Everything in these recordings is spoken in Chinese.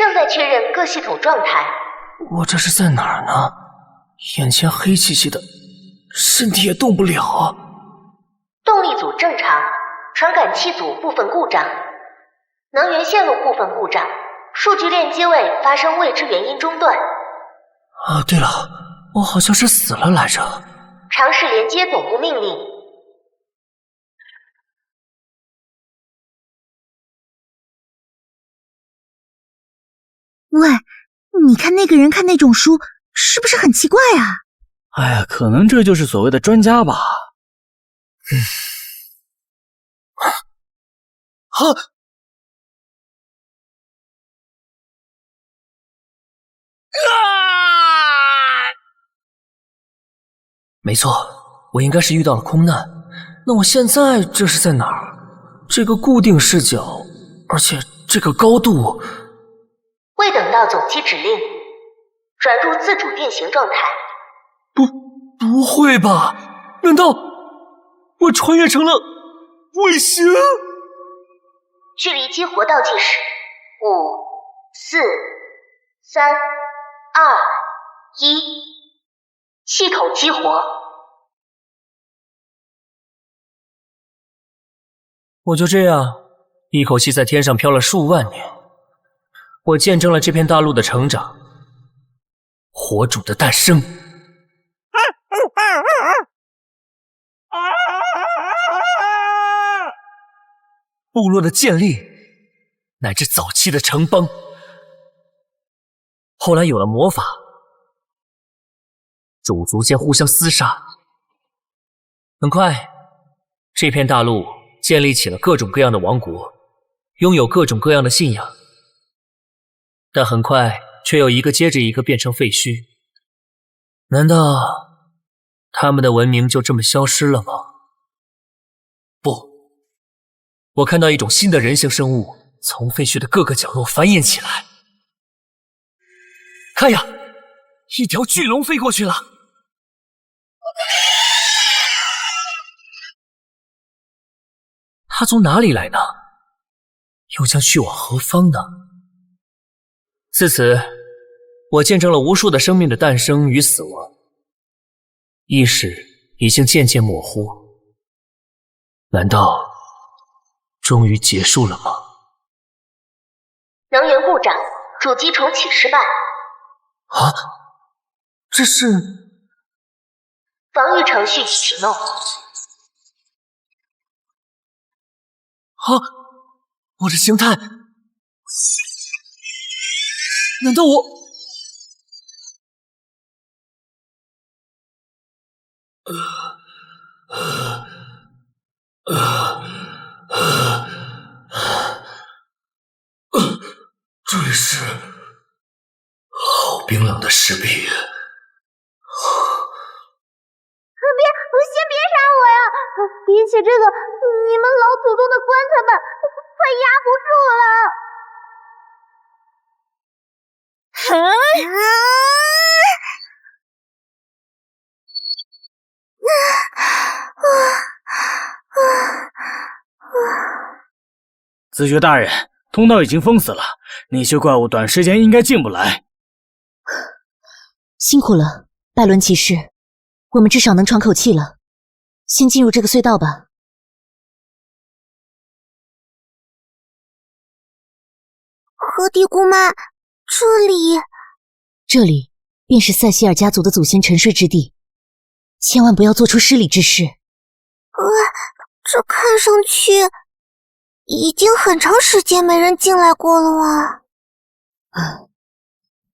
正在确认各系统状态。我这是在哪儿呢？眼前黑漆漆的，身体也动不了啊。动力组正常，传感器组部分故障，能源线路部分故障，数据链接位发生未知原因中断。啊，对了，我好像是死了来着。尝试连接总部命令。喂，你看那个人看那种书，是不是很奇怪啊？哎呀，可能这就是所谓的专家吧。没错，我应该是遇到了空难。那我现在这是在哪儿？这个固定视角，而且这个高度……未等到总机指令，转入自主运行状态。不会吧？难道我穿越成了卫星？距离激活倒计时5、4、3、2、1，系统激活。我就这样一口气在天上飘了数万年，我见证了这片大陆的成长，火种的诞生。部落的建立，乃至早期的城邦，后来有了魔法，种族间互相厮杀。很快，这片大陆建立起了各种各样的王国，拥有各种各样的信仰，但很快却又一个接着一个变成废墟。难道他们的文明就这么消失了吗？不。我看到一种新的人形生物从废墟的各个角落繁衍起来。看呀，一条巨龙飞过去了。它从哪里来呢？又将去往何方呢？自此，我见证了无数的生命的诞生与死亡，意识已经渐渐模糊。难道终于结束了吗？能源故障，主机重启失败。啊，这是防御程序启动。啊，我的形态，难道我……这里是好冰冷的石壁。先别杀我呀！比起这个，你们老祖宗的棺材板快压不住了。子爵大人，通道已经封死了，那些怪物短时间应该进不来。辛苦了，拜伦骑士，我们至少能喘口气了。先进入这个隧道吧。和迪姑妈，这里便是塞西尔家族的祖先沉睡之地，千万不要做出失礼之事。这看上去已经很长时间没人进来过了啊。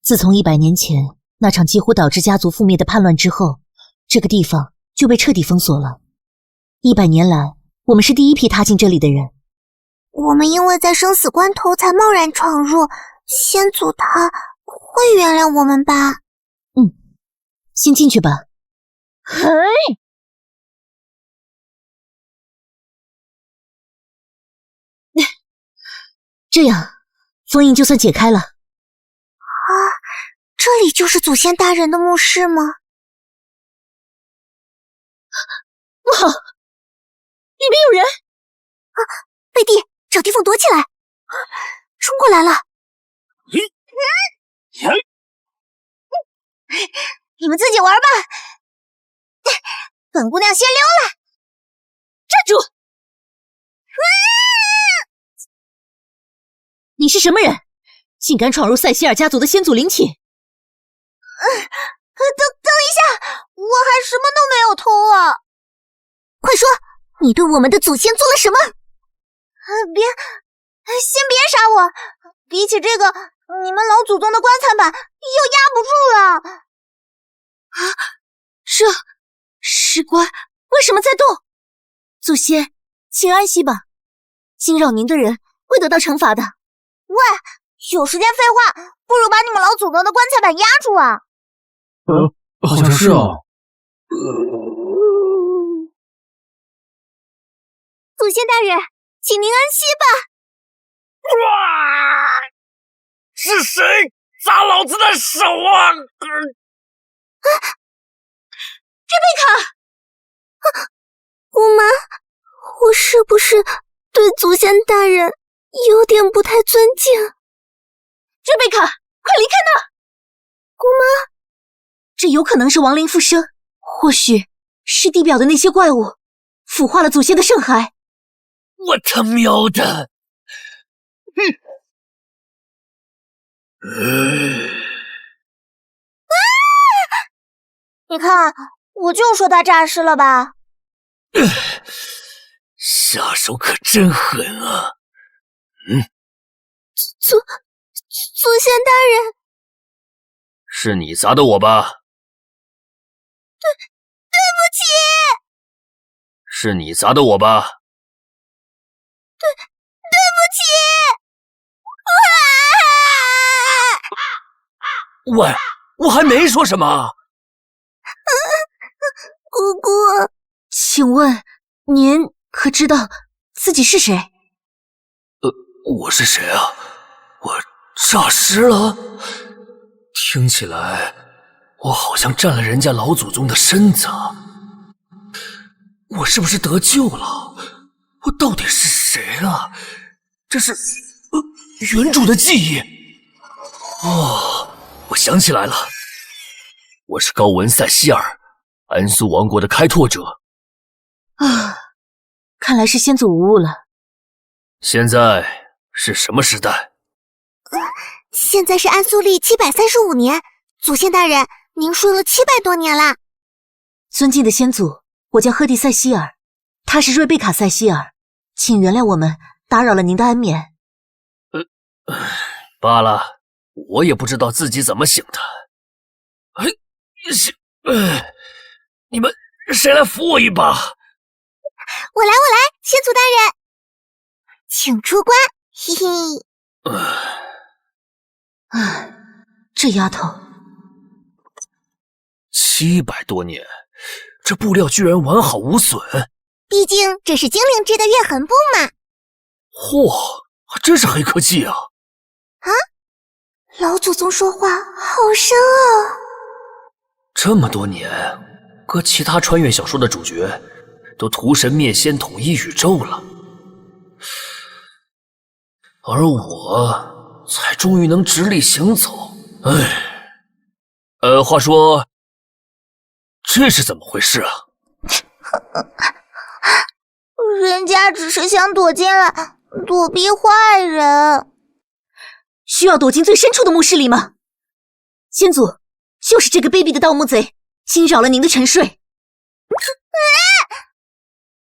自从100年前那场几乎导致家族覆灭的叛乱之后，这个地方就被彻底封锁了。100年来，我们是第一批踏进这里的人。我们因为在生死关头才贸然闯入，先祖他会原谅我们吧？先进去吧。这样，封印就算解开了。这里就是祖先大人的墓室吗？不好，里面有人！贝蒂，找地方躲起来！冲过来了！你们自己玩吧，本姑娘先溜了。站住！你是什么人？竟敢闯入塞西尔家族的先祖陵寝？等一下，我还什么都没有偷啊！快说，你对我们的祖先做了什么？先别杀我！比起这个，你们老祖宗的棺材板又压不住了。这石棺为什么在动？祖先，请安息吧，惊扰您的人会得到惩罚的。喂，有时间废话，不如把你们老祖宗的棺材板压住啊！好像是哦。祖先大人，请您安息吧。哇！是谁砸老子的手啊？这贝卡，姑妈，我是不是对祖先大人有点不太尊敬？这贝卡，快离开那！姑妈，这有可能是亡灵附身，或许是地表的那些怪物腐化了祖先的圣骸。我他喵的！你看，我就说他诈尸了吧。下手可真狠啊！祖先大人，是你砸的我吧？对不起。是你砸的我吧？对不起。喂，我还没说什么。姑姑，请问您可知道自己是谁？我是谁啊？我诈尸了？听起来我好像占了人家老祖宗的身子。我是不是得救了？我到底是谁啊？这是原主的记忆。哦，我想起来了，我是高文塞希尔，安苏王国的开拓者。看来是先祖无误了。现在是什么时代？现在是安苏历735年，祖先大人，您睡了700多年了。尊敬的先祖，我叫赫蒂塞希尔，他是瑞贝卡塞希尔，请原谅我们打扰了您的安眠。罢了，我也不知道自己怎么醒的。你们谁来扶我一把？我来，先祖大人，请出关，嘿嘿。这丫头，700多年，这布料居然完好无损。毕竟这是精灵织的月痕布嘛。嚯，真是黑科技啊！老祖宗说话好深哦。这么多年，搁其他穿越小说的主角都屠神灭仙统一宇宙了，而我才终于能直立行走。话说，这是怎么回事啊？人家只是想躲进来，躲避坏人。需要躲进最深处的墓室里吗？先祖，就是这个卑鄙的盗墓贼惊扰了您的沉睡。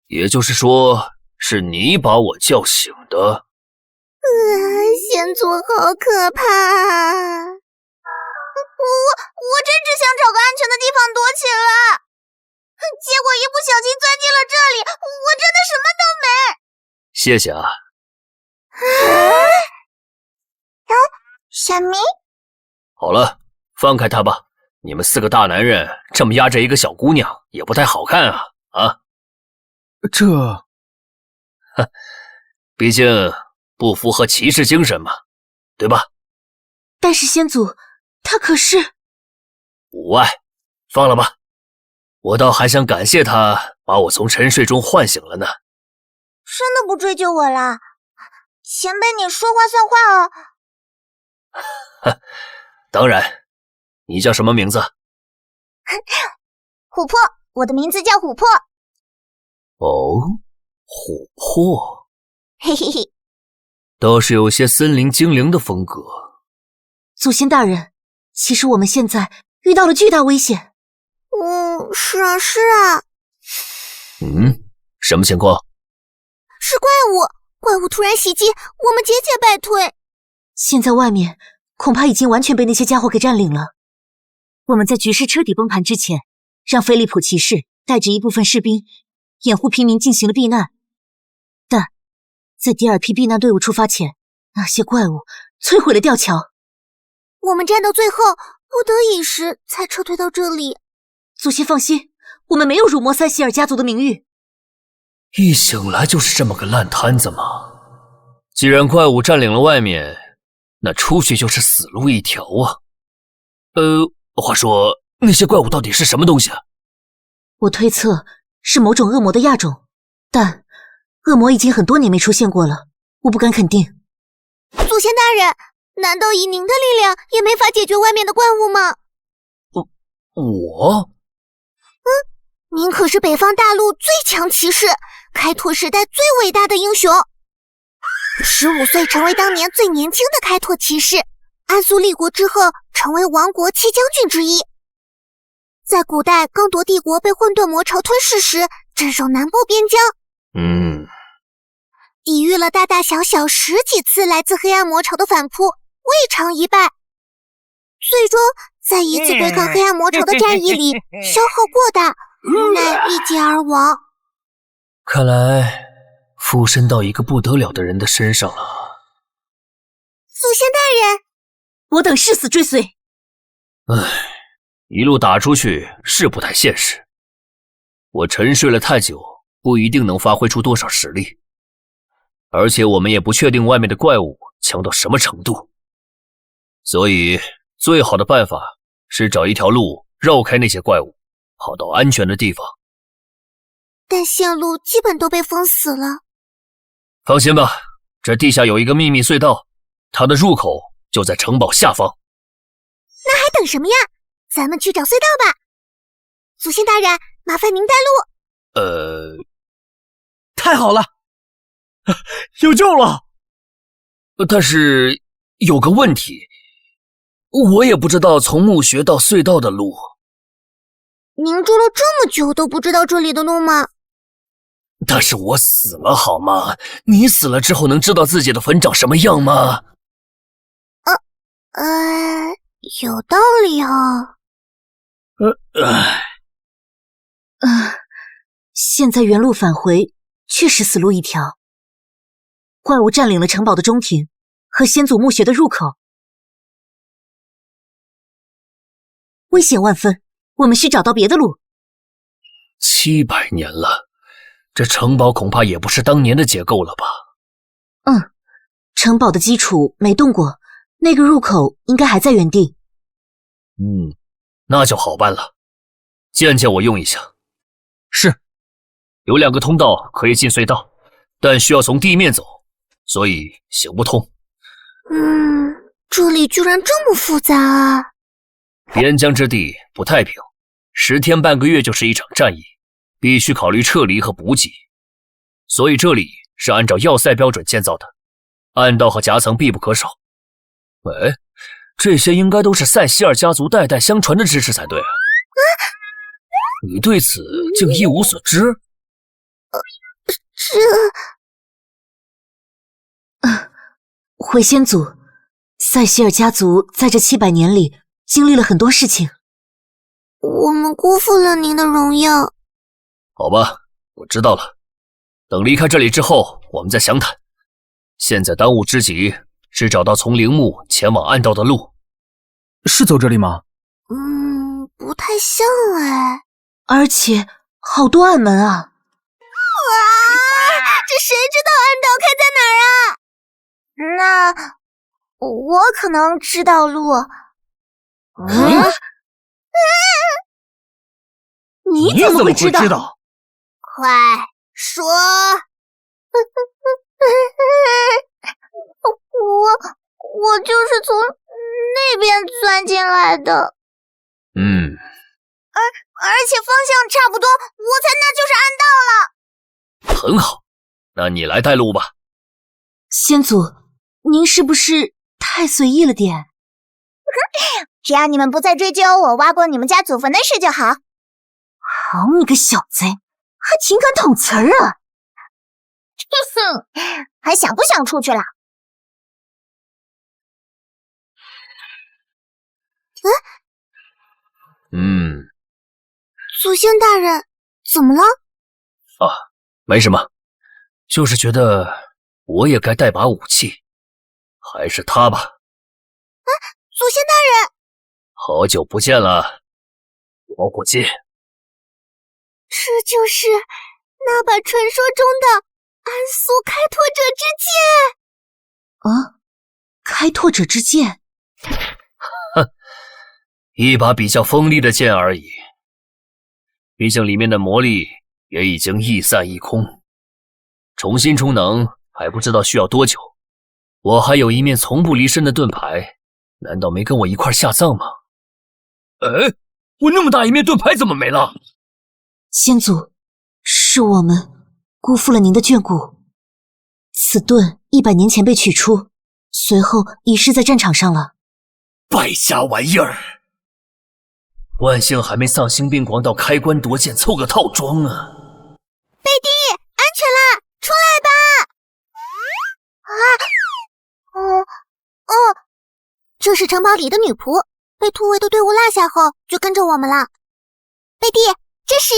也就是说，是你把我叫醒的。先祖好可怕啊！我真只想找个安全的地方躲起来，结果一不小心钻进了这里，我真的什么都没。谢谢啊。小明，好了，放开他吧。你们4个大男人这么压着一个小姑娘，也不太好看啊！毕竟不符合骑士精神嘛，对吧？但是先祖，他可是……无碍，放了吧。我倒还想感谢他把我从沉睡中唤醒了呢。真的不追究我啦？前辈你说话算话哦。当然，你叫什么名字？琥珀，我的名字叫琥珀。哦，琥珀，嘿嘿嘿，倒是有些森林精灵的风格。祖先大人，其实我们现在遇到了巨大危险。是啊是啊，什么情况？是怪物突然袭击，我们节节败退。现在外面恐怕已经完全被那些家伙给占领了。我们在局势彻底崩盘之前，让菲利普骑士带着一部分士兵掩护平民进行了避难，但在第二批避难队伍出发前，那些怪物摧毁了吊桥。我们战到最后，不得已时才撤退到这里。祖先放心，我们没有辱没塞西尔家族的名誉。一醒来就是这么个烂摊子吗？既然怪物占领了外面，那出去就是死路一条啊。话说那些怪物到底是什么东西啊？我推测是某种恶魔的亚种，但恶魔已经很多年没出现过了，我不敢肯定。祖先大人，难道以您的力量也没法解决外面的怪物吗？我？您可是北方大陆最强骑士，开拓时代最伟大的英雄。15岁成为当年最年轻的开拓骑士，安苏立国之后成为王国7将军之一。在古代刚铎帝国被混沌魔潮吞噬时，镇守南部边疆。抵御了大大小小10几次来自黑暗魔潮的反扑，未尝一败。最终在一次对抗黑暗魔潮的战役里消耗过大，无奈一劫而亡。看来附身到一个不得了的人的身上了。祖先大人，我等誓死追随。一路打出去是不太现实。我沉睡了太久，不一定能发挥出多少实力。而且我们也不确定外面的怪物强到什么程度。所以最好的办法是找一条路绕开那些怪物，跑到安全的地方。但线路基本都被封死了。放心吧，这地下有一个秘密隧道，它的入口就在城堡下方。那还等什么呀？咱们去找隧道吧。祖先大人，麻烦您带路。太好了，有救了！但是有个问题，我也不知道从墓穴到隧道的路。您住了这么久都不知道这里的路吗？但是我死了好吗？你死了之后能知道自己的坟长什么样吗？有道理哦。现在原路返回确实死路一条。怪物占领了城堡的中庭和先祖墓穴的入口，危险万分，我们需找到别的路。700年了，这城堡恐怕也不是当年的结构了吧？城堡的基础没动过，那个入口应该还在原地。那就好办了。剑借我用一下。是。有2个通道可以进隧道，但需要从地面走，所以行不通。这里居然这么复杂啊！边疆之地不太平，10天半个月就是一场战役，必须考虑撤离和补给。所以这里是按照要塞标准建造的，暗道和夹层必不可少。这些应该都是塞西尔家族代代相传的知识才对啊！你对此竟一无所知？回先祖，塞西尔家族在这700年里经历了很多事情，我们辜负了您的荣耀。好吧，我知道了。等离开这里之后，我们再详谈。现在当务之急是找到从陵墓前往暗道的路。是走这里吗？不太像哎。而且好多暗门啊！这谁知道暗道开在哪儿啊？那我可能知道路。你怎么会知道？快说！我就是从那边钻进来的。而且方向差不多，我猜那就是暗道了。很好，那你来带路吧。先祖，您是不是太随意了点？只要你们不再追究我挖过你们家祖坟的事就好。好你个小贼，还挺敢捅词儿啊！哼，还想不想出去了？祖先大人，怎么了？没什么，就是觉得我也该带把武器，还是他吧。祖先大人，好久不见了，老伙计。这就是那把传说中的安苏开拓者之剑。开拓者之剑？哼，一把比较锋利的剑而已。毕竟里面的魔力也已经一散一空，重新充能还不知道需要多久。我还有一面从不离身的盾牌，难道没跟我一块下葬吗？我那么大一面盾牌怎么没了？先祖，是我们辜负了您的眷顾。此盾100年前被取出，随后遗失在战场上了。败家玩意儿！万幸还没丧心病狂到开棺夺剑凑个套装啊！贝蒂，安全了，出来吧！这是城堡里的女仆，被突围的队伍落下后，就跟着我们了。贝蒂，这是……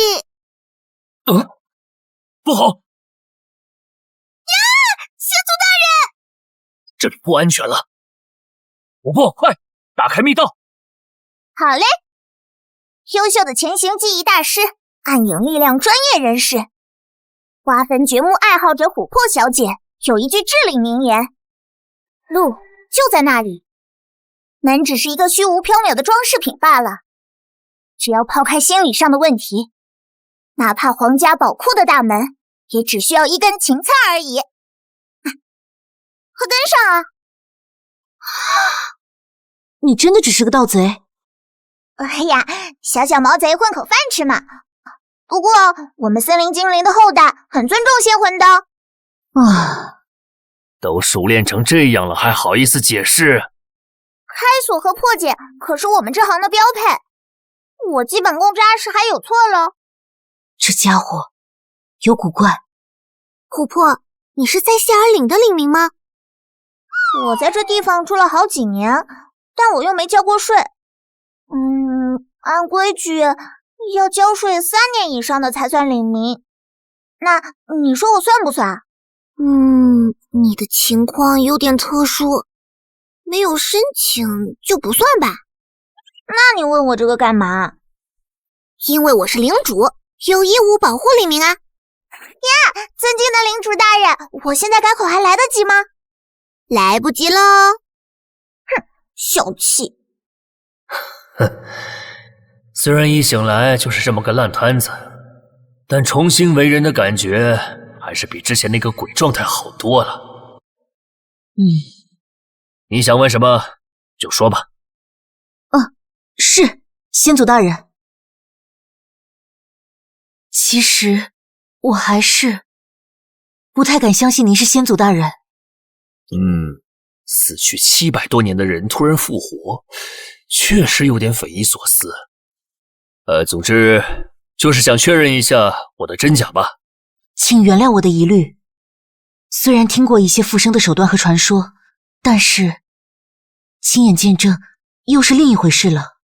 不好！呀，先祖大人！这里不安全了！琥珀，快打开密道！好嘞。优秀的潜行记忆大师，暗影力量专业人士，挖坟掘墓爱好者琥珀小姐有一句至理名言：路就在那里，门只是一个虚无缥缈的装饰品罢了。只要抛开心理上的问题，哪怕皇家宝库的大门，也只需要一根芹菜而已。快跟上啊！你真的只是个盗贼？哎呀，小小毛贼混口饭吃嘛。不过我们森林精灵的后代很尊重仙魂的。都熟练成这样了，还好意思解释？开锁和破解可是我们这行的标配，我基本功扎实，还有错了？这家伙有古怪。琥珀，你是在谢尔岭的领民吗？我在这地方住了好几年，但我又没交过税。按规矩要交税3年以上的才算领民。那你说我算不算？你的情况有点特殊，没有申请就不算吧。那你问我这个干嘛？因为我是领主，有义务保护领民啊。呀，尊敬的领主大人，我现在改口还来得及吗？来不及喽。哼，小气。虽然一醒来就是这么个烂摊子，但重新为人的感觉还是比之前那个鬼状态好多了。你想问什么就说吧。是先祖大人。其实我还是不太敢相信您是先祖大人。死去700多年的人突然复活，确实有点匪夷所思。总之就是想确认一下我的真假吧。请原谅我的疑虑，虽然听过一些复生的手段和传说，但是亲眼见证又是另一回事了。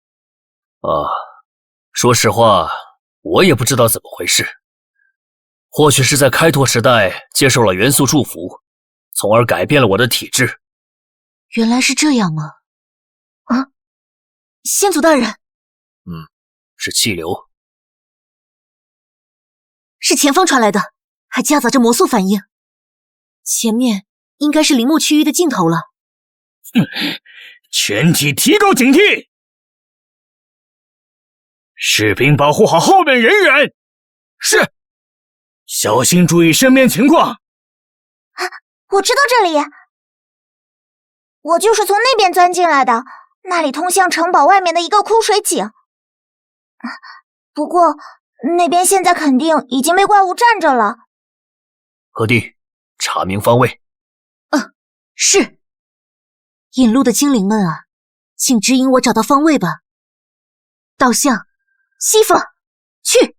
说实话，我也不知道怎么回事。或许是在开拓时代接受了元素祝福，从而改变了我的体质。原来是这样吗？先祖大人。是气流，是前方传来的，还夹杂着魔素反应。前面应该是陵墓区域的尽头了。全体提高警惕，士兵保护好后面人员。是，小心注意身边情况。我知道这里，我就是从那边钻进来的，那里通向城堡外面的一个枯水井。不过那边现在肯定已经被怪物占着了。何地，查明方位。是。引路的精灵们啊，请指引我找到方位吧。导向西方，去。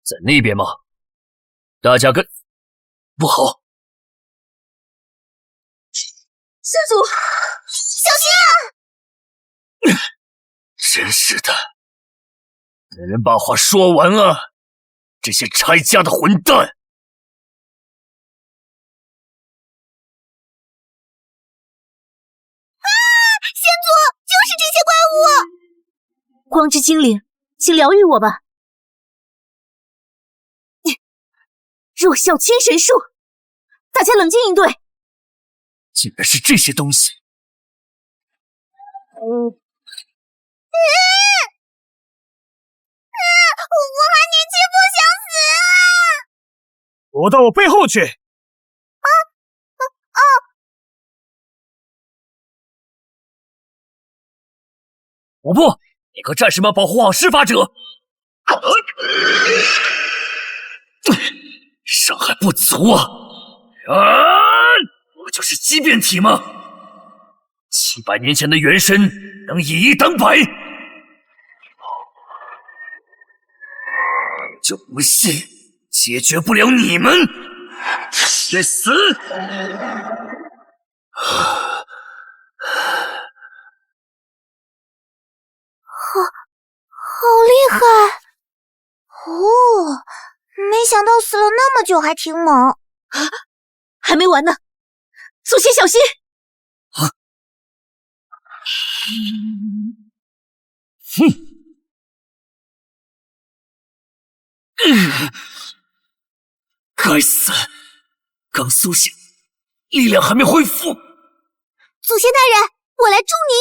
在那边吗？大家跟……不好！师祖，小心啊！真是的，能人把话说完啊！这些拆家的混蛋！先祖，就是这些怪物！光之精灵，请疗愈我吧。弱小千神术，大家冷静应对。竟然是这些东西！我还年轻不想死啊！躲到我背后去！五步，你和战士们保护好施法者。伤害不足啊！我就是畸变体吗？700年前的元神能以一挡百，就不信解决不了你们！去死！好厉害！哦，没想到死了那么久还挺猛。还没完呢，祖先小心！该死！刚苏醒，力量还没恢复。祖先大人，我来助你！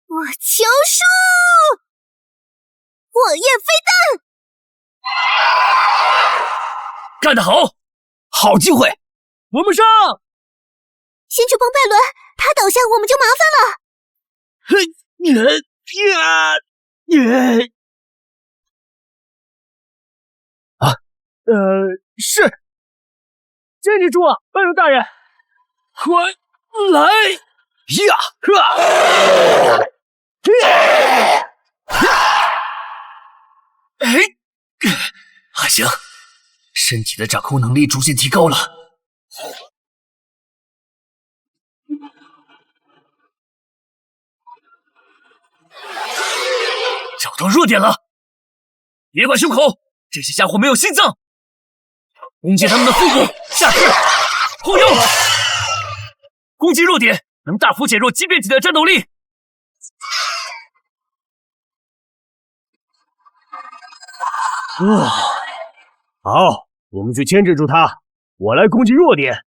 我求术！火焰飞弹！干得好！好机会，我们上！先去崩拜伦，他倒下我们就麻烦了。是。坚持住啊，拜伦大人！快来！还行，身体的掌控能力逐渐提高了。找到弱点了！别管胸口，这些家伙没有心脏。攻击他们的腹部、下肢、后腰，攻击弱点能大幅减弱畸变体的战斗力。好，我们去牵制住他，我来攻击弱点。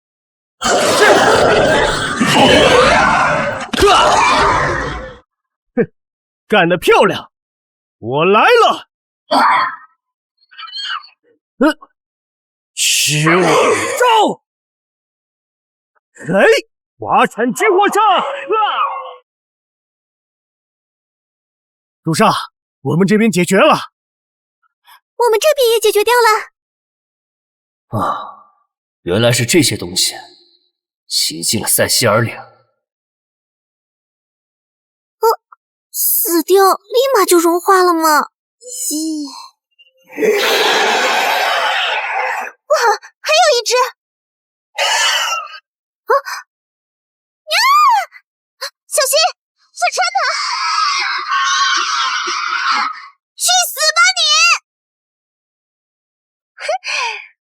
哼，干得漂亮！我来了。使我招！华产激火枪！主上，我们这边解决了。我们这边也解决掉了。原来是这些东西袭击了塞西尔岭。死掉立马就融化了吗？哇，还有一只！小心，是真的！去死吧你！哼，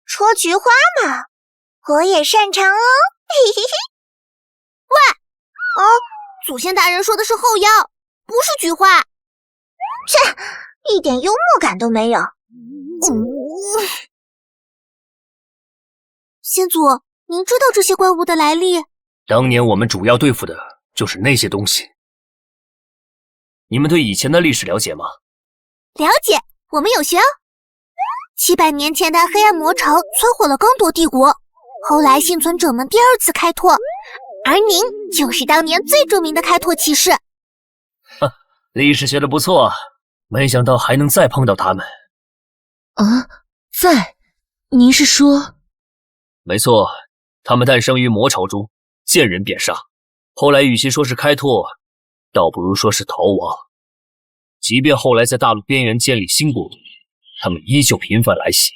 戳菊花嘛，我也擅长哦。嘿嘿嘿。喂，祖先大人说的是后腰，不是菊花。切，一点幽默感都没有。先祖，您知道这些怪物的来历？当年我们主要对付的就是那些东西。你们对以前的历史了解吗？了解，我们有学哦。700年前的黑暗魔潮摧毁了刚铎帝国，后来幸存者们第二次开拓，而您就是当年最著名的开拓骑士。历史学的不错，没想到还能再碰到他们。啊，您是说？没错，他们诞生于魔朝中，见人便杀。后来与其说是开拓，倒不如说是逃亡。即便后来在大陆边缘建立新国度，他们依旧频繁来袭。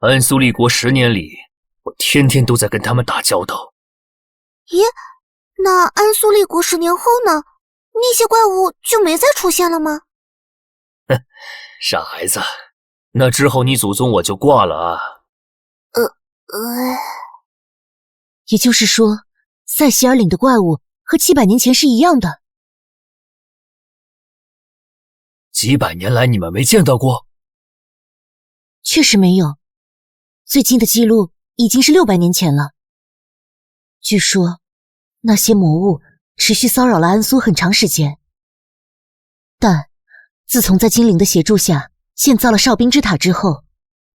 安苏立国10年里，我天天都在跟他们打交道。咦，那安苏立国10年后呢？那些怪物就没再出现了吗？哼，傻孩子，那之后你祖宗我就挂了啊。也就是说，塞西尔岭的怪物和700年前是一样的。几百年来你们没见到过？确实没有，最近的记录已经是600年前了。据说，那些魔物持续骚扰了安苏很长时间，但自从在精灵的协助下建造了哨兵之塔之后，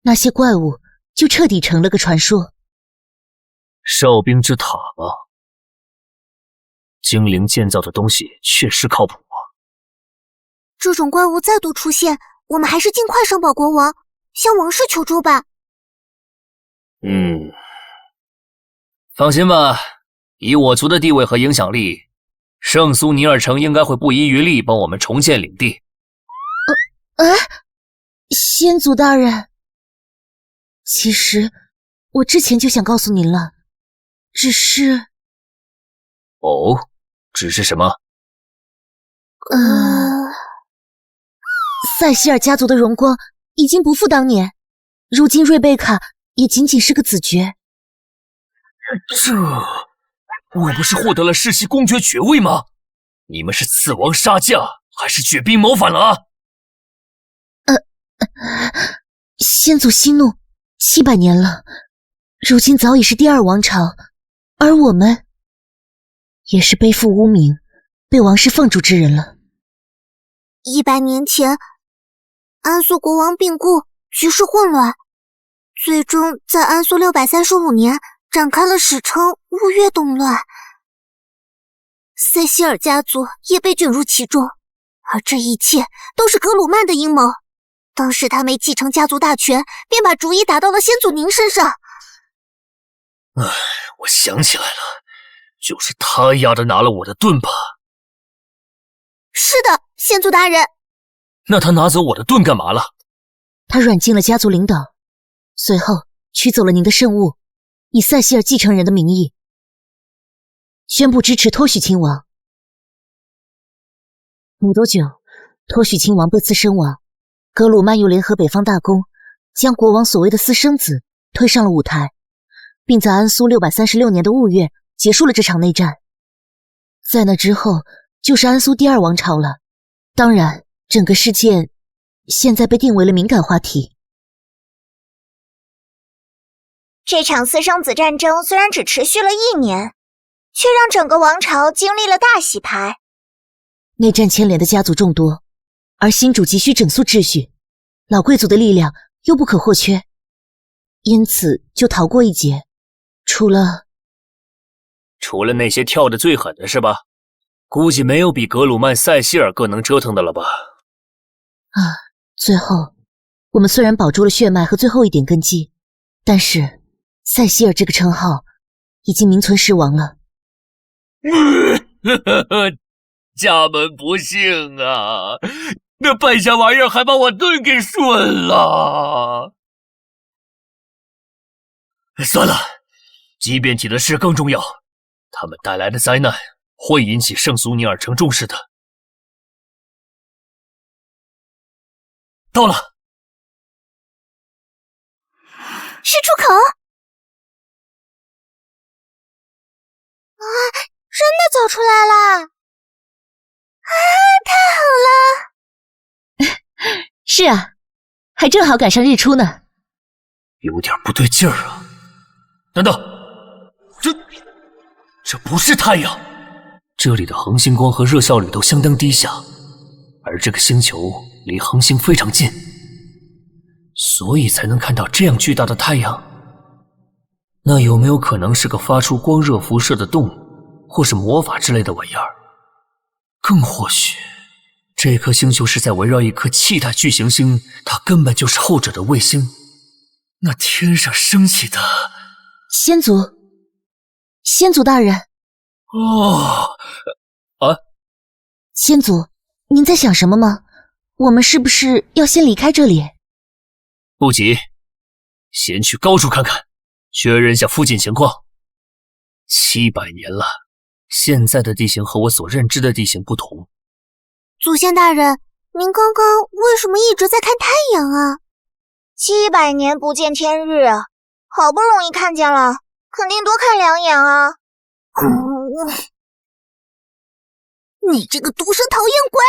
那些怪物就彻底成了个传说。哨兵之塔吗？精灵建造的东西确实靠谱啊。这种怪物再度出现，我们还是尽快上报国王，向王室求助吧。放心吧，以我族的地位和影响力，圣苏尼尔城应该会不遗余力帮我们重建领地。先祖大人，其实我之前就想告诉您了，只是什么？塞西尔家族的荣光已经不复当年，如今瑞贝卡也仅仅是个子爵。我不是获得了世袭公爵爵位吗？你们是刺王杀驾，还是举兵谋反了啊？先祖息怒，700年了，如今早已是第2王朝，而我们也是背负污名，被王室放逐之人了。100年前，安苏国王病故，局势混乱，最终在安苏635年展开了史称雾月动乱，塞西尔家族也被卷入其中，而这一切都是格鲁曼的阴谋。当时他没继承家族大权，便把主意打到了先祖您身上。我想起来了，就是他丫的拿了我的盾吧？是的，先祖大人。那他拿走我的盾干嘛了？他软禁了家族领导，随后取走了您的圣物，以塞西尔继承人的名义宣布支持托许亲王。没多久，托许亲王被刺身亡，格鲁曼又联合北方大公，将国王所谓的私生子推上了舞台，并在安苏636年的雾月结束了这场内战。在那之后，就是安苏第2王朝了。当然，整个事件现在被定为了敏感话题。这场私生子战争虽然只持续了1年，却让整个王朝经历了大洗牌。内战牵连的家族众多，而新主急需整肃秩序，老贵族的力量又不可或缺，因此就逃过一劫。除了那些跳得最狠的是吧？估计没有比格鲁曼、塞西尔更能折腾的了吧？最后我们虽然保住了血脉和最后一点根基，但是塞西尔这个称号已经名存实亡了。家门不幸啊！那败家玩意儿还把我盾给顺了。算了，即便体的事更重要，他们带来的灾难会引起圣苏尼尔城重视的。到了，是出口。真的走出来了！太好了！是啊，还正好赶上日出呢。有点不对劲儿啊！等等，这不是太阳，这里的恒星光和热效率都相当低下，而这个星球离恒星非常近，所以才能看到这样巨大的太阳。那有没有可能是个发出光热辐射的洞，或是魔法之类的玩意儿？更或许，这颗星球是在围绕一颗气态巨行星，它根本就是后者的卫星。那天上升起的……仙族，仙族大人。仙族，您在想什么吗？我们是不是要先离开这里？不急，先去高处看看，确认下附近情况。700年了，现在的地形和我所认知的地形不同。祖先大人，您刚刚为什么一直在看太阳啊？700年不见天日，好不容易看见了，肯定多看2眼啊！你这个毒舌讨厌鬼！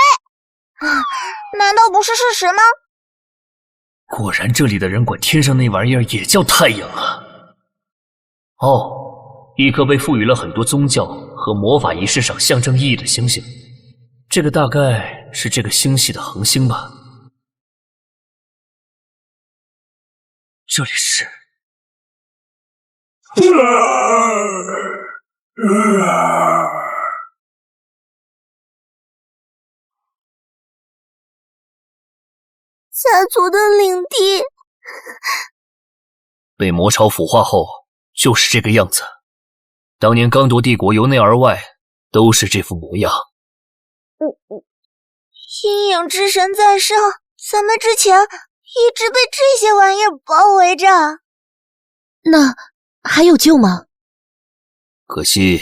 难道不是事实吗？果然这里的人管天上那玩意儿也叫太阳啊！一颗被赋予了很多宗教和魔法仪式上象征意义的星星，这个大概是这个星系的恒星吧。这里是……家族的领地被魔潮腐化后就是这个样子。当年刚铎帝国由内而外都是这副模样。阴影之神在上，咱们之前一直被这些玩意儿包围着。那还有救吗？可惜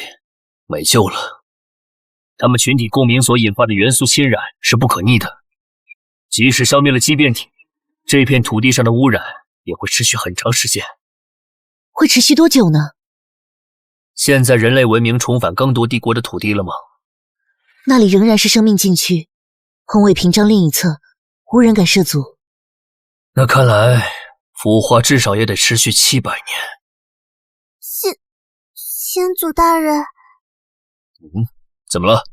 没救了。他们群体共鸣所引发的元素侵染是不可逆的，即使消灭了畸变体，这片土地上的污染也会持续很长时间。会持续多久呢？现在人类文明重返刚铎帝国的土地了吗？那里仍然是生命禁区，宏伟屏障另一侧无人敢涉足。那看来腐化至少也得持续700年。先祖大人，怎么了？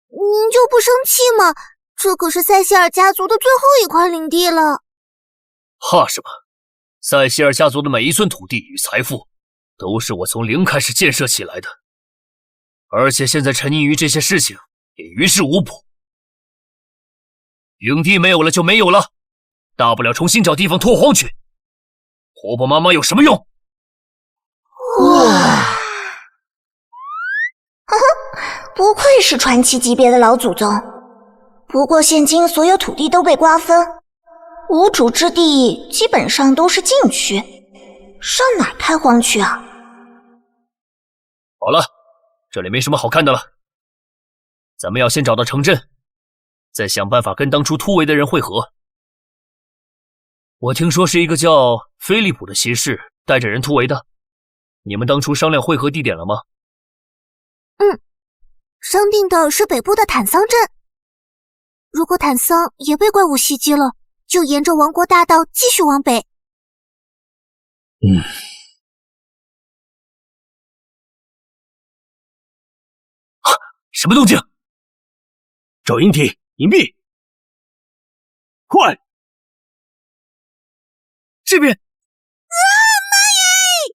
您就不生气吗？这可是塞西尔家族的最后一块领地了。怕什么？塞西尔家族的每一寸土地与财富，都是我从零开始建设起来的。而且现在沉溺于这些事情，也于事无补。领地没有了就没有了，大不了重新找地方拓荒去。婆婆妈妈有什么用？哇！不愧是传奇级别的老祖宗。不过现今所有土地都被瓜分，无主之地基本上都是禁区，上哪开荒去啊？好了，这里没什么好看的了，咱们要先找到城镇，再想办法跟当初突围的人会合。我听说是一个叫菲利普的骑士带着人突围的，你们当初商量会合地点了吗？商定的是北部的坦桑镇。如果坦桑也被怪物袭击了，就沿着王国大道继续往北。什么动静？找引体，隐蔽，快！这边！妈耶！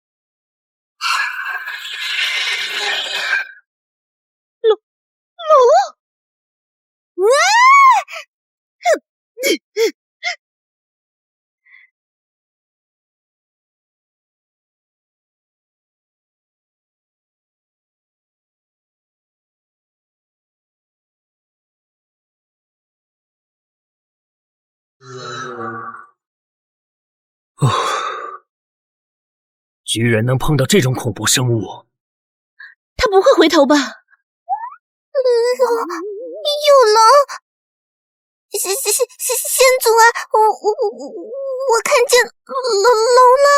龙！居然能碰到这种恐怖生物！他不会回头吧？有龙！先祖啊，我看见龙了！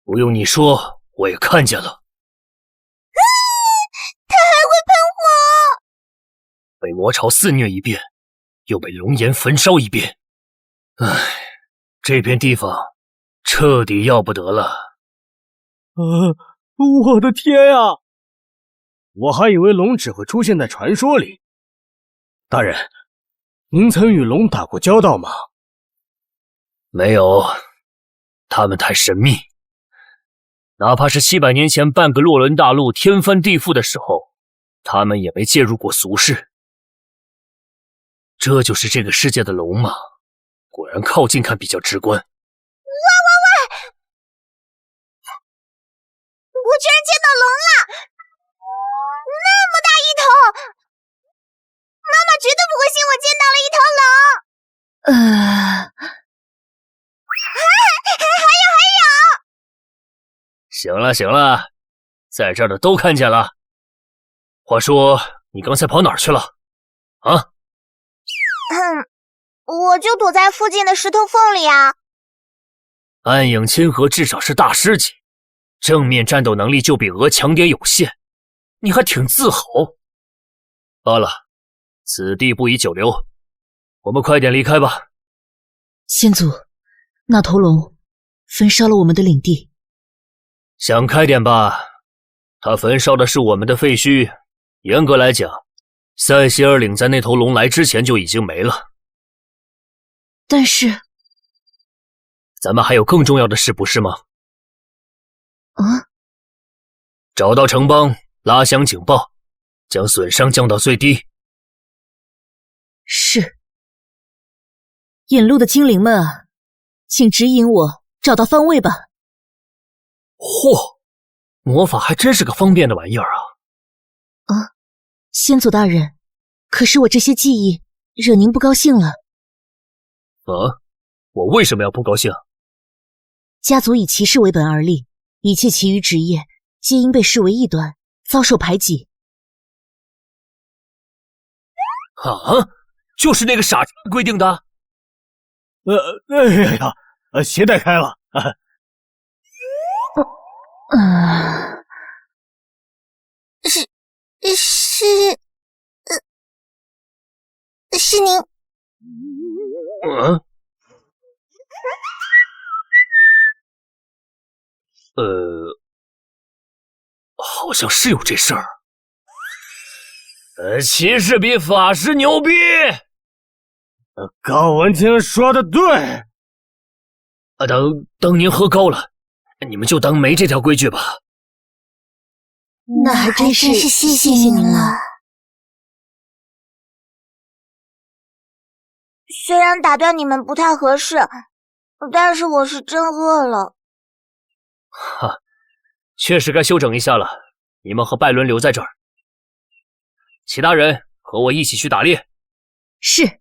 不用你说，我也看见了。它还会喷火！被魔潮肆虐一遍，又被龙炎焚烧一遍。唉，这片地方彻底要不得了。我的天呀！我还以为龙只会出现在传说里。大人，您曾与龙打过交道吗？没有，他们太神秘。哪怕是700年前半个洛伦大陆天翻地覆的时候，他们也没介入过俗世。这就是这个世界的龙吗？果然靠近看比较直观。喂！我居然见到龙了！那么大一头，妈妈绝对不会信我见到了一头龙。还有！行了行了，在这儿的都看见了。话说，你刚才跑哪儿去了？啊？我就躲在附近的石头缝里啊。暗影亲和至少是大师级，正面战斗能力就比鹅强点有限，你还挺自豪。罢了，此地不宜久留，我们快点离开吧。先祖，那头龙焚烧了我们的领地。想开点吧，它焚烧的是我们的废墟，严格来讲，塞西尔岭在那头龙来之前就已经没了。但是，咱们还有更重要的事，不是吗？找到城邦，拉响警报，将损伤降到最低。是。引路的精灵们啊，请指引我找到方位吧。嚯，魔法还真是个方便的玩意儿啊！先祖大人，可是我这些技艺惹您不高兴了。我为什么要不高兴？家族以骑士为本而立，一切其余职业皆因被视为异端，遭受排挤。就是那个傻叉规定的？哎呀，鞋带开了。是您。好像是有这事儿。骑士比法师牛逼。高文清说的对。等您喝高了，你们就当没这条规矩吧。那还真是谢谢您了。虽然打断你们不太合适，但是我是真饿了。确实该休整一下了。你们和拜伦留在这儿，其他人和我一起去打猎。是。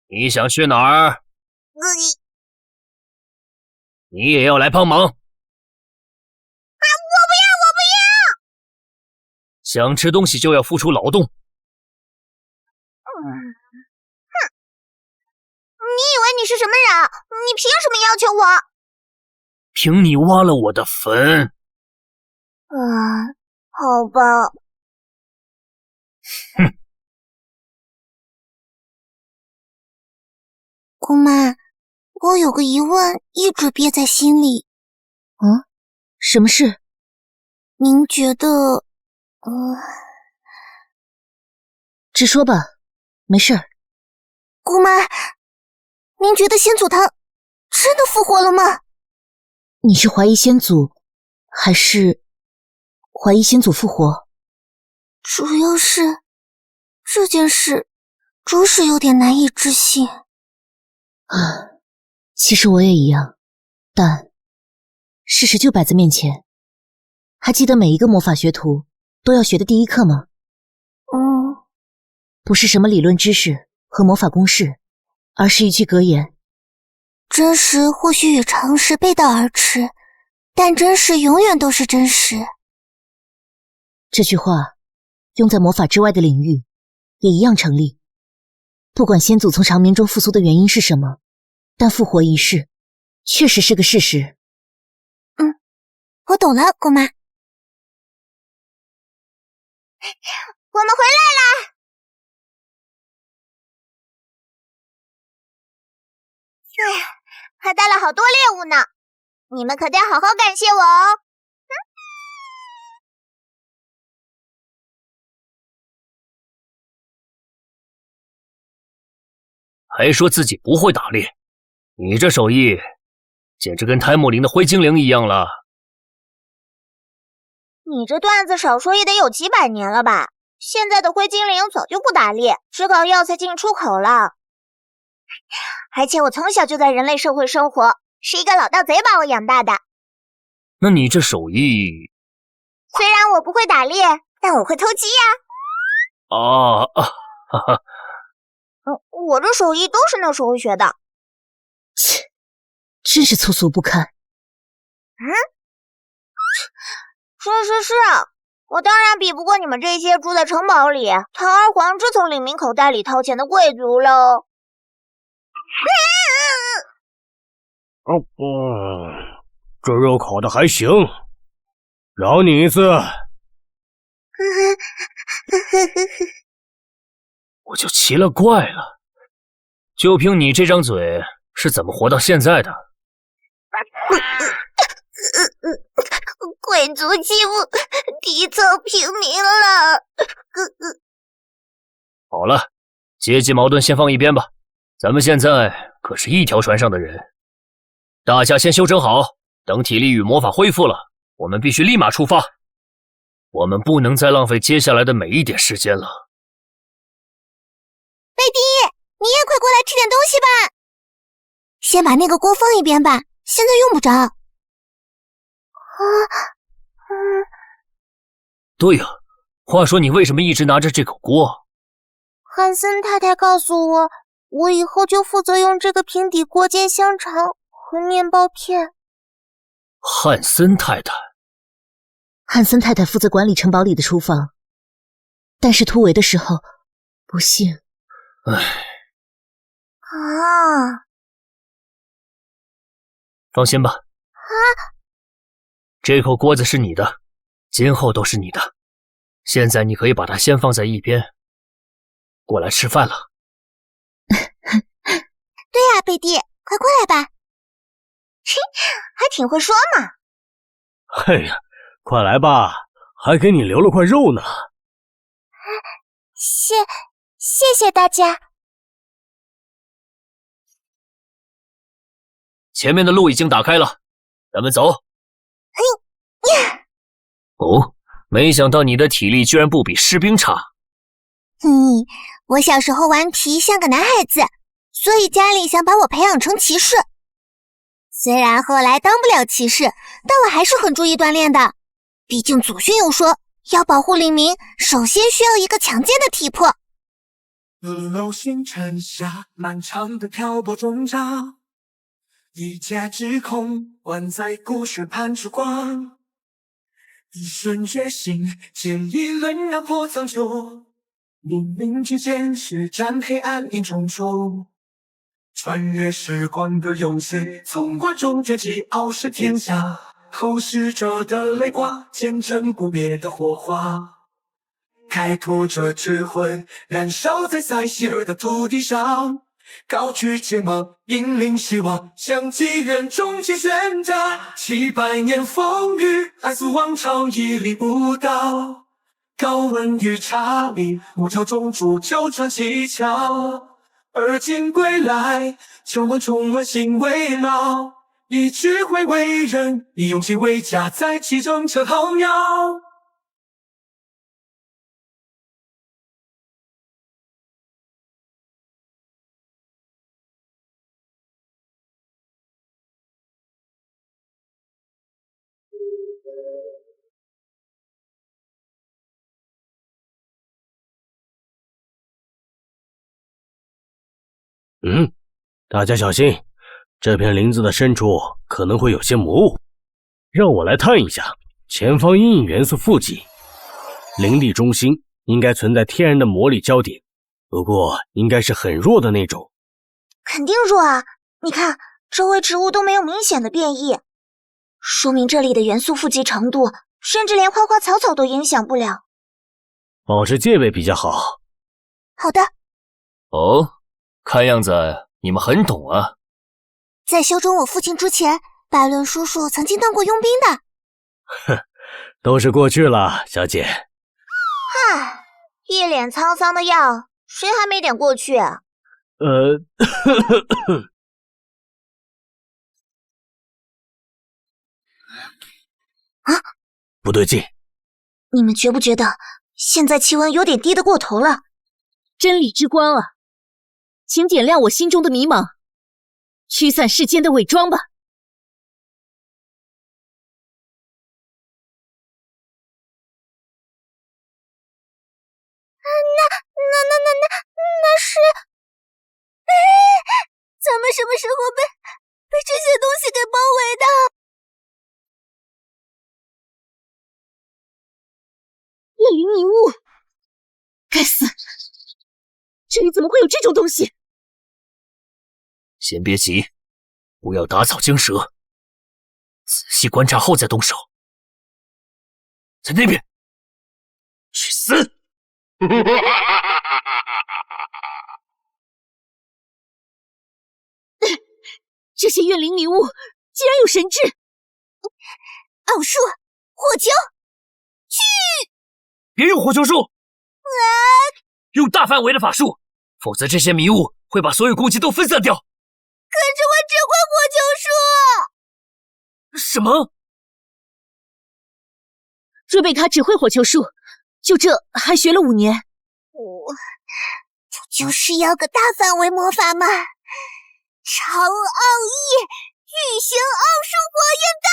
你想去哪儿？你也要来帮忙？我不要！想吃东西就要付出劳动。你以为你是什么人？你凭什么要求我？凭你挖了我的坟。好吧。姑妈，我有个疑问一直憋在心里。什么事？您觉得，直说吧，没事儿。姑妈，您觉得先祖他真的复活了吗？你是怀疑先祖，还是怀疑先祖复活？主要是这件事着实有点难以置信。其实我也一样，但事实就摆在面前。还记得每一个魔法学徒都要学的第一课吗？不是什么理论知识和魔法公式，而是一句格言：真实或许与常识背道而驰，但真实永远都是真实。这句话用在魔法之外的领域也一样成立。不管先祖从长眠中复苏的原因是什么，但复活一事确实是个事实。我懂了，姑妈。我们回来啦！还带了好多猎物呢，你们可得好好感谢我哦。还说自己不会打猎，你这手艺简直跟泰莫林的灰精灵一样了。你这段子少说也得有几百年了吧？现在的灰精灵早就不打猎，只搞药材进出口了。而且我从小就在人类社会生活，是一个老盗贼把我养大的。那你这手艺……虽然我不会打猎，但我会偷鸡呀。哈哈。我这手艺都是那时候学的。切，真是粗俗不堪。是，我当然比不过你们这些住在城堡里、堂而皇之从领民口袋里掏钱的贵族喽。这肉烤的还行，饶你一次。我就奇了怪了，就凭你这张嘴，是怎么活到现在的？贵族欺负底层平民了。好了，阶级矛盾先放一边吧，咱们现在可是一条船上的人。大家先休整好，等体力与魔法恢复了，我们必须立马出发。我们不能再浪费接下来的每一点时间了。贝蒂，你也快过来吃点东西吧。先把那个锅放一边吧，现在用不着。对呀，话说你为什么一直拿着这口锅？汉森太太告诉我，我以后就负责用这个平底锅煎香肠和面包片。汉森太太？汉森太太负责管理城堡里的厨房，但是突围的时候，不幸……放心吧。这口锅子是你的，今后都是你的。现在你可以把它先放在一边，过来吃饭了。对呀，贝蒂，快过来吧。还挺会说嘛。嘿呀，快来吧，还给你留了块肉呢。谢谢大家。前面的路已经打开了，咱们走。哦，没想到你的体力居然不比士兵差。我小时候顽皮像个男孩子，所以家里想把我培养成骑士。虽然后来当不了骑士，但我还是很注意锻炼的。毕竟祖训有说，要保护黎民，首先需要一个强健的体魄。楼星辰下，漫长的漂泊中长，一家之空，万载故事盼曙光。一瞬觉醒，剑意冷然破苍穹，冥冥之间施展黑暗影重重。穿越时光的勇气，从关中崛起，傲视天下。后逝者的泪光，见证不灭的火花。开拓着智慧，燃烧在塞西尔的土地上。高举剑芒，引领希望，向继任终极选择。700年风雨，艾斯王朝屹立不倒。高温与查理，魔朝中铸就传奇桥。而今归来，求问重温新未老。以智慧为人，以勇气为家，再起征程浩渺。大家小心，这片林子的深处可能会有些魔物，让我来探一下。前方阴影元素附近，林地中心应该存在天然的魔力焦点，不过应该是很弱的那种。肯定弱啊！你看，周围植物都没有明显的变异，说明这里的元素富集程度，甚至连花花草草都影响不了。保持戒备比较好。好的。哦，看样子你们很懂啊。在修整我父亲之前，拜伦叔叔曾经当过佣兵的。都是过去了，小姐。嗨，一脸沧桑的样，谁还没点过去？啊，不对劲！你们觉不觉得现在气温有点低得过头了？真理之光啊，请点亮我心中的迷茫，驱散世间的伪装吧。那是，咱们什么时候被这些东西给包围的？夜灵迷雾，该死！这里怎么会有这种东西？先别急，不要打草惊蛇，仔细观察后再动手。在那边，去死！这些怨灵迷雾竟然有神智！奥数，火球，去！别用火球术，用大范围的法术，否则这些迷雾会把所有攻击都分散掉。可是我只会火球术。什么？瑞贝卡只会火球术，就这还学了5年。不就是要个大范围魔法吗？超奥义巨型奥数火焰弹！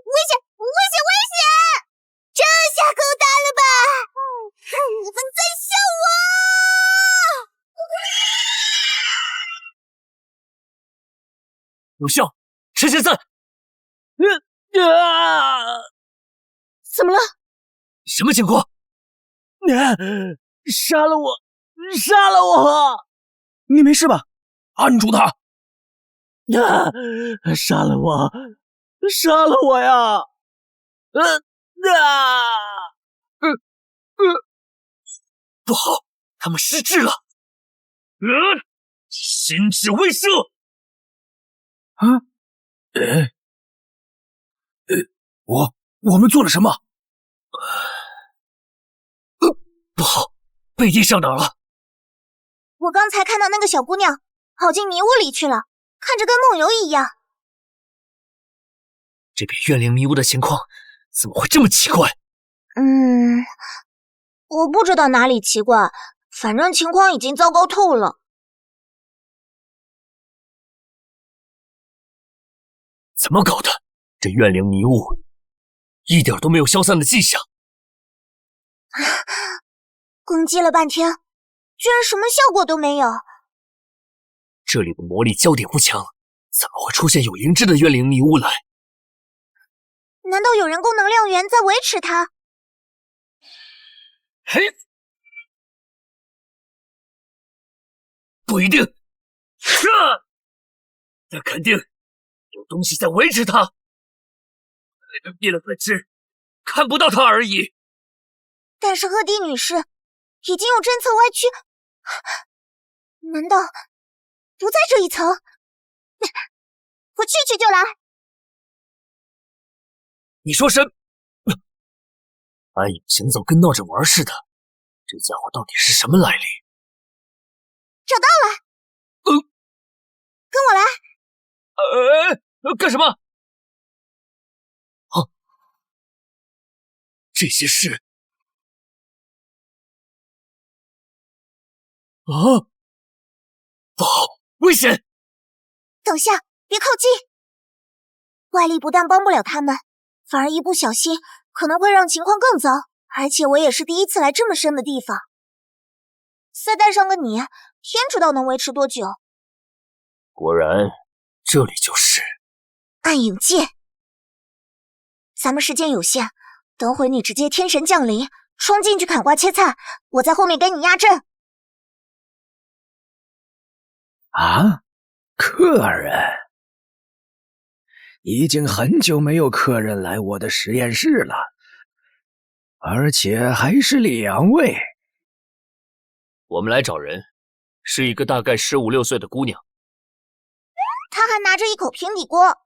危险！危险！危险！这下够大了吧？你们在笑我！有效，时间赛。怎么了？什么情况？杀了我！杀了我！你没事吧？按住他！杀了我！杀了我呀！不好，他们失智了。心智威慑！我们做了什么？不好，贝蒂上哪儿了？我刚才看到那个小姑娘跑进迷雾里去了，看着跟梦游一样。这片怨灵迷雾的情况怎么会这么奇怪？我不知道哪里奇怪，反正情况已经糟糕透了。怎么搞的？这怨灵迷雾一点都没有消散的迹象。攻击了半天，居然什么效果都没有。这里的魔力焦点不强，怎么会出现有灵智的怨灵迷雾来？难道有人工能量源在维持它？嘿，不一定。那肯定有东西在维持它。灭了本质，看不到它而已。但是赫蒂女士已经有侦测歪曲，难道不在这一层？我去就来。你说什么？暗影行走跟闹着玩似的，这家伙到底是什么来历？找到了，跟我来。干什么？这些是……不好，危险！等下，别靠近。外力不但帮不了他们，反而一不小心可能会让情况更糟。而且我也是第一次来这么深的地方，再带上个你，天知道能维持多久。果然，这里就是暗影界。咱们时间有限，等会你直接天神降临，冲进去砍瓜切菜，我在后面给你压阵。啊，客人？已经很久没有客人来我的实验室了，而且还是2位。我们来找人，是一个大概15、16岁的姑娘。她还拿着一口平底锅。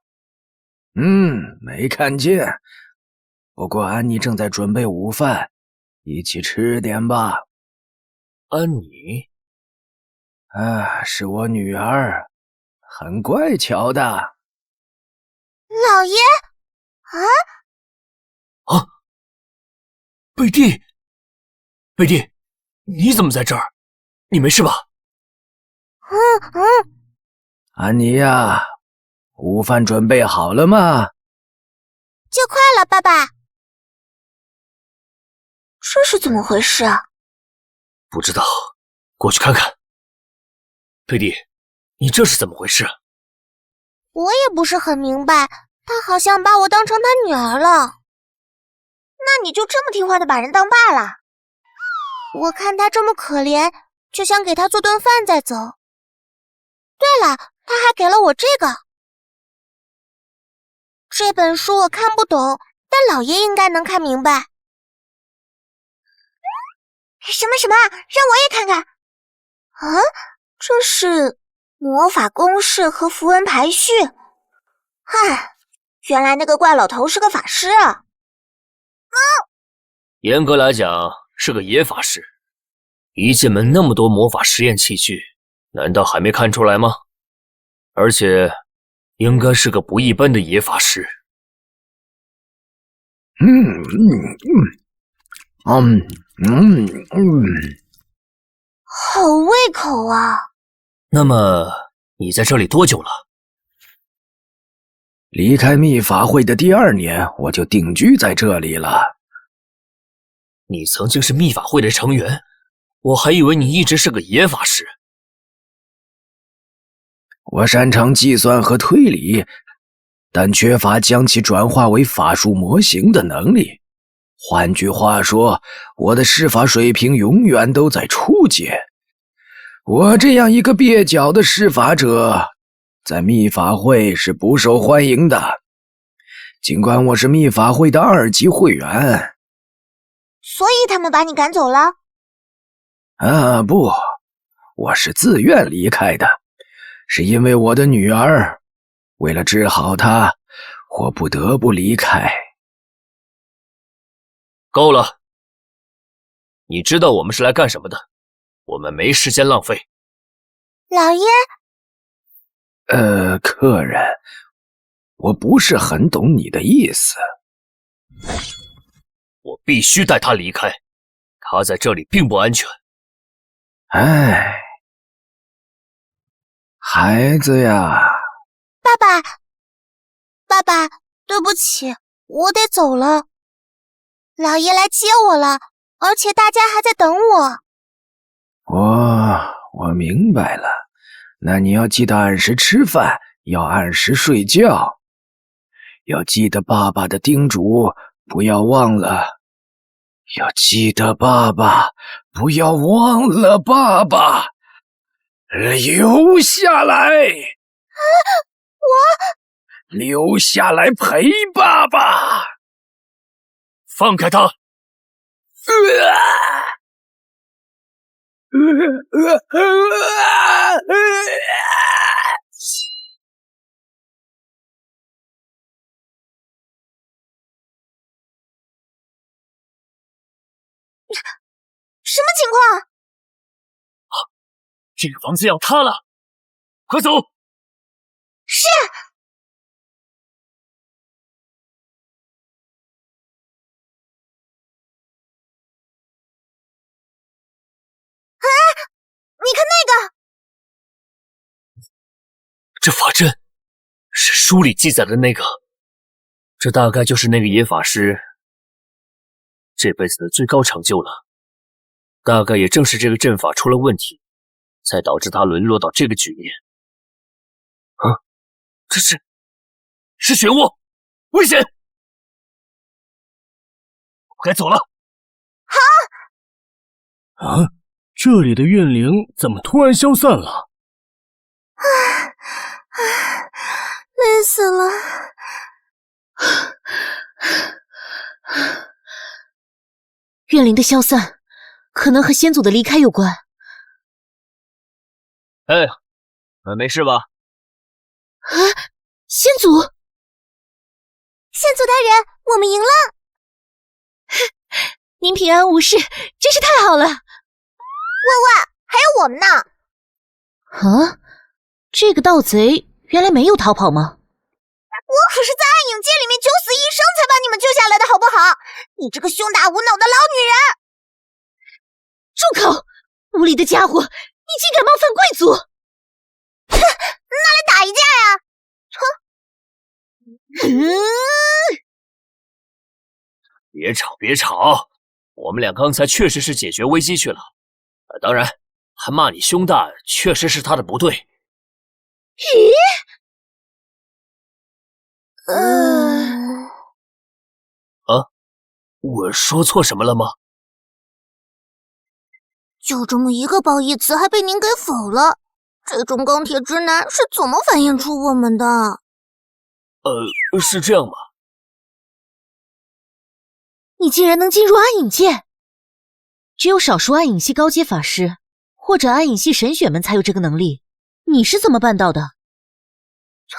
没看见。不过安妮正在准备午饭，一起吃点吧。安妮？是我女儿，很乖巧的。老爷，贝蒂，贝蒂，你怎么在这儿？你没事吧？安妮呀，午饭准备好了吗？就快了，爸爸。这是怎么回事啊？不知道，过去看看。贝蒂，你这是怎么回事？我也不是很明白，他好像把我当成他女儿了。那你就这么听话的把人当爸了？我看他这么可怜，就想给他做顿饭再走。对了，他还给了我这个。这本书我看不懂，但老爷应该能看明白。什么？让我也看看。这是魔法公式和符文排序。原来那个怪老头是个法师啊。严格来讲是个野法师。一进门那么多魔法实验器具，难道还没看出来吗？而且应该是个不一般的野法师。好胃口啊。那么你在这里多久了？离开秘法会的第2年，我就定居在这里了。你曾经是秘法会的成员，我还以为你一直是个野法师。我擅长计算和推理，但缺乏将其转化为法术模型的能力。换句话说，我的施法水平永远都在初阶。我这样一个蹩脚的施法者，在秘法会是不受欢迎的。尽管我是秘法会的2级会员。所以他们把你赶走了？不，我是自愿离开的，是因为我的女儿，为了治好她，我不得不离开。够了，你知道我们是来干什么的，我们没时间浪费。老爷？客人，我不是很懂你的意思。我必须带他离开，他在这里并不安全。孩子呀。爸爸，对不起，我得走了。老爷来接我了，而且大家还在等我。我明白了，那你要记得按时吃饭，要按时睡觉，要记得爸爸的叮嘱，不要忘了。要记得爸爸，不要忘了爸爸。留下来。我留下来陪爸爸。放开他！什么情况？这个房子要塌了，快走！是。你看那个，这法阵是书里记载的那个，这大概就是那个野法师这辈子的最高成就了。大概也正是这个阵法出了问题，才导致他沦落到这个局面。这是漩涡，危险！我该走了。好。这里的怨灵怎么突然消散了？累死了。怨灵的消散，可能和先祖的离开有关。没事吧？先祖！先祖大人，我们赢了！您平安无事，真是太好了。还有我们呢。啊，这个盗贼原来没有逃跑吗？我可是在暗影界里面九死一生才把你们救下来的，好不好？你这个胸大无脑的老女人！住口！无礼的家伙，你竟敢冒犯贵族！哼，拿来打一架呀！别吵，别吵！我们俩刚才确实是解决危机去了。当然，还骂你胸大，确实是他的不对。咦？我说错什么了吗？就这么一个褒义词，还被您给否了。这种钢铁直男是怎么繁衍出我们的？是这样吗？你竟然能进入暗影界？只有少数暗影系高阶法师或者暗影系神选们才有这个能力，你是怎么办到的？哼，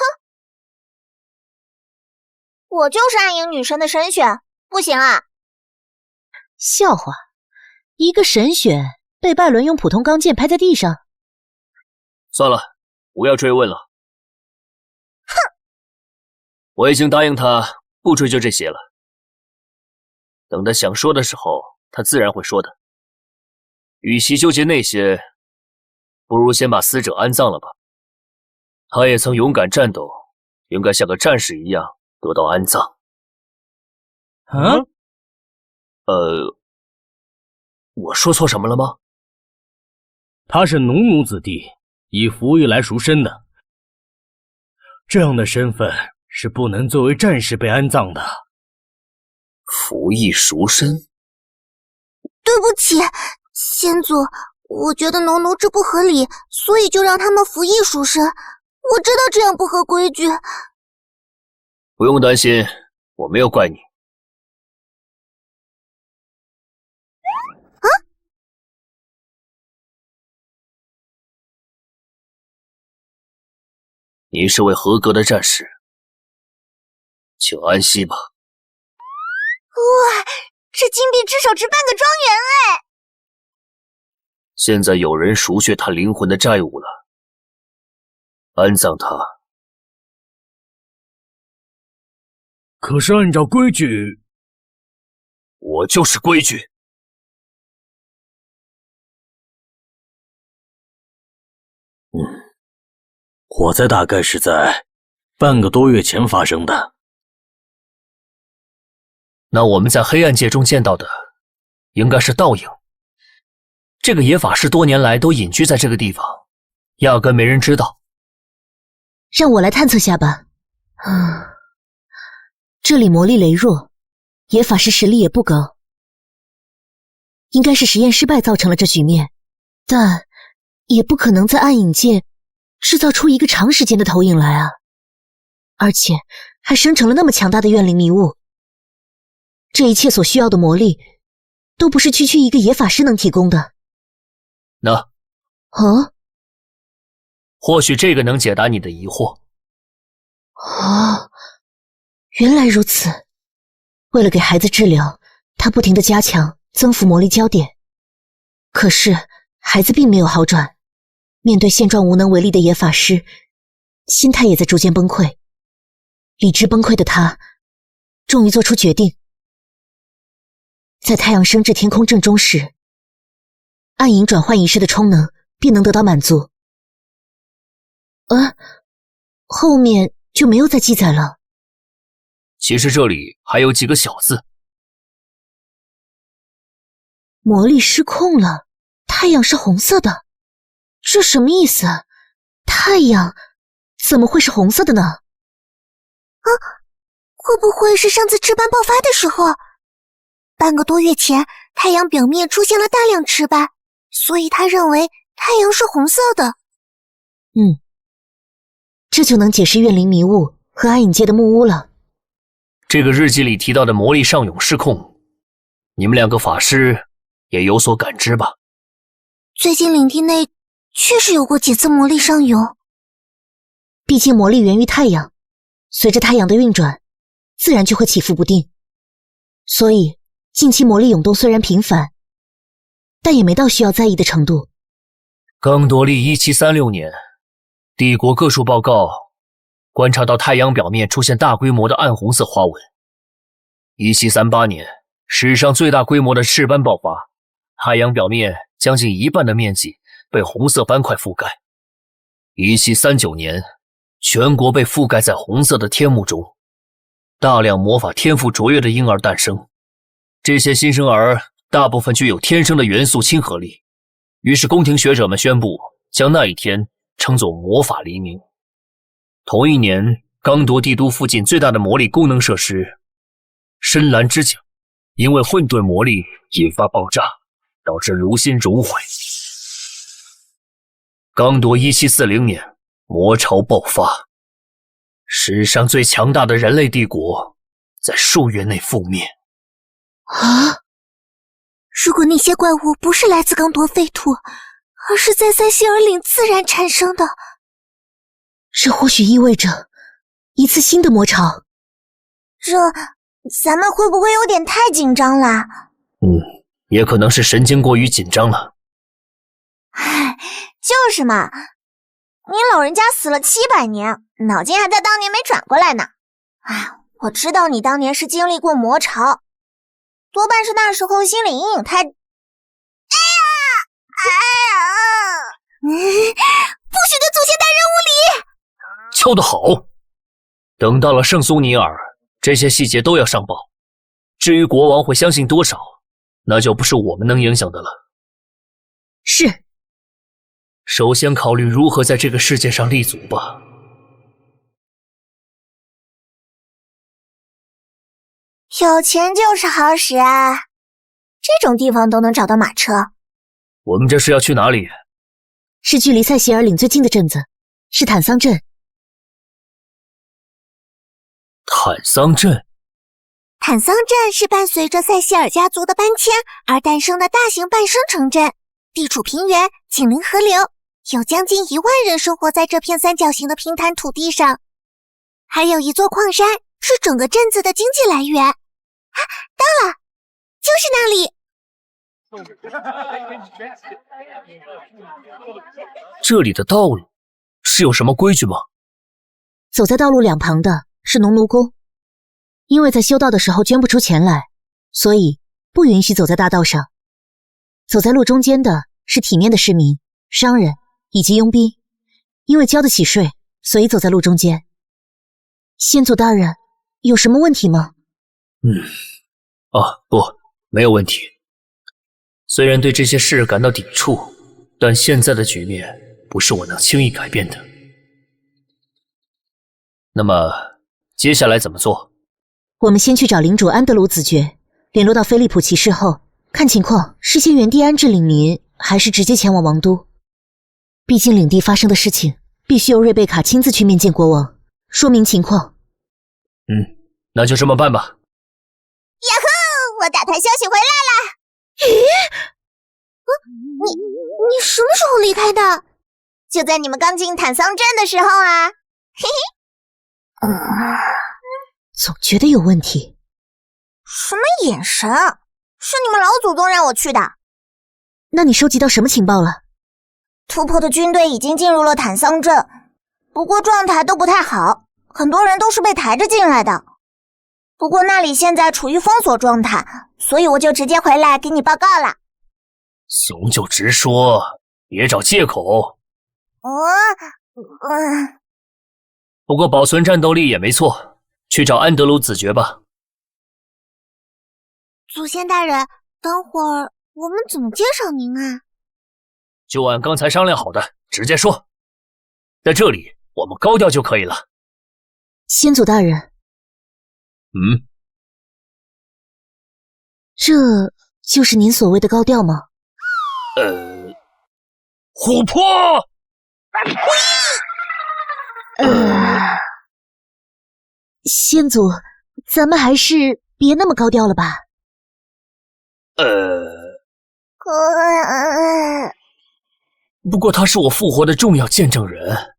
我就是暗影女神的神选，不行啊？笑话，一个神选被拜伦用普通钢剑拍在地上。算了，不要追问了。哼，我已经答应他不追究这些了。等他想说的时候，他自然会说的。与其纠结那些，不如先把死者安葬了吧。他也曾勇敢战斗，应该像个战士一样得到安葬。我说错什么了吗？他是农奴子弟，以服役来赎身的，这样的身份是不能作为战士被安葬的。服役赎身？对不起，先祖，我觉得农奴制不合理，所以就让他们服役赎身。我知道这样不合规矩。不用担心，我没有怪你。你是位合格的战士，请安息吧。哇，这金币至少值半个庄园哎！现在有人赎却他灵魂的债务了，安葬他。可是按照规矩，我就是规矩。火灾大概是在半个多月前发生的。那我们在黑暗界中见到的，应该是倒影。这个野法师多年来都隐居在这个地方，压根没人知道。让我来探测下吧。这里魔力羸弱，野法师实力也不高，应该是实验失败造成了这局面，但也不可能在暗影界制造出一个长时间的投影来啊！而且还生成了那么强大的怨灵迷雾，这一切所需要的魔力，都不是区区一个野法师能提供的。或许这个能解答你的疑惑。原来如此。为了给孩子治疗，他不停地加强增幅魔力焦点，可是孩子并没有好转。面对现状无能为力的野法师，心态也在逐渐崩溃。理智崩溃的他，终于做出决定。在太阳升至天空正中时，暗影转换仪式的充能便能得到满足。后面就没有再记载了。其实这里还有几个小字。魔力失控了，太阳是红色的。这什么意思？太阳怎么会是红色的呢？会不会是上次赤斑爆发的时候，半个多月前太阳表面出现了大量赤斑，所以他认为太阳是红色的。这就能解释怨灵迷雾和暗影界的木屋了。这个日记里提到的魔力上涌失控，你们两个法师也有所感知吧？最近领地内确实有过几次魔力上涌。毕竟魔力源于太阳，随着太阳的运转，自然就会起伏不定。所以近期魔力涌动虽然频繁，但也没到需要在意的程度。刚多利1736年，帝国各处报告观察到太阳表面出现大规模的暗红色花纹。1738年，史上最大规模的赤斑爆发，太阳表面将近一半的面积被红色斑块覆盖。1739年，全国被覆盖在红色的天幕中，大量魔法天赋卓越的婴儿诞生。这些新生儿大部分具有天生的元素亲和力，于是宫廷学者们宣布将那一天称作魔法黎明。同一年，刚铎帝都附近最大的魔力功能设施深蓝之井因为混沌魔力引发爆炸，导致炉心熔毁。刚铎1740年，魔潮爆发，史上最强大的人类帝国在数月内覆灭。啊！如果那些怪物不是来自刚铎废土，而是在塞西尔岭自然产生的，这或许意味着一次新的魔潮。咱们会不会有点太紧张了？也可能是神经过于紧张了。唉，就是嘛，您老人家死了700年，脑筋还在当年没转过来呢。唉，我知道你当年是经历过魔潮，多半是那时候心理阴影太……不许对祖先大人无礼！敲得好！等到了圣苏尼尔，这些细节都要上报。至于国王会相信多少，那就不是我们能影响的了。是。首先考虑如何在这个世界上立足吧。有钱就是好使啊，这种地方都能找到马车。我们这是要去哪里？是距离塞西尔岭最近的镇子，是坦桑镇。坦桑镇？坦桑镇是伴随着塞西尔家族的搬迁而诞生的大型半生城镇，地处平原，紧邻河流，有将近1万人生活在这片三角形的平坦土地上。还有一座矿山是整个镇子的经济来源。啊，到了，就是那里。这里的道路是有什么规矩吗？走在道路两旁的是农奴工，因为在修道的时候捐不出钱来，所以不允许走在大道上。走在路中间的是体面的市民、商人以及佣兵，因为交得起税，所以走在路中间。先祖大人，有什么问题吗？不，没有问题。虽然对这些事感到抵触，但现在的局面不是我能轻易改变的。那么接下来怎么做？我们先去找领主安德鲁子爵，联络到菲利普骑士后，看情况是先原地安置领民，还是直接前往王都。毕竟领地发生的事情，必须由瑞贝卡亲自去面见国王，说明情况。那就这么办吧。呀呵，我打探消息回来了。你什么时候离开的？就在你们刚进坦桑镇的时候啊。嘿嘿。总觉得有问题。什么眼神？是你们老祖宗让我去的。那你收集到什么情报了？突破的军队已经进入了坦桑镇，不过状态都不太好，很多人都是被抬着进来的。不过那里现在处于封锁状态，所以我就直接回来给你报告了。怂就直说，别找借口。不过保存战斗力也没错，去找安德鲁子爵吧。祖先大人，等会儿我们怎么介绍您啊？就按刚才商量好的，直接说。在这里，我们高调就可以了。先祖大人。这就是您所谓的高调吗？琥珀！先祖，咱们还是别那么高调了吧？不过他是我复活的重要见证人，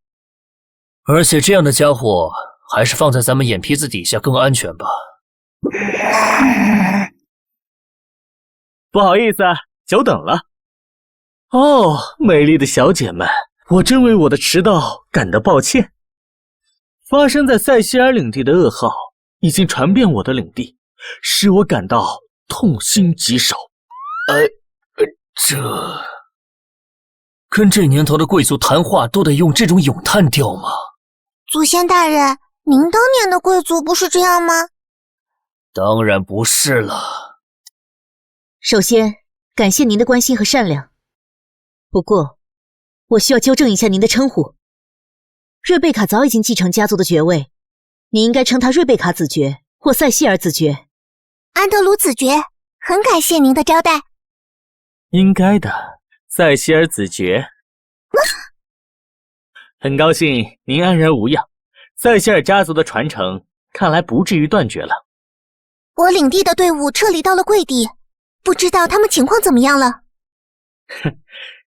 而且这样的家伙还是放在咱们眼皮子底下更安全吧。不好意思，久等了。哦，美丽的小姐们，我真为我的迟到感到抱歉。发生在塞西尔领地的噩耗已经传遍我的领地，使我感到痛心疾首。这跟这年头的贵族谈话都得用这种咏叹调吗？祖先大人，您当年的贵族不是这样吗？当然不是了。首先，感谢您的关心和善良。不过，我需要纠正一下您的称呼。瑞贝卡早已经继承家族的爵位，你应该称她瑞贝卡子爵或塞西尔子爵。安德鲁子爵，很感谢您的招待。应该的，塞西尔子爵。很高兴您安然无恙，塞西尔家族的传承看来不至于断绝了。我领地的队伍撤离到了贵地，不知道他们情况怎么样了。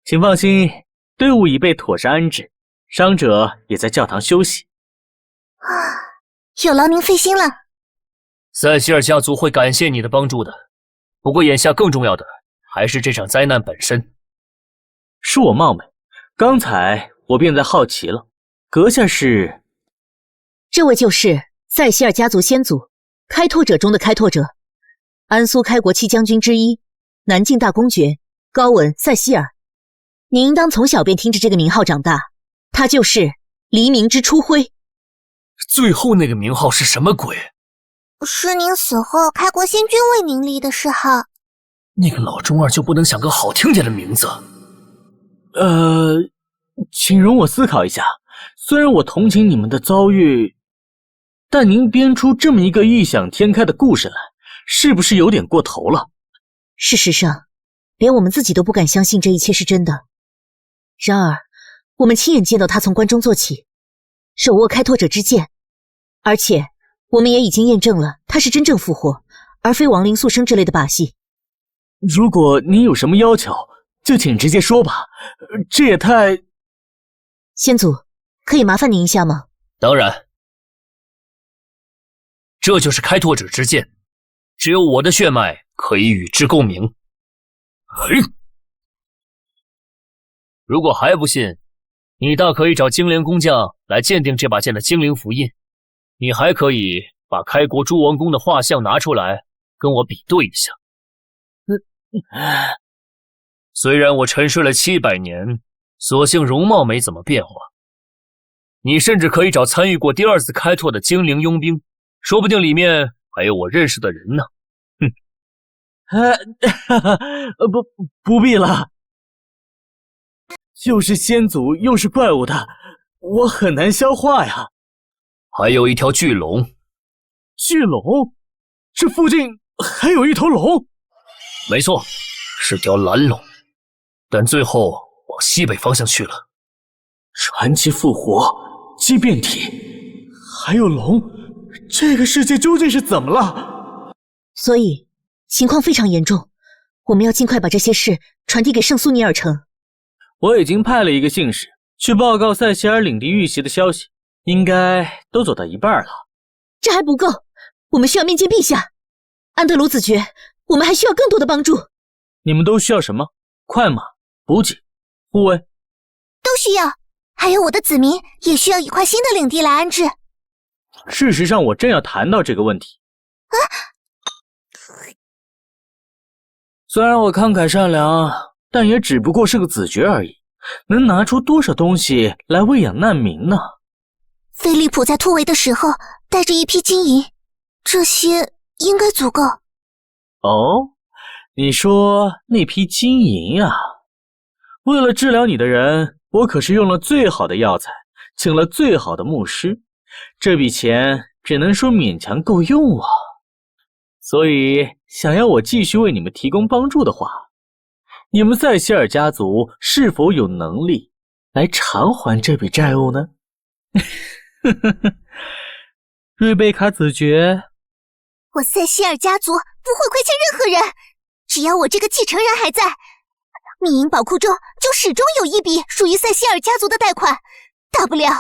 请放心，队伍已被妥善安置，伤者也在教堂休息。有劳您费心了。塞西尔家族会感谢你的帮助的，不过眼下更重要的还是这场灾难本身。恕我冒昧，刚才我便在好奇了，阁下是？这位就是塞西尔家族先祖，开拓者中的开拓者，安苏开国7将军之一，南境大公爵高文·塞西尔。你应当从小便听着这个名号长大，他就是黎明之初辉。最后那个名号是什么鬼？是您死后开国先君为您立的谥号。那个老中二就不能想个好听点的名字？请容我思考一下。虽然我同情你们的遭遇，但您编出这么一个异想天开的故事来，是不是有点过头了？事实上，连我们自己都不敢相信这一切是真的。然而，我们亲眼见到他从关中做起，手握开拓者之剑，而且我们也已经验证了他是真正复活，而非亡灵速生之类的把戏。如果您有什么要求，就请直接说吧。这也太……先祖，可以麻烦您一下吗？当然，这就是开拓者之剑，只有我的血脉可以与之共鸣。如果还不信，你大可以找精灵工匠来鉴定这把剑的精灵符印。你还可以把开国诸王宫的画像拿出来跟我比对一下。虽然我沉睡了700年，所幸容貌没怎么变化。你甚至可以找参与过第2次开拓的精灵佣兵，说不定里面还有我认识的人呢。不必了。又是先祖又是怪物的，我很难消化呀。还有一条巨龙。巨龙？这附近还有一头龙？没错，是条蓝龙，但最后往西北方向去了。传奇复活，畸变体，还有龙，这个世界究竟是怎么了？所以情况非常严重，我们要尽快把这些事传递给圣苏尼尔城。我已经派了一个信使去报告塞西尔领地遇袭的消息，应该都走到一半了。这还不够，我们需要面见陛下。安德鲁子爵，我们还需要更多的帮助。你们都需要什么？快马、补给、护卫？都需要，还有我的子民也需要一块新的领地来安置。事实上，我正要谈到这个问题。虽然我慷慨善良，但也只不过是个子爵而已，能拿出多少东西来喂养难民呢？菲利普在突围的时候带着一批金银，这些应该足够。哦，你说那批金银啊？为了治疗你的人，我可是用了最好的药材，请了最好的牧师，这笔钱只能说勉强够用啊。所以，想要我继续为你们提供帮助的话，你们塞西尔家族是否有能力来偿还这笔债务呢？瑞贝卡子爵，我塞西尔家族不会亏欠任何人，只要我这个继承人还在，秘银宝库中就始终有一笔属于塞西尔家族的贷款，大不了……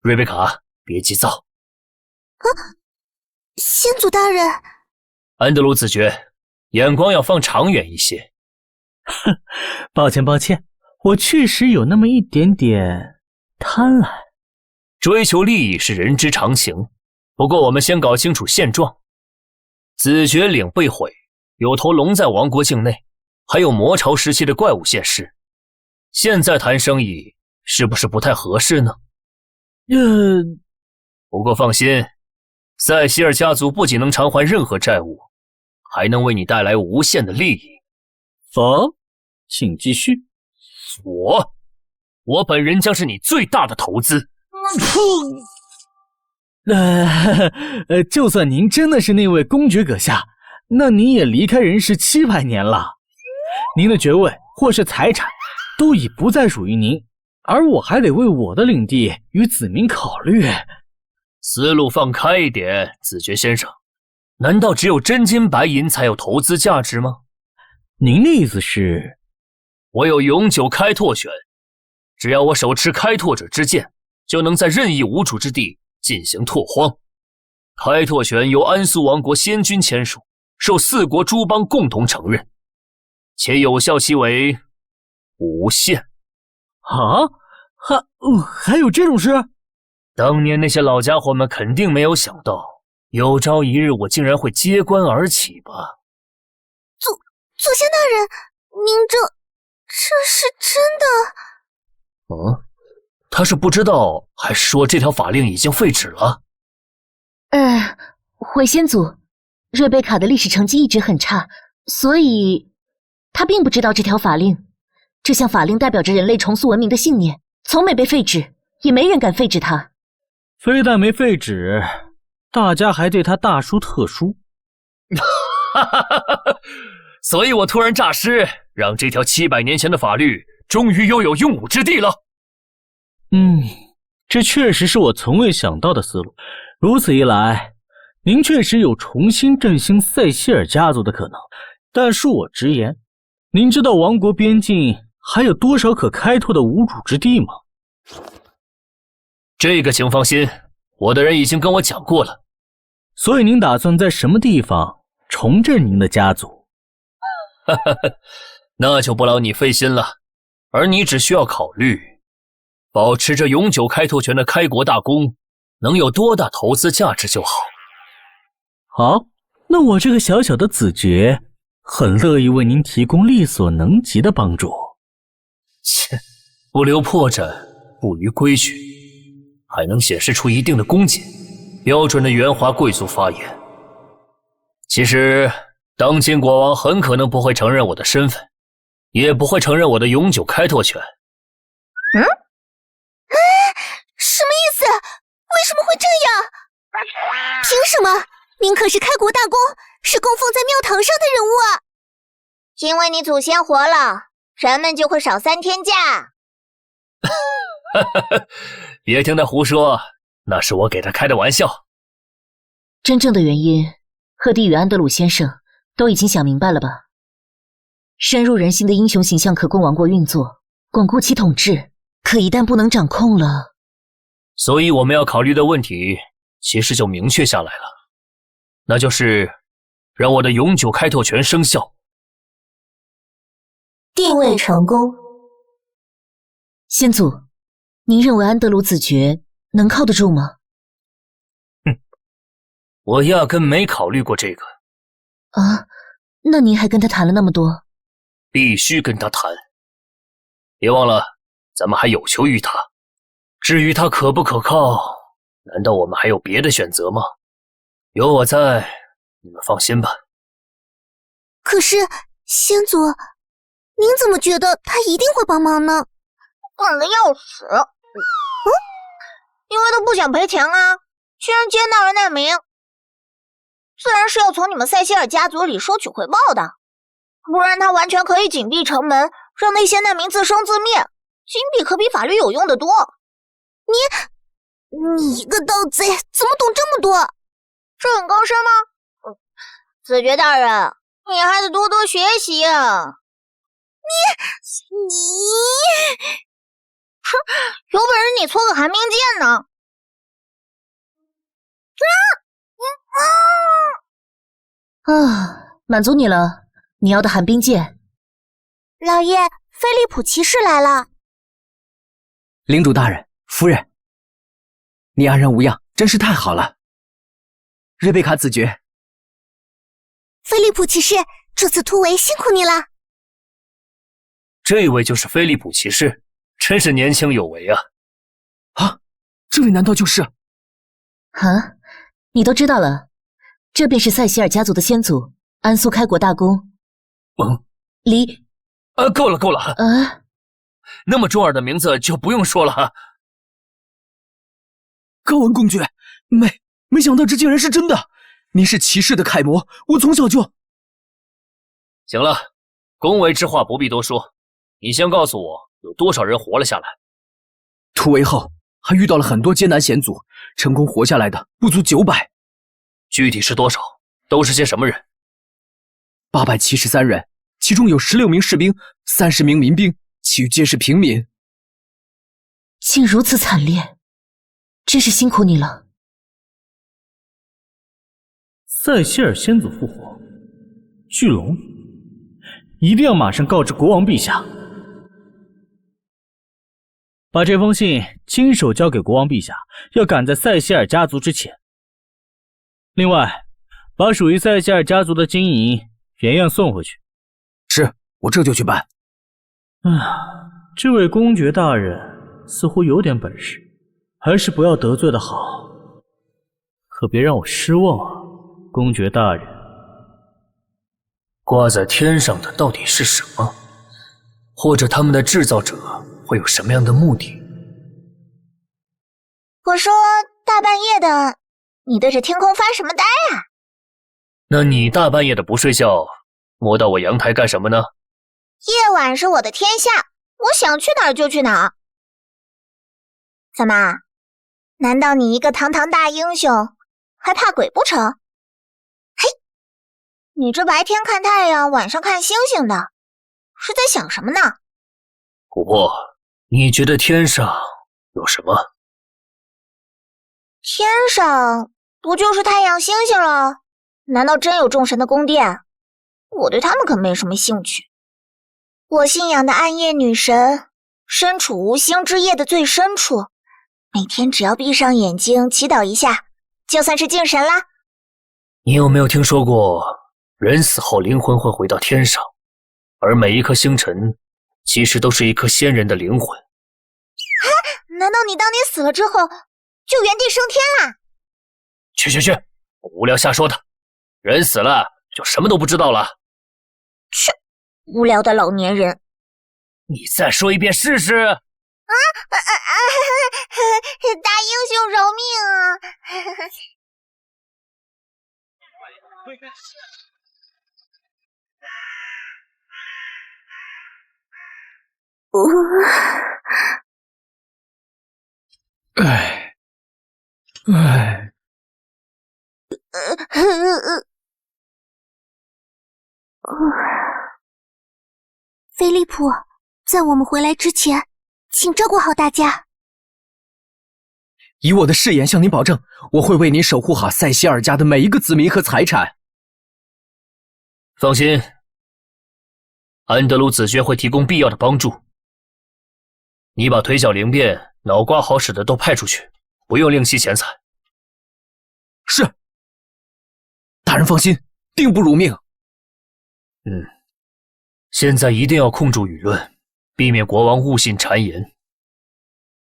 瑞贝卡，别急躁。先祖大人，安德鲁子爵，眼光要放长远一些。抱歉，我确实有那么一点点贪婪。追求利益是人之常情，不过我们先搞清楚现状。紫绝岭被毁，有头龙在王国境内，还有魔朝时期的怪物现世。现在谈生意是不是不太合适呢？不过放心，塞西尔家族不仅能偿还任何债务，还能为你带来无限的利益。好，请继续。我本人将是你最大的投资。就算您真的是那位公爵阁下，那您也离开人世700年了，您的爵位或是财产都已不再属于您，而我还得为我的领地与子民考虑。思路放开一点，子爵先生，难道只有真金白银才有投资价值吗？您的意思是？我有永久开拓权，只要我手持开拓者之剑，就能在任意无主之地进行拓荒。开拓权由安苏王国先君签署，受4国诸邦共同承认，且有效期为无限。啊？还有这种事？当年那些老家伙们肯定没有想到，有朝一日我竟然会揭竿而起吧。祖先大人，您这是真的？他是不知道，还是说这条法令已经废止了？回先祖，瑞贝卡的历史成绩一直很差，所以他并不知道这条法令。这项法令代表着人类重塑文明的信念，从没被废止，也没人敢废止它。非但没废止，大家还对他大书特书。所以我突然诈尸，让这条700年前的法律终于又有用武之地了。这确实是我从未想到的思路。如此一来，您确实有重新振兴塞西尔家族的可能。但恕我直言，您知道王国边境还有多少可开拓的无主之地吗？这个请放心，我的人已经跟我讲过了。所以您打算在什么地方重振您的家族？那就不劳你费心了，而你只需要考虑，保持着永久开拓权的开国大功能有多大投资价值就好。好，那我这个小小的子爵很乐意为您提供力所能及的帮助。切，不留破绽，不逾规矩，还能显示出一定的恭谨，标准的圆滑贵族发言。其实当今国王很可能不会承认我的身份，也不会承认我的永久开拓权。什么意思？为什么会这样？凭什么？您可是开国大公，是供奉在庙堂上的人物啊！因为你祖先活了，人们就会少3天假。别听他胡说，那是我给他开的玩笑。真正的原因，赫蒂与安德鲁先生都已经想明白了吧？深入人心的英雄形象可供王国运作，巩固其统治，可一旦不能掌控了，所以我们要考虑的问题其实就明确下来了，那就是让我的永久开拓权生效。定位成功。先祖，您认为安德鲁子爵能靠得住吗？我压根没考虑过这个。啊，那您还跟他谈了那么多？必须跟他谈。别忘了，咱们还有求于他。至于他可不可靠，难道我们还有别的选择吗？有我在，你们放心吧。可是，先祖，您怎么觉得他一定会帮忙呢？管得要死。因为他不想赔钱啊，居然接纳了难民。自然是要从你们塞西尔家族里收取回报的，不然他完全可以紧闭城门，让那些难民自生自灭，金币可比法律有用的多。你一个盗贼，怎么懂这么多？这很高深吗？子爵大人，你还得多多学习啊！你，哼，有本事你搓个寒冰剑呢！满足你了，你要的寒冰剑。老爷，菲利普骑士来了。领主大人，夫人，你安然无恙，真是太好了。瑞贝卡子爵，菲利普骑士，这次突围辛苦你了。这位就是菲利普骑士，真是年轻有为啊！啊，这位难道就是？啊，你都知道了，这便是塞西尔家族的先祖安苏开国大公。离，够了够了，那么重耳的名字就不用说了哈。高文公爵，没想到这竟然是真的，您是骑士的楷模，我从小就……行了，恭维之话不必多说，你先告诉我有多少人活了下来。突围后还遇到了很多艰难险阻，成功活下来的不足900。具体是多少？都是些什么人？873人，其中有16名士兵，30名民兵，其余皆是平民。竟如此惨烈，真是辛苦你了。塞西尔先祖复活，巨龙，一定要马上告知国王陛下，把这封信亲手交给国王陛下，要赶在塞西尔家族之前。另外，把属于塞西尔家族的金银原样送回去。是，我这就去办。这位公爵大人似乎有点本事，还是不要得罪的好。可别让我失望啊，公爵大人。挂在天上的到底是什么？或者他们的制造者会有什么样的目的？我说大半夜的，你对着天空发什么呆啊？那你大半夜的不睡觉，摸到我阳台干什么呢？夜晚是我的天下，我想去哪儿就去哪儿。怎么？难道你一个堂堂大英雄，还怕鬼不成？嘿，你这白天看太阳，晚上看星星的，是在想什么呢？琥珀，你觉得天上有什么？天上不就是太阳星星了？难道真有众神的宫殿？我对他们可没什么兴趣。我信仰的暗夜女神，身处无星之夜的最深处，每天只要闭上眼睛祈祷一下，就算是敬神啦。你有没有听说过，人死后灵魂会回到天上，而每一颗星辰其实都是一颗仙人的灵魂？难道你当你死了之后就原地升天啦？去，无聊瞎说的，人死了就什么都不知道了。去，无聊的老年人。你再说一遍试试。大英雄饶命啊！菲利普，在我们回来之前，请照顾好大家。以我的誓言向您保证，我会为您守护好塞西尔家的每一个子民和财产。放心，安德鲁子爵会提供必要的帮助。你把腿脚灵便、脑瓜好使的都派出去，不用另惜钱财。是，大人放心，定不辱命。现在一定要控住舆论，避免国王误信谗言。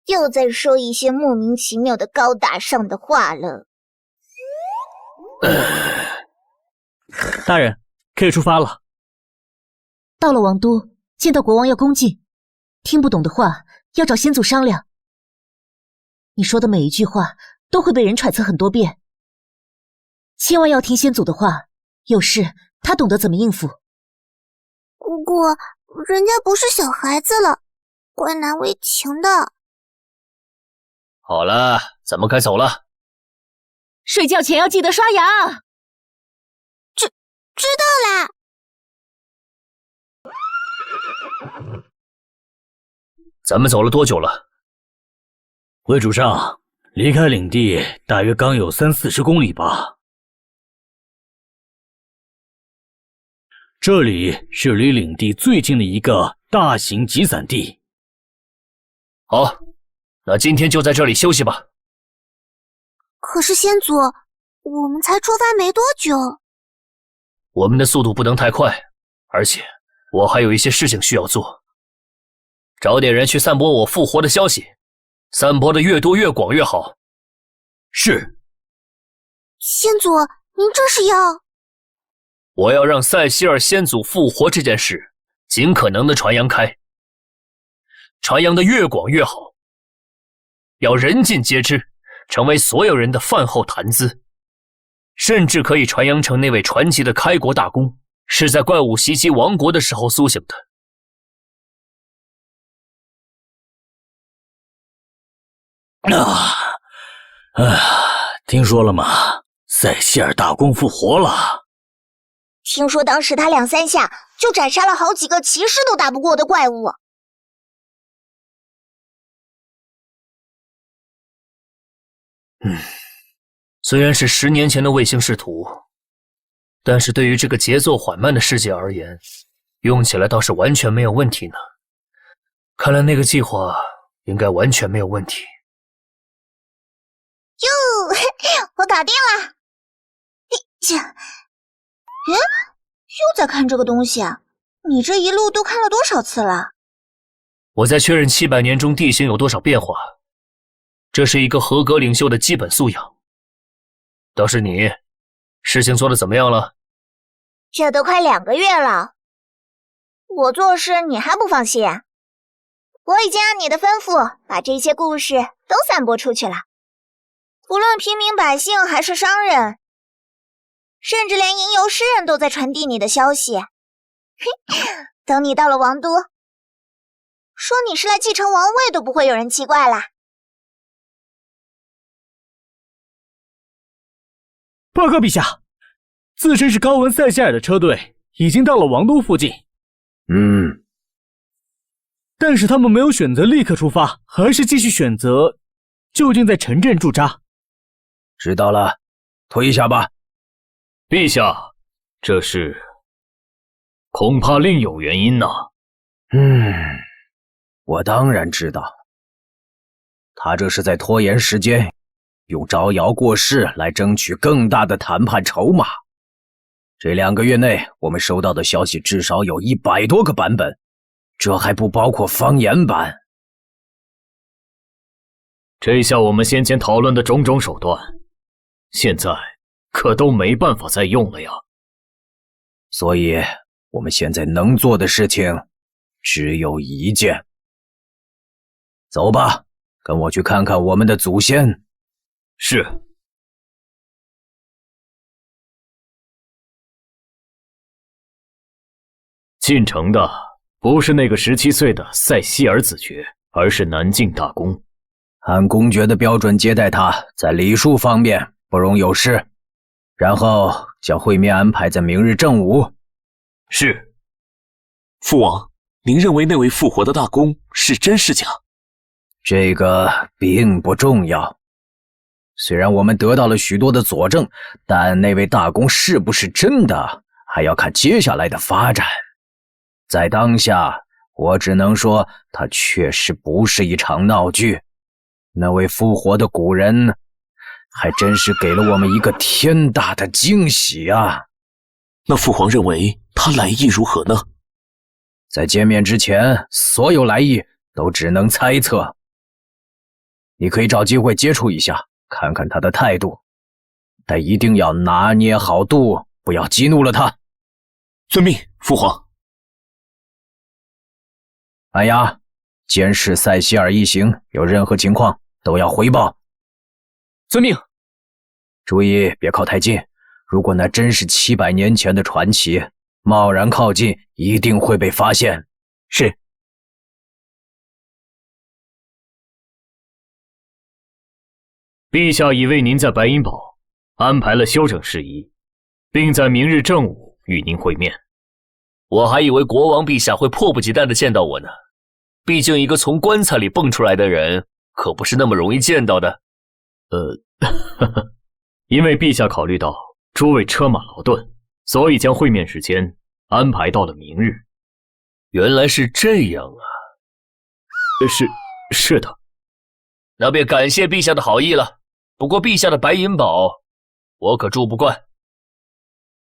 又在说一些莫名其妙的高大上的话了。大人，可以出发了。到了王都，见到国王要恭敬，听不懂的话要找先祖商量。你说的每一句话都会被人揣测很多遍，千万要听先祖的话，有事他懂得怎么应付。不过人家不是小孩子了，怪难为情的。好了，咱们该走了。睡觉前要记得刷牙。知道啦。咱们走了多久了？魏主上，离开领地大约刚有30-40公里吧。这里是离领地最近的一个大型集散地。好，那今天就在这里休息吧。可是先祖，我们才出发没多久。我们的速度不能太快，而且我还有一些事情需要做。找点人去散播我复活的消息，散播的越多越广越好。是。先祖，您这是要……我要让塞西尔先祖复活这件事尽可能的传扬开，传扬的越广越好，要人尽皆知，成为所有人的饭后谈资，甚至可以传扬成那位传奇的开国大公是在怪物袭击王国的时候苏醒的。听说了吗？塞西尔大公复活了。听说当时他2、3下就斩杀了好几个骑士都打不过的怪物。虽然是10年前的卫星视图，但是对于这个节奏缓慢的世界而言，用起来倒是完全没有问题呢。看来那个计划应该完全没有问题。哟，我搞定了！又在看这个东西啊？你这一路都看了多少次了？我在确认700年中地形有多少变化，这是一个合格领袖的基本素养。倒是你，事情做得怎么样了？这都快2个月了，我做事你还不放心？我已经按你的吩咐，把这些故事都散播出去了。无论平民百姓还是商人，甚至连吟游诗人都在传递你的消息。等你到了王都，说你是来继承王位都不会有人奇怪啦。报告陛下，自称是高文塞西尔的车队已经到了王都附近。但是他们没有选择立刻出发，而是继续选择就近在城镇驻扎。知道了，退下吧。陛下，这是恐怕另有原因呢。我当然知道，他这是在拖延时间，用招摇过市来争取更大的谈判筹码。这2个月内，我们收到的消息至少有100多个版本，这还不包括方言版。这下我们先前讨论的种种手段，现在可都没办法再用了呀。所以，我们现在能做的事情只有一件。走吧，跟我去看看我们的祖先。是。进城的不是那个17岁的塞西尔子爵，而是南境大公。按公爵的标准接待他，在礼数方面不容有失，然后将会面安排在明日正午。是。父王，您认为那位复活的大公是真是假？这个并不重要。虽然我们得到了许多的佐证，但那位大公是不是真的，还要看接下来的发展。在当下，我只能说他确实不是一场闹剧。那位复活的古人还真是给了我们一个天大的惊喜啊！那父皇认为他来意如何呢？在见面之前，所有来意都只能猜测。你可以找机会接触一下，看看他的态度，但一定要拿捏好度，不要激怒了他。遵命，父皇。安雅，监视塞西尔一行，有任何情况都要回报。遵命。注意别靠太近，如果那真是700年前的传奇，贸然靠近一定会被发现。是。陛下已为您在白银堡安排了休整事宜，并在明日正午与您会面。我还以为国王陛下会迫不及待地见到我呢，毕竟一个从棺材里蹦出来的人可不是那么容易见到的。因为陛下考虑到诸位车马劳顿，所以将会面时间安排到了明日。原来是这样啊！是的。那便感谢陛下的好意了。不过陛下的白银堡，我可住不惯。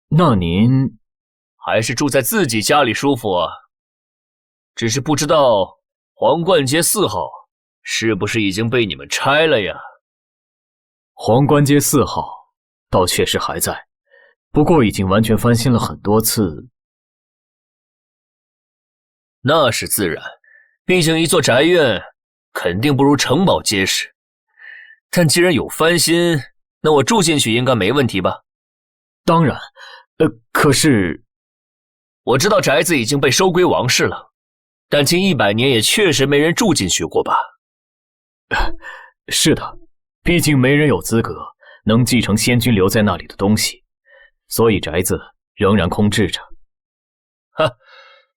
那您还是住在自己家里舒服啊。只是不知道皇冠街4号是不是已经被你们拆了呀？皇冠街4号倒确实还在，不过已经完全翻新了很多次。那是自然，毕竟一座宅院肯定不如城堡结实。但既然有翻新，那我住进去应该没问题吧？当然，可是我知道宅子已经被收归王室了，但近100年也确实没人住进去过吧？是的，毕竟没人有资格能继承先君留在那里的东西，所以宅子仍然空置着。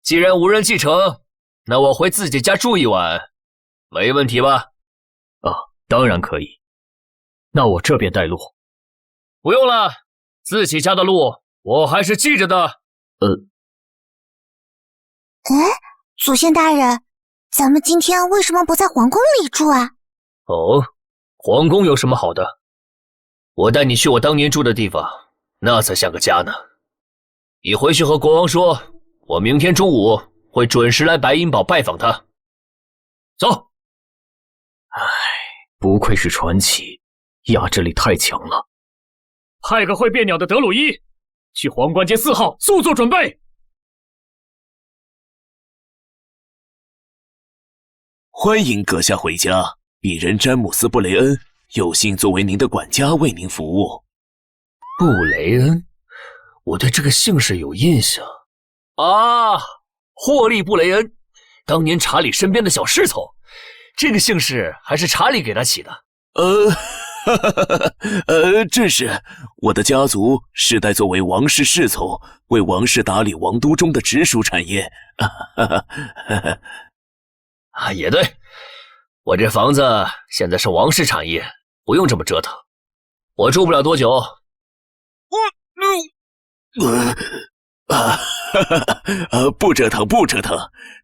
既然无人继承，那我回自己家住一晚，没问题吧？当然可以。那我这边带路。不用了，自己家的路我还是记着的。祖先大人，咱们今天为什么不在皇宫里住啊？哦，皇宫有什么好的？我带你去我当年住的地方，那才像个家呢。你回去和国王说，我明天中午会准时来白银堡拜访他。走。不愧是传奇，压制力太强了。派个会变鸟的德鲁伊去皇冠街4号速做准备。欢迎阁下回家，鄙人詹姆斯·布雷恩有幸作为您的管家为您服务。布雷恩，我对这个姓氏有印象啊，霍利·布雷恩，当年查理身边的小侍从。这个姓氏还是查理给他起的。正是，我的家族世代作为王室侍从，为王室打理王都中的直属产业。也对，我这房子现在是王室产业，不用这么折腾，我住不了多久。不折腾，不折腾，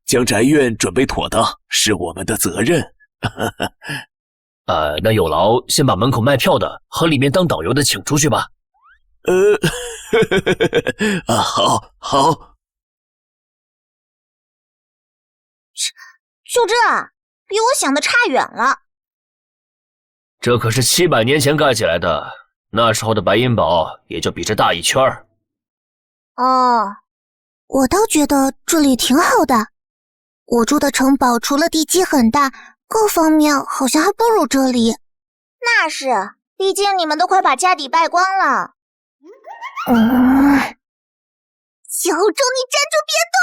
将宅院准备妥当是我们的责任。那有劳先把门口卖票的和里面当导游的请出去吧。好。就这，比我想的差远了。这可是700年前盖起来的，那时候的白银堡也就比这大一圈儿。我倒觉得这里挺好的。我住的城堡除了地基很大，各方面好像还不如这里。那是，毕竟你们都快把家底败光了。小周，你站住，别动！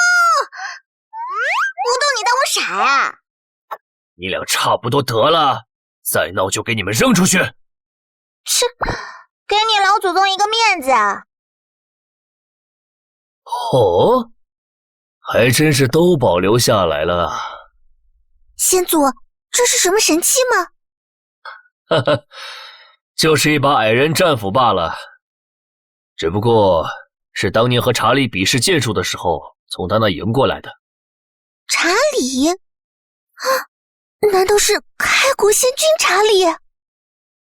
不动你当我傻呀？你俩差不多得了，再闹就给你们扔出去。给你老祖宗一个面子啊！哦，还真是都保留下来了。先祖，这是什么神器吗？就是一把矮人战斧罢了，只不过是当年和查理比试剑术的时候从他那赢过来的。查理？难道是开国先君查理？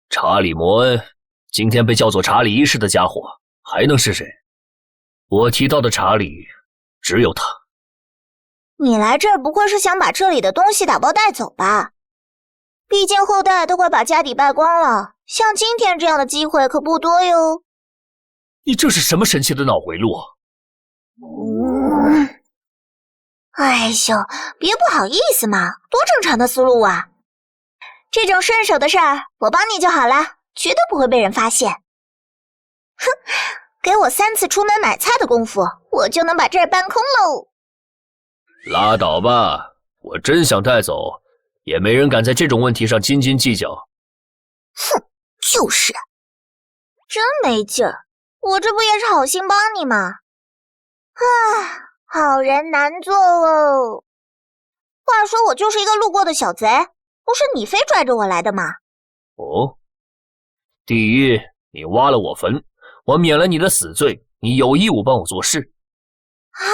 查理·摩恩，今天被叫做查理一世的家伙还能是谁？我提到的查理只有他。你来这儿不会是想把这里的东西打包带走吧？毕竟后代都快把家底败光了，像今天这样的机会可不多哟。你这是什么神奇的脑回路啊？哎呦，别不好意思嘛，多正常的思路啊！这种顺手的事儿，我帮你就好了，绝对不会被人发现。哼，给我3次出门买菜的功夫，我就能把这儿搬空喽。拉倒吧，我真想带走，也没人敢在这种问题上斤斤计较。哼，就是，真没劲儿，我这不也是好心帮你吗？好人难做哦。话说我就是一个路过的小贼，不是你非拽着我来的吗？哦，第一，你挖了我坟，我免了你的死罪，你有义务帮我做事。啊？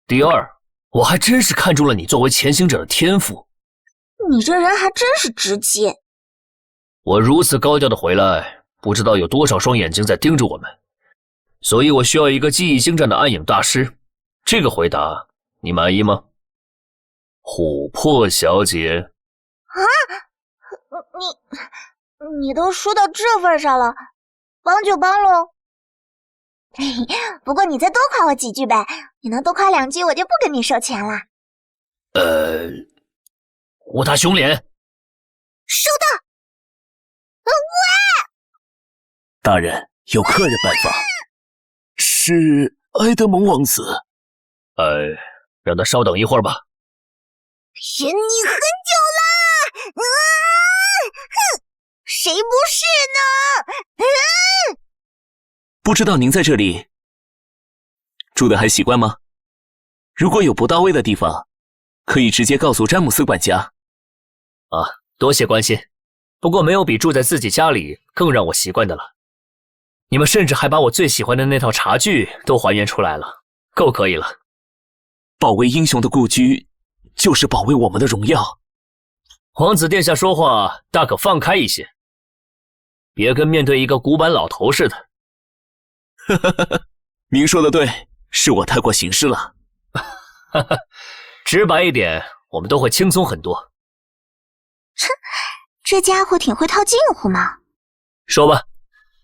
第二，我还真是看中了你作为前行者的天赋。你这人还真是直接。我如此高调的回来，不知道有多少双眼睛在盯着我们，所以我需要一个技艺精湛的暗影大师。这个回答你满意吗？琥珀小姐。啊？你都说到这份上了，帮就帮喽。不过你再多夸我几句呗，你能多夸2句，我就不跟你收钱了。无他熊脸。收到。喂！大人，有客人拜访，是埃德蒙王子。让他稍等一会儿吧。寻你很久啦！哼，谁不是呢？不知道您在这里住的还习惯吗？如果有不到位的地方，可以直接告诉詹姆斯管家。多谢关心，不过没有比住在自己家里更让我习惯的了。你们甚至还把我最喜欢的那套茶具都还原出来了，够可以了。保卫英雄的故居，就是保卫我们的荣耀。皇子殿下说话大可放开一些，别跟面对一个古板老头似的。您说的对，是我太过行事了。直白一点，我们都会轻松很多。这家伙挺会套近乎嘛。说吧，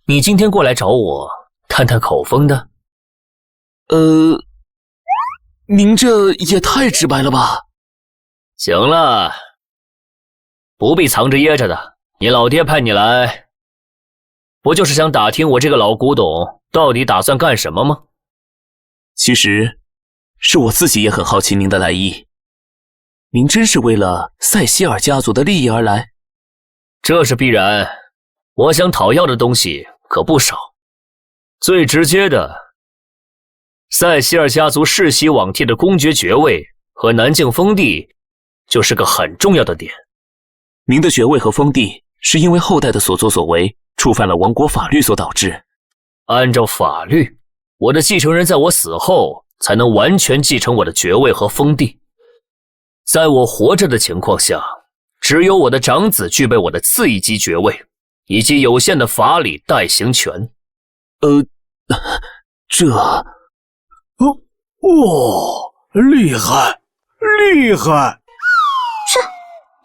你今天过来找我探探口风的？您这也太直白了吧。行了，不必藏着掖着的。你老爹派你来，不就是想打听我这个老古董到底打算干什么吗？其实，是我自己也很好奇您的来意。您真是为了塞西尔家族的利益而来？这是必然。我想讨要的东西可不少。最直接的，塞西尔家族世袭罔替的公爵爵位和南境封地，就是个很重要的点。您的爵位和封地是因为后代的所作所为触犯了王国法律所导致。按照法律，我的继承人在我死后才能完全继承我的爵位和封地。在我活着的情况下，只有我的长子具备我的次一级爵位，以及有限的法理代行权。厉害，厉害！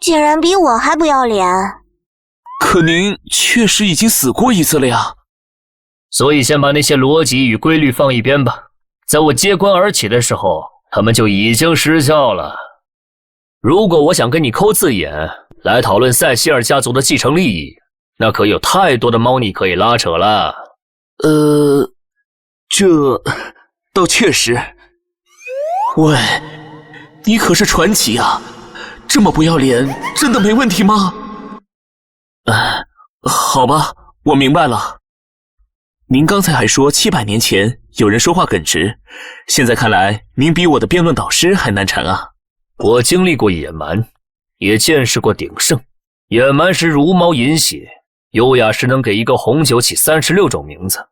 竟然比我还不要脸。可您确实已经死过一次了呀。所以先把那些逻辑与规律放一边吧。在我揭棺而起的时候，他们就已经失效了。如果我想跟你抠字眼来讨论塞西尔家族的继承利益，那可有太多的猫腻可以拉扯了。这倒确实。喂，你可是传奇啊，这么不要脸，真的没问题吗？好吧，我明白了。您刚才还说700年前有人说话耿直，现在看来您比我的辩论导师还难缠啊。我经历过野蛮，也见识过鼎盛。野蛮时茹毛饮血，优雅时能给一个红酒起36种名字，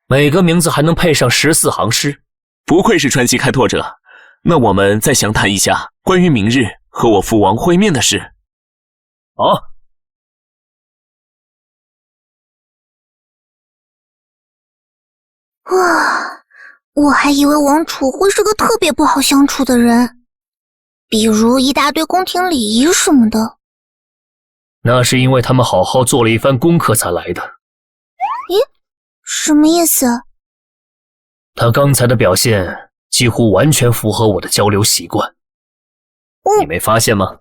每个名字还能配上14行诗。不愧是传奇开拓者。那我们再详谈一下关于明日和我父王会面的事。好。哇，我还以为王储会是个特别不好相处的人，比如一大堆宫廷礼仪什么的。那是因为他们好好做了一番功课才来的。咦，什么意思？他刚才的表现几乎完全符合我的交流习惯。你没发现吗？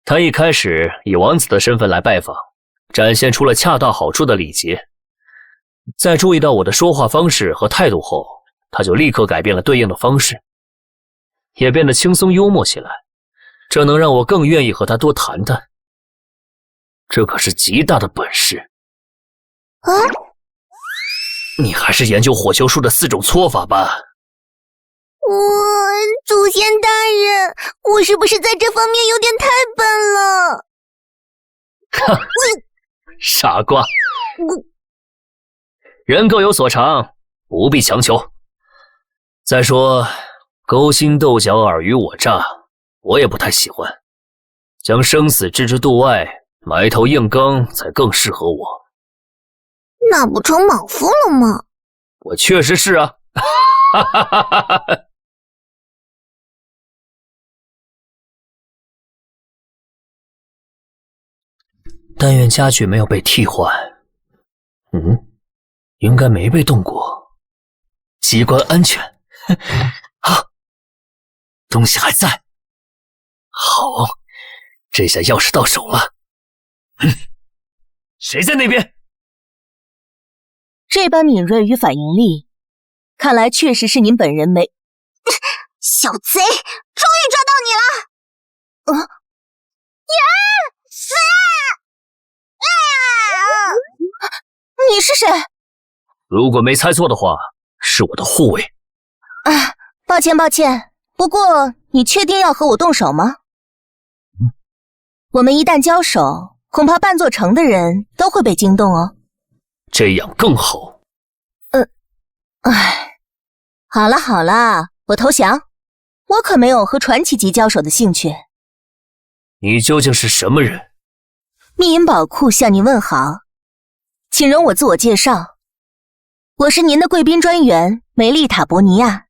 他一开始以王子的身份来拜访，展现出了恰到好处的礼节。在注意到我的说话方式和态度后，他就立刻改变了对应的方式，也变得轻松幽默起来。这能让我更愿意和他多谈谈。这可是极大的本事。你还是研究火球术的4种搓法吧。祖先大人，我是不是在这方面有点太笨了？傻瓜。人各有所长，不必强求。再说，勾心斗角、尔虞我诈，我也不太喜欢。将生死置之度外，埋头硬刚才更适合我。那不成莽夫了吗？我确实是啊。哈哈哈哈哈哈！但愿家具没有被替换。应该没被动过。机关安全。啊，东西还在。好，这下钥匙到手了。谁在那边？这般敏锐与反应力，看来确实是您本人没。小贼，终于抓到你了！是你是谁？如果没猜错的话，是我的护卫。抱歉，不过你确定要和我动手吗？我们一旦交手，恐怕半座城的人都会被惊动哦。这样更好。好了，我投降。我可没有和传奇级交手的兴趣。你究竟是什么人？密银宝库向您问好，请容我自我介绍。我是您的贵宾专员梅丽塔·伯尼亚，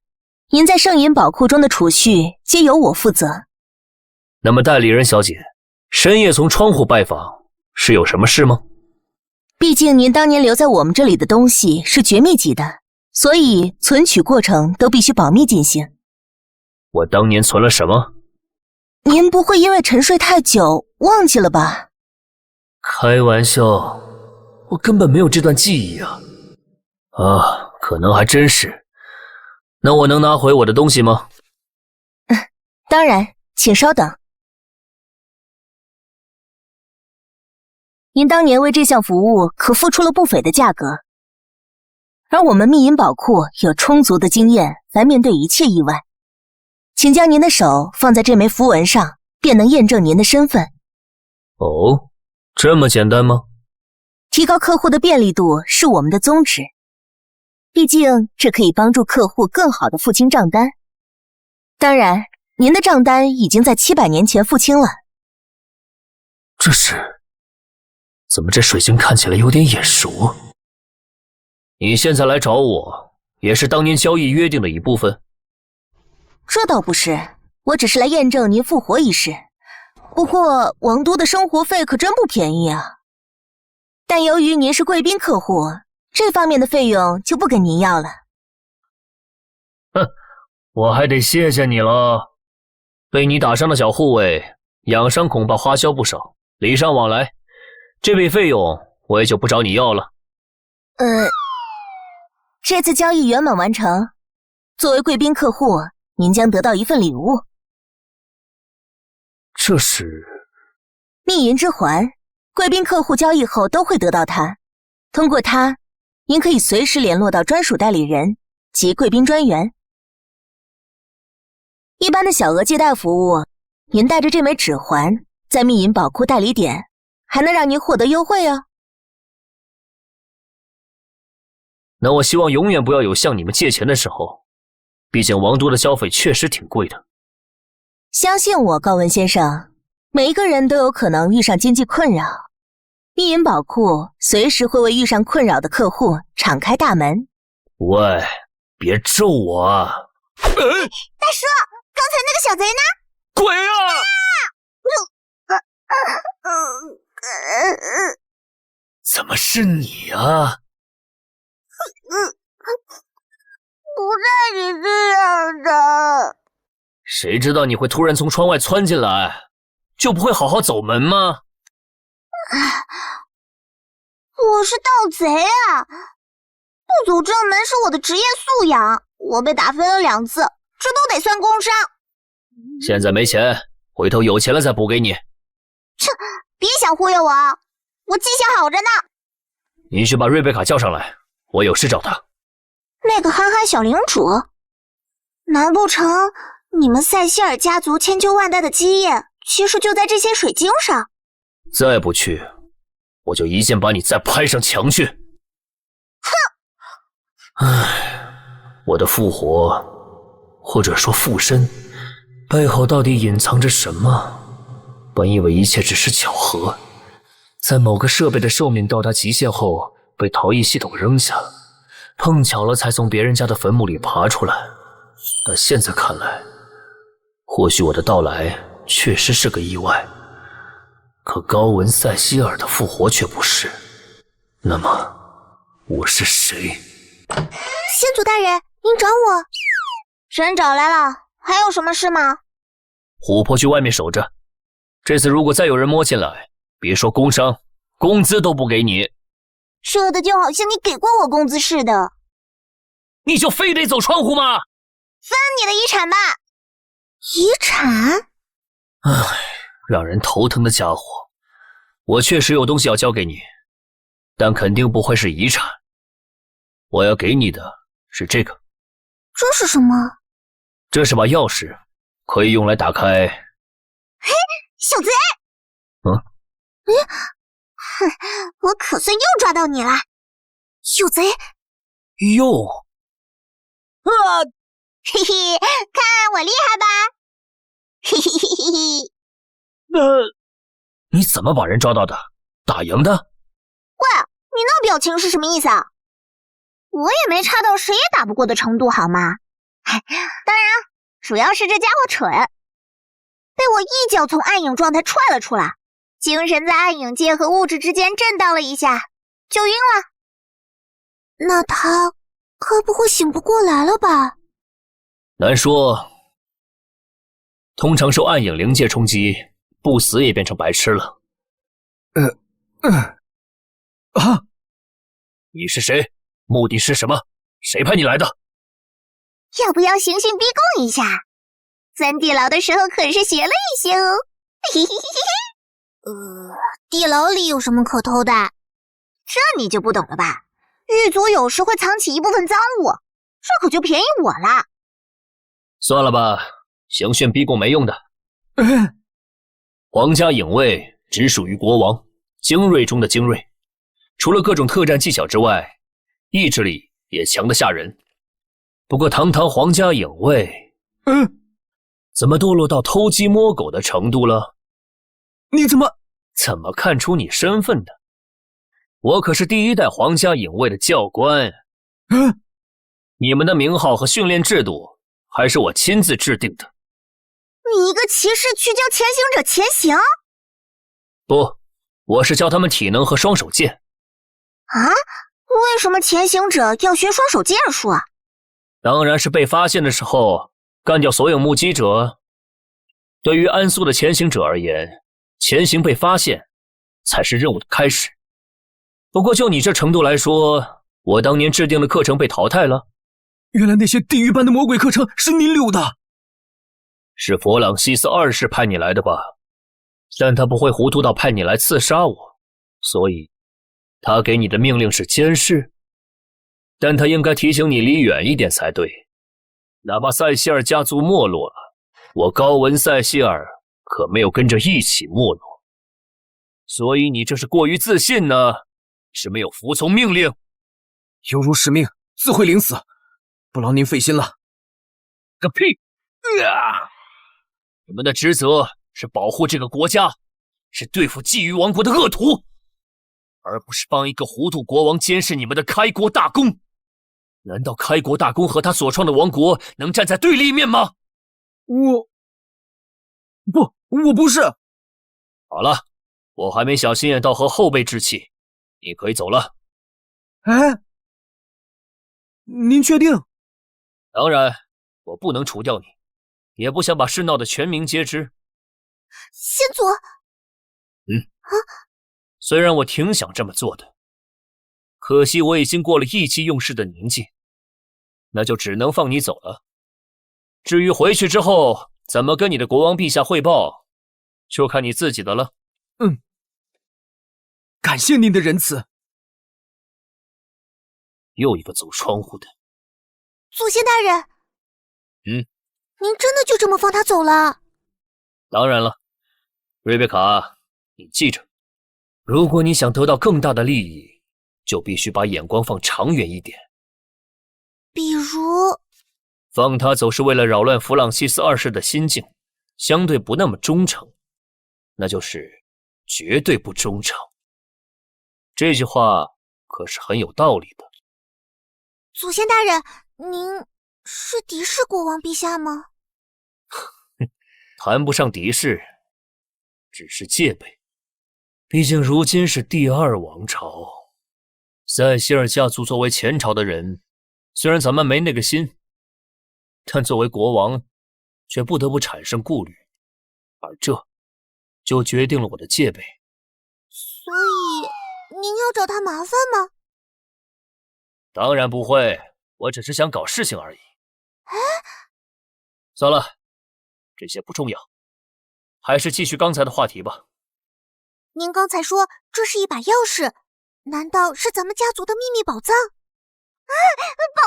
您在圣银宝库中的储蓄皆由我负责。那么代理人小姐，深夜从窗户拜访是有什么事吗？毕竟您当年留在我们这里的东西是绝密级的，所以存取过程都必须保密进行。我当年存了什么？您不会因为沉睡太久忘记了吧？开玩笑，我根本没有这段记忆啊！可能还真是。那我能拿回我的东西吗？当然，请稍等。您当年为这项服务可付出了不菲的价格，而我们密银宝库有充足的经验来面对一切意外。请将您的手放在这枚符文上，便能验证您的身份。哦，这么简单吗？提高客户的便利度是我们的宗旨，毕竟这可以帮助客户更好地付清账单。当然，您的账单已经在700年前付清了。这是……怎么这水晶看起来有点眼熟？你现在来找我，也是当年交易约定的一部分？这倒不是，我只是来验证您复活一事。不过王都的生活费可真不便宜啊。但由于您是贵宾客户，这方面的费用就不跟您要了。我还得谢谢你了。被你打伤的小护卫，养伤恐怕花销不少，礼尚往来。这笔费用我也就不找你要了。这次交易圆满完成，作为贵宾客户，您将得到一份礼物。这是密银之环，贵宾客户交易后都会得到它。通过它，您可以随时联络到专属代理人及贵宾专员。一般的小额借贷服务，您带着这枚指环，在密银宝库代理点，还能让您获得优惠哦。那我希望永远不要有向你们借钱的时候，毕竟王都的消费确实挺贵的。相信我，高文先生，每一个人都有可能遇上经济困扰。密银宝库随时会为遇上困扰的客户敞开大门。喂，别咒我啊！大叔，刚才那个小贼呢？鬼啊！怎么是你啊？不带你这样的。谁知道你会突然从窗外窜进来，就不会好好走门吗？我是盗贼啊！不走正门是我的职业素养，我被打飞了2次，这都得算工伤。现在没钱，回头有钱了再补给你。切，别想忽悠我，我记性好着呢。你去把瑞贝卡叫上来，我有事找她。那个憨憨小领主，难不成你们塞西尔家族千秋万代的基业，其实就在这些水晶上？再不去，我就一剑把你再拍上墙去。我的复活，或者说附身，背后到底隐藏着什么？本以为一切只是巧合，在某个设备的寿命到达极限后被逃逸系统扔下，碰巧了才从别人家的坟墓里爬出来。但现在看来，或许我的到来确实是个意外，可高文塞希尔的复活却不是。那么，我是谁？先祖大人，您找我？神找来了，还有什么事吗？琥珀去外面守着，这次如果再有人摸进来，别说工伤，工资都不给你。说的就好像你给过我工资似的。你就非得走窗户吗？分你的遗产吧。遗产？唉，让人头疼的家伙。我确实有东西要交给你，但肯定不会是遗产。我要给你的是这个。这是什么？这是把钥匙，可以用来打开。嘿，小贼！哼，我可算又抓到你了，小贼！哟，嘿嘿，看我厉害吧！嘿嘿嘿嘿嘿。你怎么把人抓到的？打赢的？喂，你那表情是什么意思啊？我也没差到谁也打不过的程度，好吗？当然，主要是这家伙蠢，被我一脚从暗影状态踹了出来，精神在暗影界和物质之间震荡了一下，就晕了。那他该不会醒不过来了吧？难说，通常受暗影灵界冲击，不死也变成白痴了。你是谁？目的是什么？谁派你来的？要不要刑讯逼供一下？钻地牢的时候可是学了一些哦。嘿嘿嘿嘿。地牢里有什么可偷的？这你就不懂了吧？狱卒有时会藏起一部分赃物，这可就便宜我了。算了吧，刑讯逼供没用的。皇家影卫只属于国王，精锐中的精锐，除了各种特战技巧之外，意志力也强得吓人。不过堂堂皇家影卫，怎么堕落到偷鸡摸狗的程度了？你怎么看出你身份的？我可是第一代皇家影卫的教官。你们的名号和训练制度还是我亲自制定的。你一个骑士去教前行者前行？不，我是教他们体能和双手剑。啊？为什么前行者要学双手剑术啊？当然是被发现的时候干掉所有目击者。对于安苏的前行者而言，前行被发现才是任务的开始。不过就你这程度来说，我当年制定的课程被淘汰了。原来那些地狱般的魔鬼课程是您留的。是弗朗西斯二世派你来的吧？但他不会糊涂到派你来刺杀我，所以他给你的命令是监视。但他应该提醒你离远一点才对。哪怕塞西尔家族没落了，我高文塞西尔可没有跟着一起没落。所以你这是过于自信呢，是没有服从命令？犹如使命，自会领死，不劳您费心了。个屁！你们的职责是保护这个国家，是对付觊觎王国的恶徒，而不是帮一个糊涂国王监视你们的开国大功。难道开国大功和他所创的王国能站在对立面吗？我不是。好了，我还没小心眼到和后辈置气，你可以走了。哎，您确定？当然，我不能除掉你，也不想把事闹得全民皆知。先祖。虽然我挺想这么做的，可惜我已经过了意气用事的年纪，那就只能放你走了。至于回去之后怎么跟你的国王陛下汇报，就看你自己的了。感谢您的仁慈。又一个走窗户的。祖先大人。您真的就这么放他走了？当然了，瑞贝卡，你记着，如果你想得到更大的利益，就必须把眼光放长远一点。比如，放他走是为了扰乱弗朗西斯二世的心境，相对不那么忠诚，那就是绝对不忠诚。这句话可是很有道理的。祖先大人，您是敌视国王陛下吗？谈不上敌视，只是戒备。毕竟如今是第二王朝，塞西尔家族作为前朝的人，虽然咱们没那个心，但作为国王，却不得不产生顾虑，而这就决定了我的戒备。所以，您要找他麻烦吗？当然不会，我只是想搞事情而已。哎，算了，这些不重要，还是继续刚才的话题吧。您刚才说这是一把钥匙，难道是咱们家族的秘密宝藏？啊，宝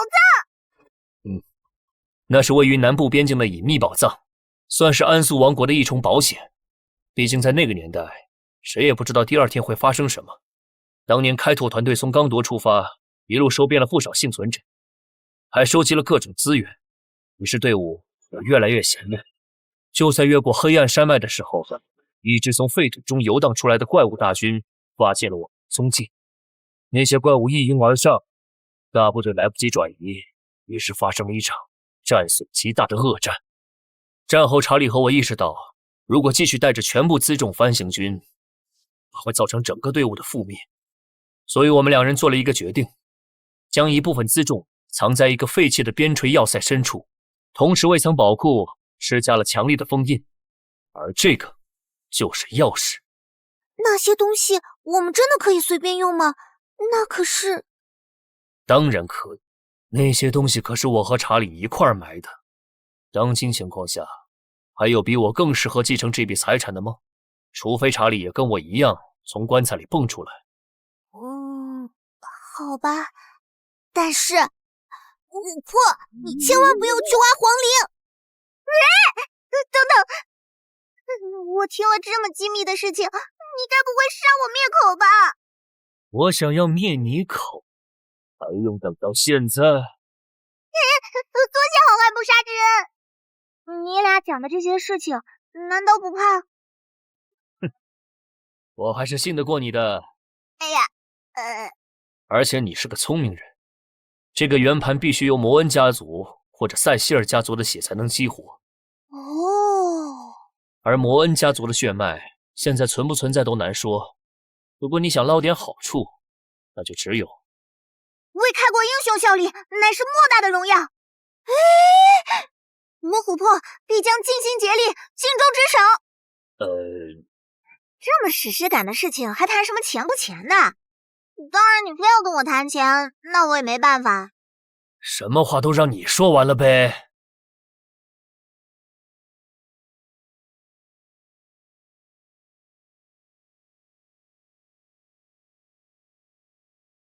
藏！那是位于南部边境的隐秘宝藏，算是安素王国的一重保险。毕竟在那个年代，谁也不知道第二天会发生什么。当年开拓团队从刚铎出发，一路收编了不少幸存者，还收集了各种资源，于是队伍也越来越闲了。就在越过黑暗山脉的时候，一支从废土中游荡出来的怪物大军发现了我们的踪迹。那些怪物一拥而上，大部队来不及转移，于是发生了一场战损极大的恶战。战后查理和我意识到，如果继续带着全部辎重翻行军，会造成整个队伍的覆灭。所以我们两人做了一个决定，将一部分辎重藏在一个废弃的边陲要塞深处，同时为藏宝库施加了强力的封印，而这个就是钥匙。那些东西我们真的可以随便用吗？那可是……当然可以，那些东西可是我和查理一块儿埋的。当今情况下，还有比我更适合继承这笔财产的吗？除非查理也跟我一样从棺材里蹦出来。好吧，但是琥珀，你千万不要去挖皇陵！等等，我听了这么机密的事情，你该不会杀我灭口吧？我想要灭你口，还用等到现在？多谢好汉不杀之恩。你俩讲的这些事情，难道不怕？我还是信得过你的。哎呀，而且你是个聪明人，这个圆盘必须由摩恩家族或者塞西尔家族的血才能激活。哦，而摩恩家族的血脉现在存不存在都难说。如果你想捞点好处，那就只有为开国英雄效力，乃是莫大的荣耀。我琥珀必将尽心竭力，尽忠职守。这么史诗感的事情，还谈什么钱不钱的？当然，你非要跟我谈钱，那我也没办法。什么话都让你说完了呗。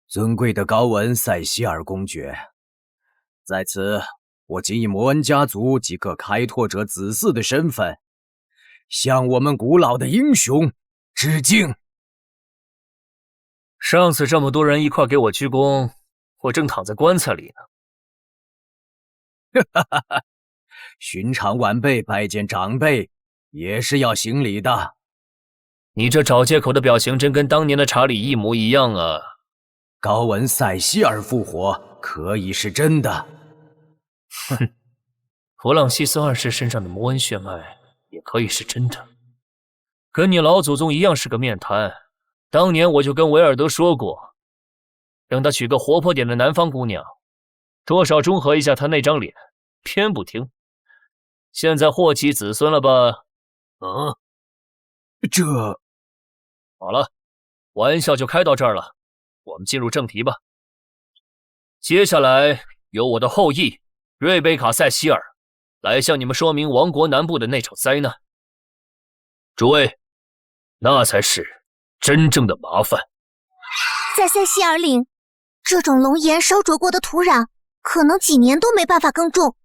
尊贵的高文塞西尔公爵，在此，我谨以摩恩家族及各开拓者子嗣的身份，向我们古老的英雄致敬。上次这么多人一块给我鞠躬，我正躺在棺材里呢。寻常晚辈拜见长辈，也是要行礼的。你这找借口的表情真跟当年的查理一模一样啊！高文塞西尔复活可以是真的。哼，弗朗西斯二世身上的摩恩血脉也可以是真的。跟你老祖宗一样是个面瘫。当年我就跟维尔德说过，等他娶个活泼点的南方姑娘，多少中和一下他那张脸，偏不听。现在祸及子孙了吧？这……好了，玩笑就开到这儿了，我们进入正题吧。接下来由我的后裔瑞贝卡·塞西尔来向你们说明王国南部的那场灾难。诸位，那才是真正的麻烦。在塞西尔岭，这种龙岩烧灼过的土壤，可能几年都没办法耕种。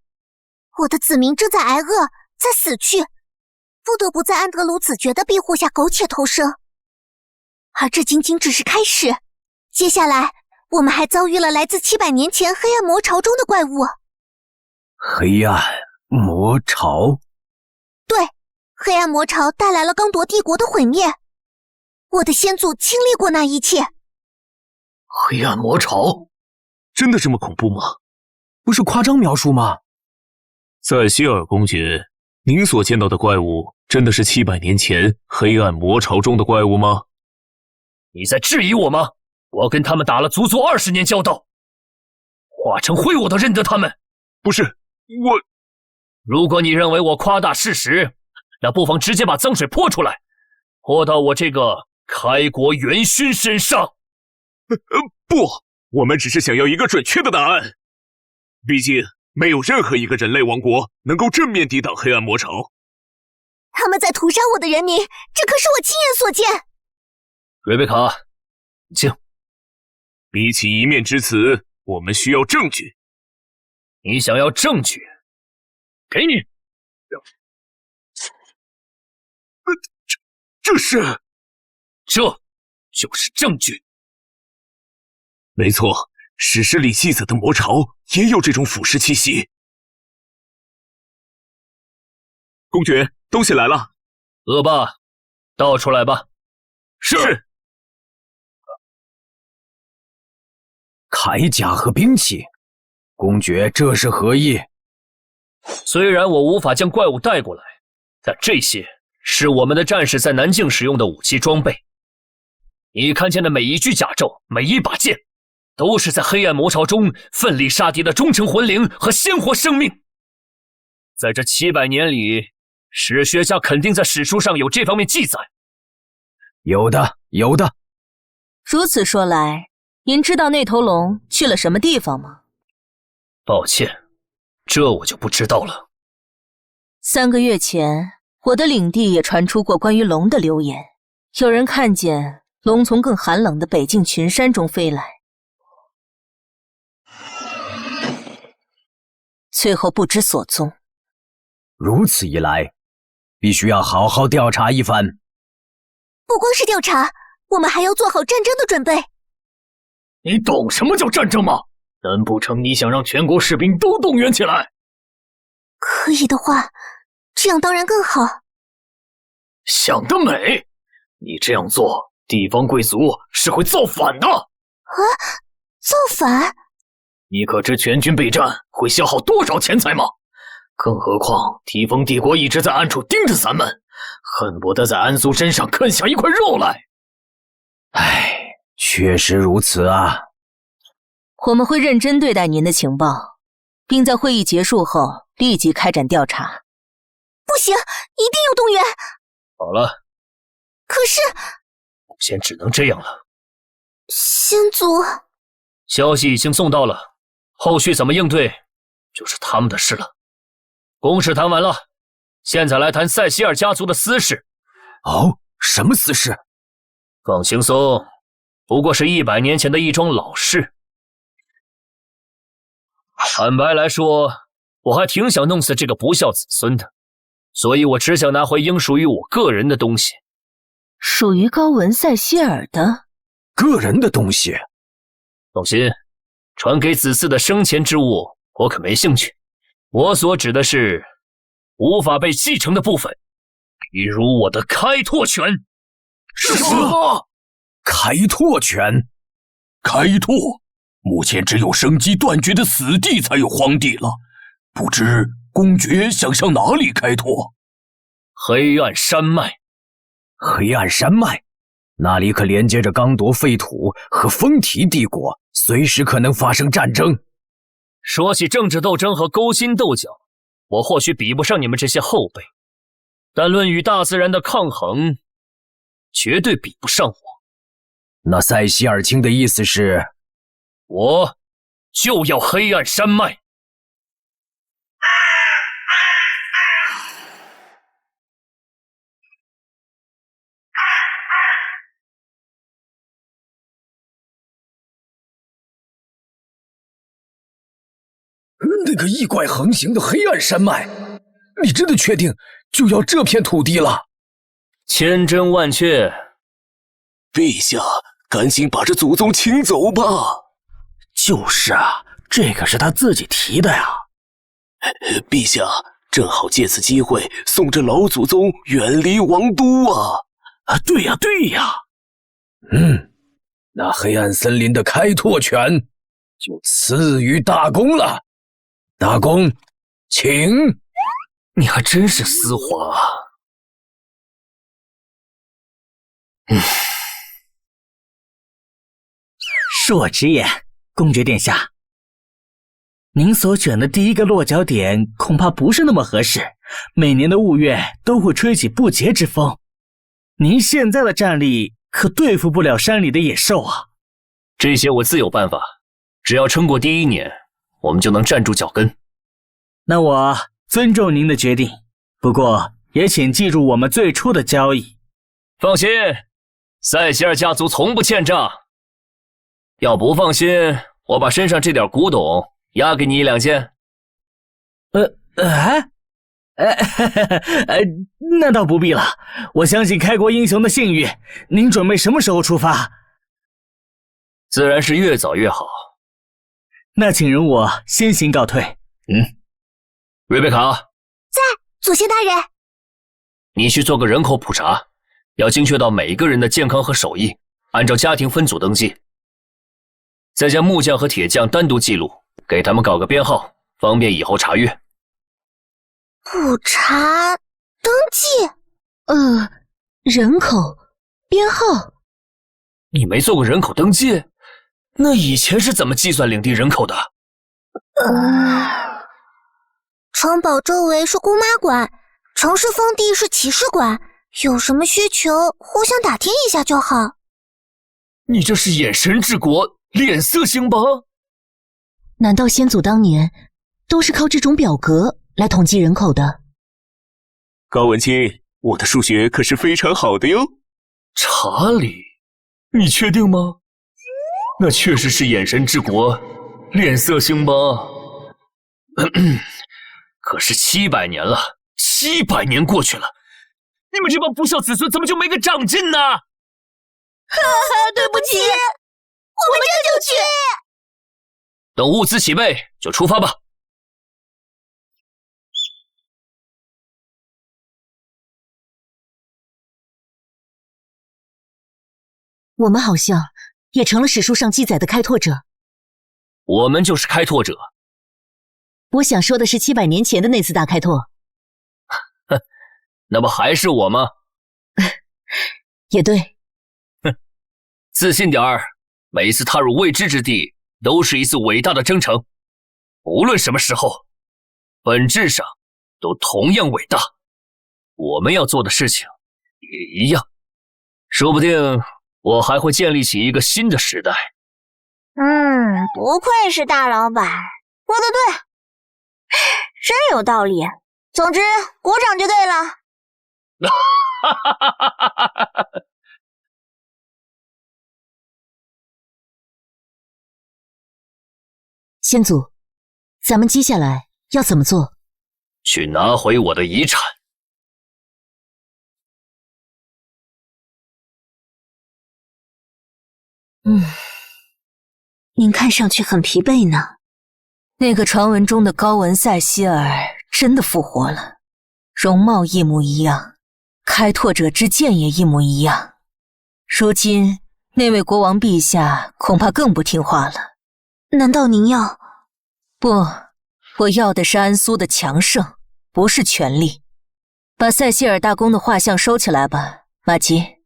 我的子民正在挨饿，在死去，不得不在安德鲁子爵的庇护下苟且偷生。而这仅仅只是开始，接下来我们还遭遇了来自700年前黑暗魔潮中的怪物。黑暗魔潮？对，黑暗魔潮带来了刚铎帝国的毁灭。我的先祖经历过那一切。黑暗魔潮？真的这么恐怖吗？不是夸张描述吗？塞西尔公爵，您所见到的怪物真的是700年前黑暗魔潮中的怪物吗？你在质疑我吗？我跟他们打了足足20年交道，化成灰我都认得他们。不是，如果你认为我夸大事实，那不妨直接把脏水泼出来，泼到我这个开国元勋身上。不，我们只是想要一个准确的答案。毕竟没有任何一个人类王国能够正面抵挡黑暗魔潮。他们在屠杀我的人民，这可是我亲眼所见。瑞贝卡，请。比起一面之词，我们需要证据。你想要证据？给你。这就是证据。没错，史诗里记载的魔潮也有这种腐蚀气息。公爵，东西来了。恶霸，倒出来吧。是。铠甲和兵器，公爵这是何意？虽然我无法将怪物带过来，但这些是我们的战士在南境使用的武器装备。你看见的每一具甲胄，每一把剑，都是在黑暗魔潮中奋力杀敌的忠诚魂灵和鲜活生命。在这700年里，史学家肯定在史书上有这方面记载。有的，有的。如此说来，您知道那头龙去了什么地方吗？抱歉，这我就不知道了。3个月前，我的领地也传出过关于龙的流言，有人看见龙从更寒冷的北境群山中飞来，最后不知所踪。如此一来，必须要好好调查一番。不光是调查，我们还要做好战争的准备。你懂什么叫战争吗？难不成你想让全国士兵都动员起来？可以的话，这样当然更好。想得美！你这样做，地方贵族是会造反的。造反？你可知全军备战会消耗多少钱财吗？更何况提丰帝国一直在暗处盯着咱们，恨不得在安苏身上啃下一块肉来。唉，确实如此啊。我们会认真对待您的情报，并在会议结束后立即开展调查。不行，一定要动员。好了。可是，目前只能这样了。先祖，消息已经送到了，后续怎么应对，就是他们的事了。公事谈完了，现在来谈塞西尔家族的私事。哦，什么私事？放轻松，不过是100年前的一桩老事。坦白来说，我还挺想弄死这个不孝子孙的，所以我只想拿回应属于我个人的东西。属于高文塞西尔的个人的东西？放心，传给子嗣的生前之物，我可没兴趣。我所指的是无法被继承的部分，比如我的开拓权。是什么？开拓权？开拓？目前只有生机断绝的死地才有荒地了，不知公爵想向哪里开拓？黑暗山脉。黑暗山脉？那里可连接着刚铎废土和丰提帝国，随时可能发生战争。说起政治斗争和勾心斗角，我或许比不上你们这些后辈，但论与大自然的抗衡，绝对比不上我。那塞西尔卿的意思是，我就要黑暗山脉。那个异怪横行的黑暗山脉，你真的确定就要这片土地了？千真万确。陛下，赶紧把这祖宗请走吧。就是啊，这可是他自己提的呀。陛下，正好借此机会送这老祖宗远离王都啊！对呀，对呀。那黑暗森林的开拓权就赐予大公了。大公，请。你还真是丝滑啊。恕我直言，公爵殿下，您所选的第一个落脚点恐怕不是那么合适，每年的雾月都会吹起不洁之风。您现在的战力可对付不了山里的野兽啊。这些我自有办法，只要撑过第1年，我们就能站住脚跟。那我尊重您的决定，不过也请记住我们最初的交易。放心，塞西尔家族从不欠账。要不放心，我把身上这点古董押给你1-2件。那倒不必了，我相信开国英雄的信誉。您准备什么时候出发？自然是越早越好。那请容我先行告退。瑞贝卡，在，祖先大人。你去做个人口普查，要精确到每一个人的健康和手艺，按照家庭分组登记。再将木匠和铁匠单独记录，给他们搞个编号，方便以后查阅。普查登记？人口编号？你没做过人口登记？那以前是怎么计算领地人口的？城堡周围是姑妈馆，城市封地是骑士馆，有什么需求互相打听一下就好。你这是眼神治国，脸色兴邦？难道先祖当年都是靠这种表格来统计人口的？高文清，我的数学可是非常好的哟。查理，你确定吗？那确实是眼神治国，脸色兴邦。可是700年了，700年过去了，你们这帮不孝子孙怎么就没个长进呢？对不起，我们这就去。等物资齐备就出发吧。我们好像也成了史书上记载的开拓者。我们就是开拓者。我想说的是700年前的那次大开拓。那不还是我吗？也对。自信点儿，每一次踏入未知之地都是一次伟大的征程，无论什么时候，本质上都同样伟大。我们要做的事情也一样，说不定我还会建立起一个新的时代。不愧是大老板，说得对，真有道理。总之，鼓掌就对了。先祖，咱们接下来要怎么做？去拿回我的遗产。您看上去很疲惫呢。那个传闻中的高文塞希尔真的复活了，容貌一模一样，开拓者之剑也一模一样。如今那位国王陛下恐怕更不听话了。难道您要？不，我要的是安苏的强盛，不是权力。把塞西尔大公的画像收起来吧，马吉。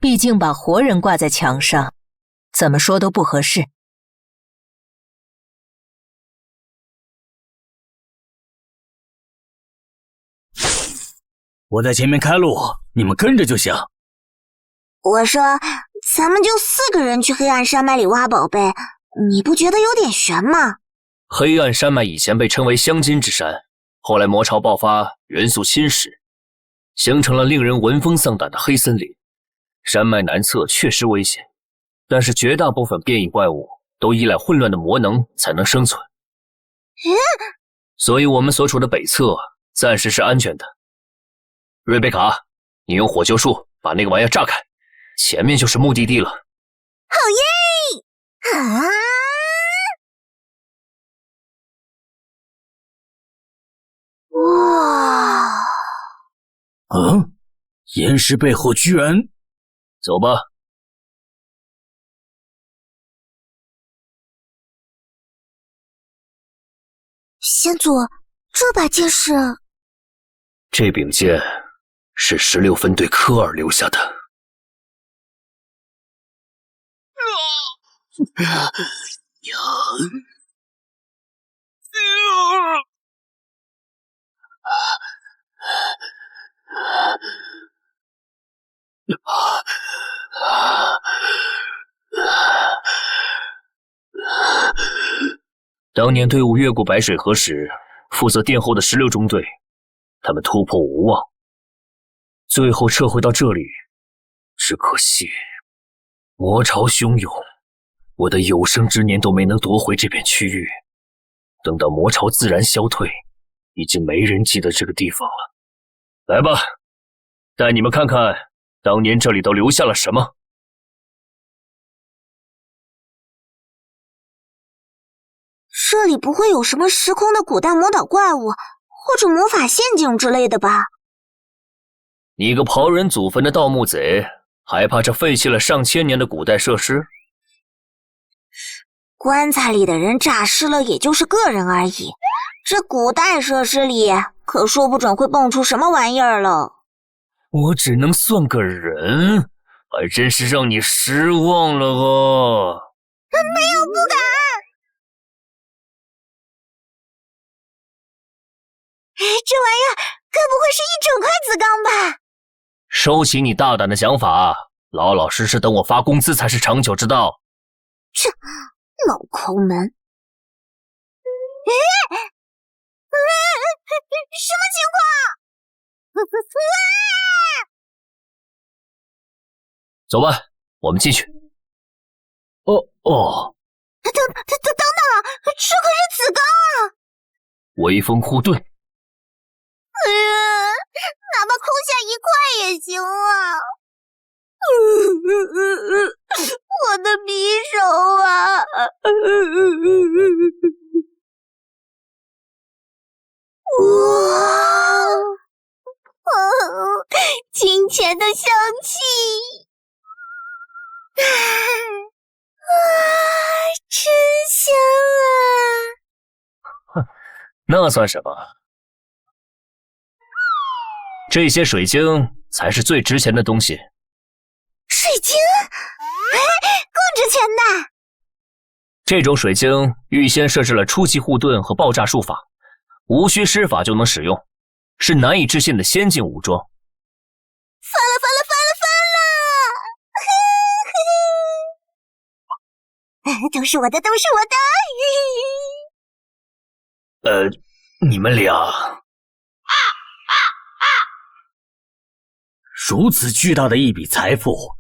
毕竟把活人挂在墙上，怎么说都不合适。我在前面开路，你们跟着就行。我说，咱们就4个人去黑暗山脉里挖宝贝，你不觉得有点悬吗？黑暗山脉以前被称为香金之山，后来魔潮爆发，元素侵蚀，形成了令人闻风丧胆的黑森林。山脉南侧确实危险，但是绝大部分变异怪物都依赖混乱的魔能才能生存。所以我们所处的北侧暂时是安全的。瑞贝卡，你用火救术把那个玩意炸开，前面就是目的地了。好耶！哇！岩石背后居然……走吧。先祖，这把剑是……这柄剑是16分队科尔留下的。当年队伍越过白水河时，负责殿后的16中队，他们突破无望，最后撤回到这里。只可惜魔潮汹涌，我的有生之年都没能夺回这片区域。等到魔潮自然消退，已经没人记得这个地方了。来吧，带你们看看当年这里都留下了什么。这里不会有什么时空的古代魔导怪物，或者魔法陷阱之类的吧？你个刨人祖坟的盗墓贼，还怕这废弃了上千年的古代设施？棺材里的人诈尸了也就是个人而已，这古代设施里可说不准会蹦出什么玩意儿了。我只能算个人，还真是让你失望了哦。没有，不敢。这玩意儿该不会是一整块紫钢吧？收起你大胆的想法，老老实实等我发工资才是长久之道。这老抠门！什么情况？走吧，我们进去。等等，这可是紫钢啊！微风护盾。哪怕抠下一块也行啊！我的匕首啊！哇！金钱的香气！真香啊！哼，那算什么？这些水晶才是最值钱的东西。水晶？够值钱的！这种水晶预先设置了初级护盾和爆炸术法，无需施法就能使用，是难以置信的先进武装。翻了！都是我的！你们俩……如此巨大的一笔财富，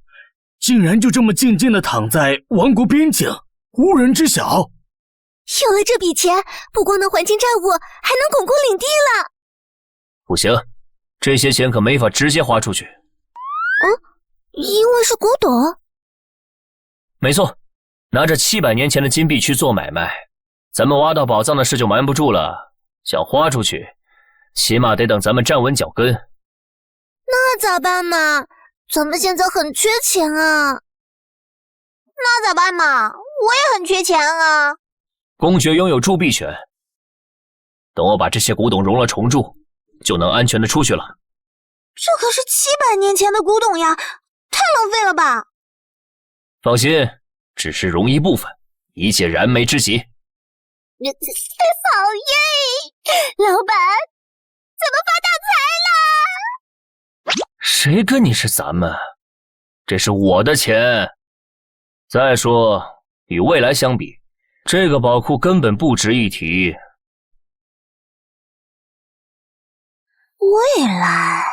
竟然就这么静静地躺在王国边境，无人知晓。有了这笔钱，不光能还清债务，还能巩固领地了。不行，这些钱可没法直接花出去。因为是古董。没错，拿着700年前的金币去做买卖，咱们挖到宝藏的事就瞒不住了。想花出去，起码得等咱们站稳脚跟。那咋办嘛？咱们现在很缺钱啊。那咋办嘛？我也很缺钱啊。公爵拥有铸币权，等我把这些古董熔了重铸，就能安全的出去了。这可是700年前的古董呀，太浪费了吧？放心，只是熔一部分，一切燃眉之急。好耶！老板，咱们发大财了！谁跟你是咱们？这是我的钱。再说，与未来相比，这个宝库根本不值一提。未来，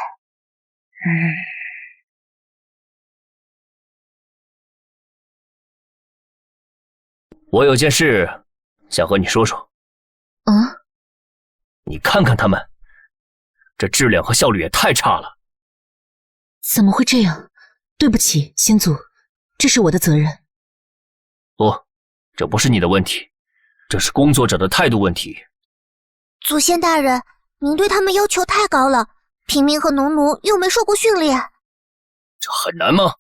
我有件事想和你说说。你看看他们，这质量和效率也太差了。怎么会这样？对不起，先祖，这是我的责任。不，这不是你的问题，这是工作者的态度问题。祖先大人，您对他们要求太高了，平民和农奴又没受过训练。这很难吗？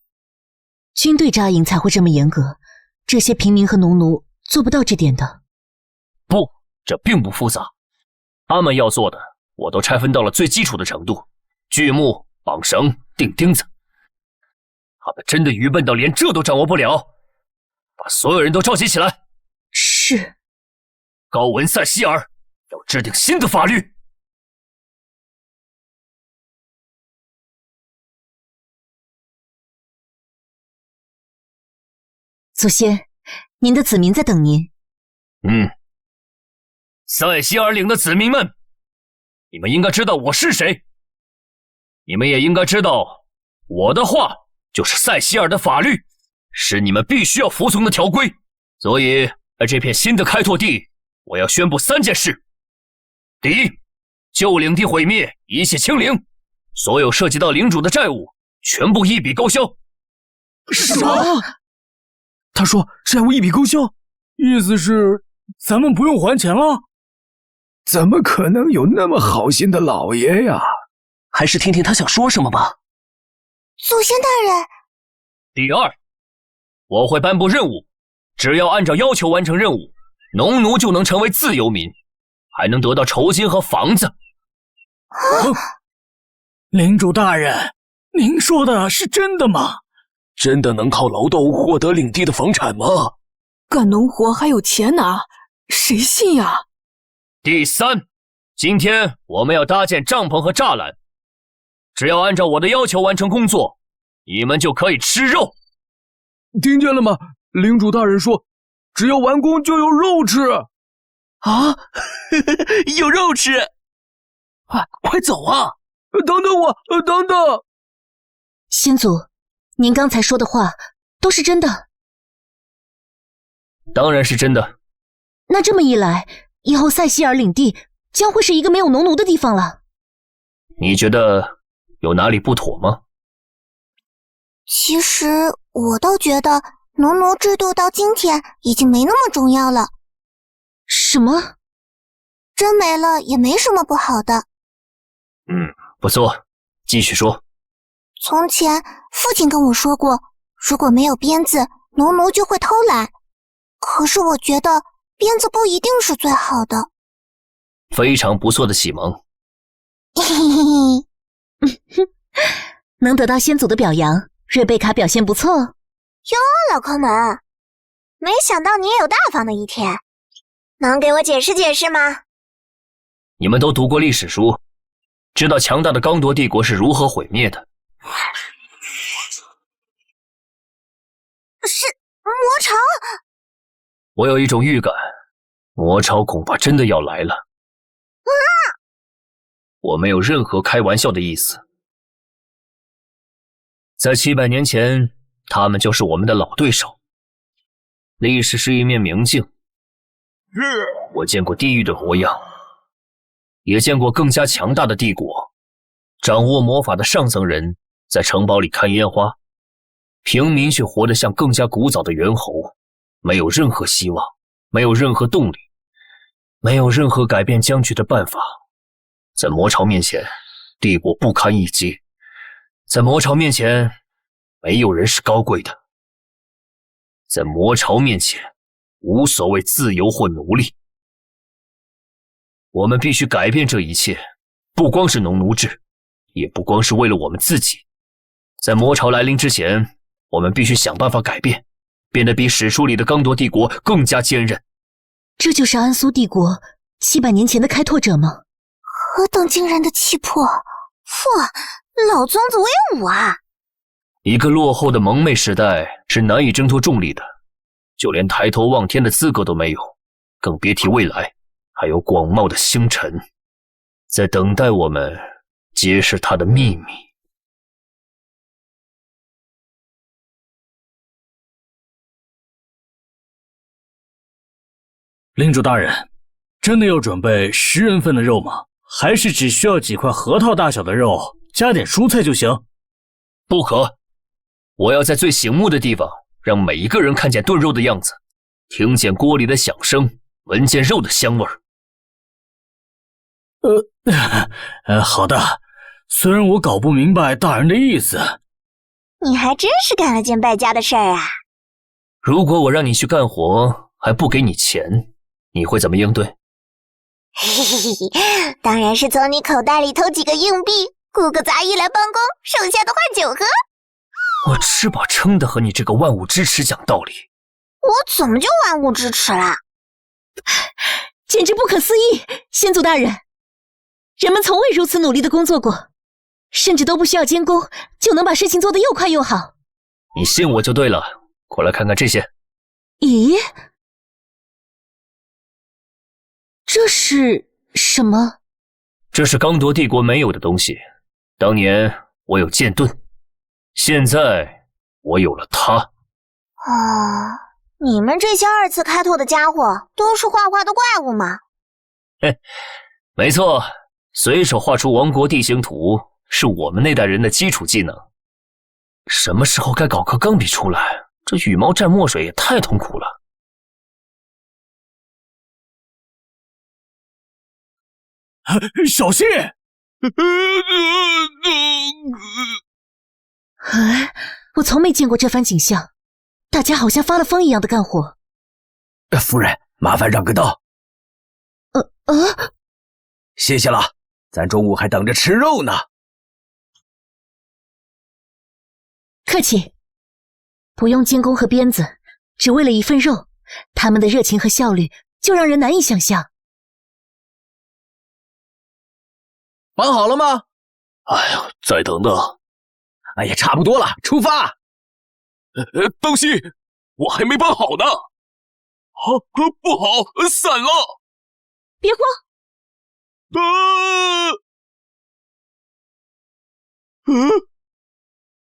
军队扎营才会这么严格，这些平民和农奴做不到这点的。不，这并不复杂，他们要做的我都拆分到了最基础的程度，锯木、绑绳、钉钉子。他们真的愚笨到连这都掌握不了？把所有人都召集起来。是。高文塞希尔要制定新的法律。祖先，您的子民在等您。塞希尔岭的子民们，你们应该知道我是谁，你们也应该知道我的话就是塞希尔的法律，是你们必须要服从的条规。所以在这片新的开拓地，我要宣布3件事。第一，旧领地毁灭，一切清零，所有涉及到领主的债务全部一笔勾销。什么？他说债务一笔勾销，意思是咱们不用还钱了？怎么可能有那么好心的老爷呀？还是听听他想说什么吧。祖先大人。第二，我会颁布任务，只要按照要求完成任务，农奴就能成为自由民，还能得到酬金和房子。领主大人，您说的是真的吗？真的能靠劳动获得领地的房产吗？干农活还有钱拿，谁信呀？第三，今天我们要搭建帐篷和栅栏，只要按照我的要求完成工作，你们就可以吃肉。听见了吗？领主大人说，只要完工就有肉吃。啊，有肉吃！快走啊！等等我，等等！先祖，您刚才说的话都是真的？当然是真的。那这么一来，以后塞希尔领地将会是一个没有农奴的地方了。你觉得有哪里不妥吗？其实我倒觉得农奴制度到今天已经没那么重要了。什么？真没了也没什么不好的。不错，继续说。从前父亲跟我说过，如果没有鞭子，农奴就会偷懒。可是我觉得鞭子不一定是最好的。非常不错的启蒙。能得到先祖的表扬，瑞贝卡表现不错。哟，老抠门，没想到你也有大方的一天，能给我解释解释吗？你们都读过历史书，知道强大的刚铎帝国是如何毁灭的。是魔潮。我有一种预感，魔潮恐怕真的要来了。我没有任何开玩笑的意思。在700年前，他们就是我们的老对手。历史是一面明镜，我见过地狱的模样，也见过更加强大的帝国。掌握魔法的上层人在城堡里看烟花，平民却活得像更加古早的猿猴，没有任何希望，没有任何动力，没有任何改变僵局的办法。在魔潮面前，帝国不堪一击。在魔潮面前，没有人是高贵的。在魔潮面前，无所谓自由或奴隶。我们必须改变这一切，不光是农奴制，也不光是为了我们自己。在魔潮来临之前，我们必须想办法改变，变得比史书里的刚铎帝国更加坚韧。这就是安苏帝国700年前的开拓者吗？何等惊人的气魄！哇，老宗子威武啊！一个落后的蒙昧时代是难以挣脱重力的，就连抬头望天的资格都没有，更别提未来还有广袤的星辰在等待我们揭示它的秘密。领主大人，真的要准备10人份的肉吗？还是只需要几块核桃大小的肉，加点蔬菜就行？不可，我要在最醒目的地方让每一个人看见炖肉的样子，听见锅里的响声，闻见肉的香味儿。好的。虽然我搞不明白大人的意思，你还真是干了件败家的事儿啊！如果我让你去干活，还不给你钱，你会怎么应对？嘿嘿嘿，当然是从你口袋里偷几个硬币，雇个杂役来帮工，剩下的换酒喝。我吃饱撑的和你这个万物之耻讲道理。我怎么就万物之耻了？简直不可思议！先祖大人，人们从未如此努力的工作过，甚至都不需要监工，就能把事情做得又快又好。你信我就对了。过来看看这些。咦，这是什么？这是刚铎帝国没有的东西。当年我有剑盾，现在我有了它。哦，你们这些二次开拓的家伙都是画画的怪物吗？嘿，没错，随手画出王国地形图是我们那代人的基础技能。什么时候该搞颗钢笔出来？这羽毛蘸墨水也太痛苦了。小心！我从没见过这番景象，大家好像发了疯一样的干活。夫人，麻烦让个道。谢谢了，咱中午还等着吃肉呢。客气，不用监工和鞭子，只为了一份肉，他们的热情和效率就让人难以想象。绑好了吗？哎呀，再等等。哎呀，差不多了，出发。东西我还没绑好呢。不好，散了。别慌。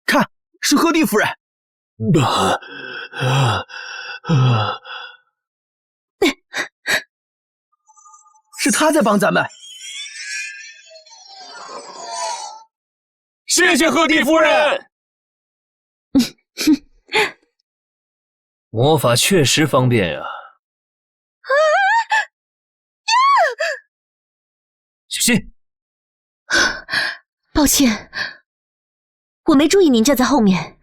看，是鹤棣夫人。是她在帮咱们。谢谢鹤棣夫人。魔法确实方便呀。小心！抱歉，我没注意您站在后面。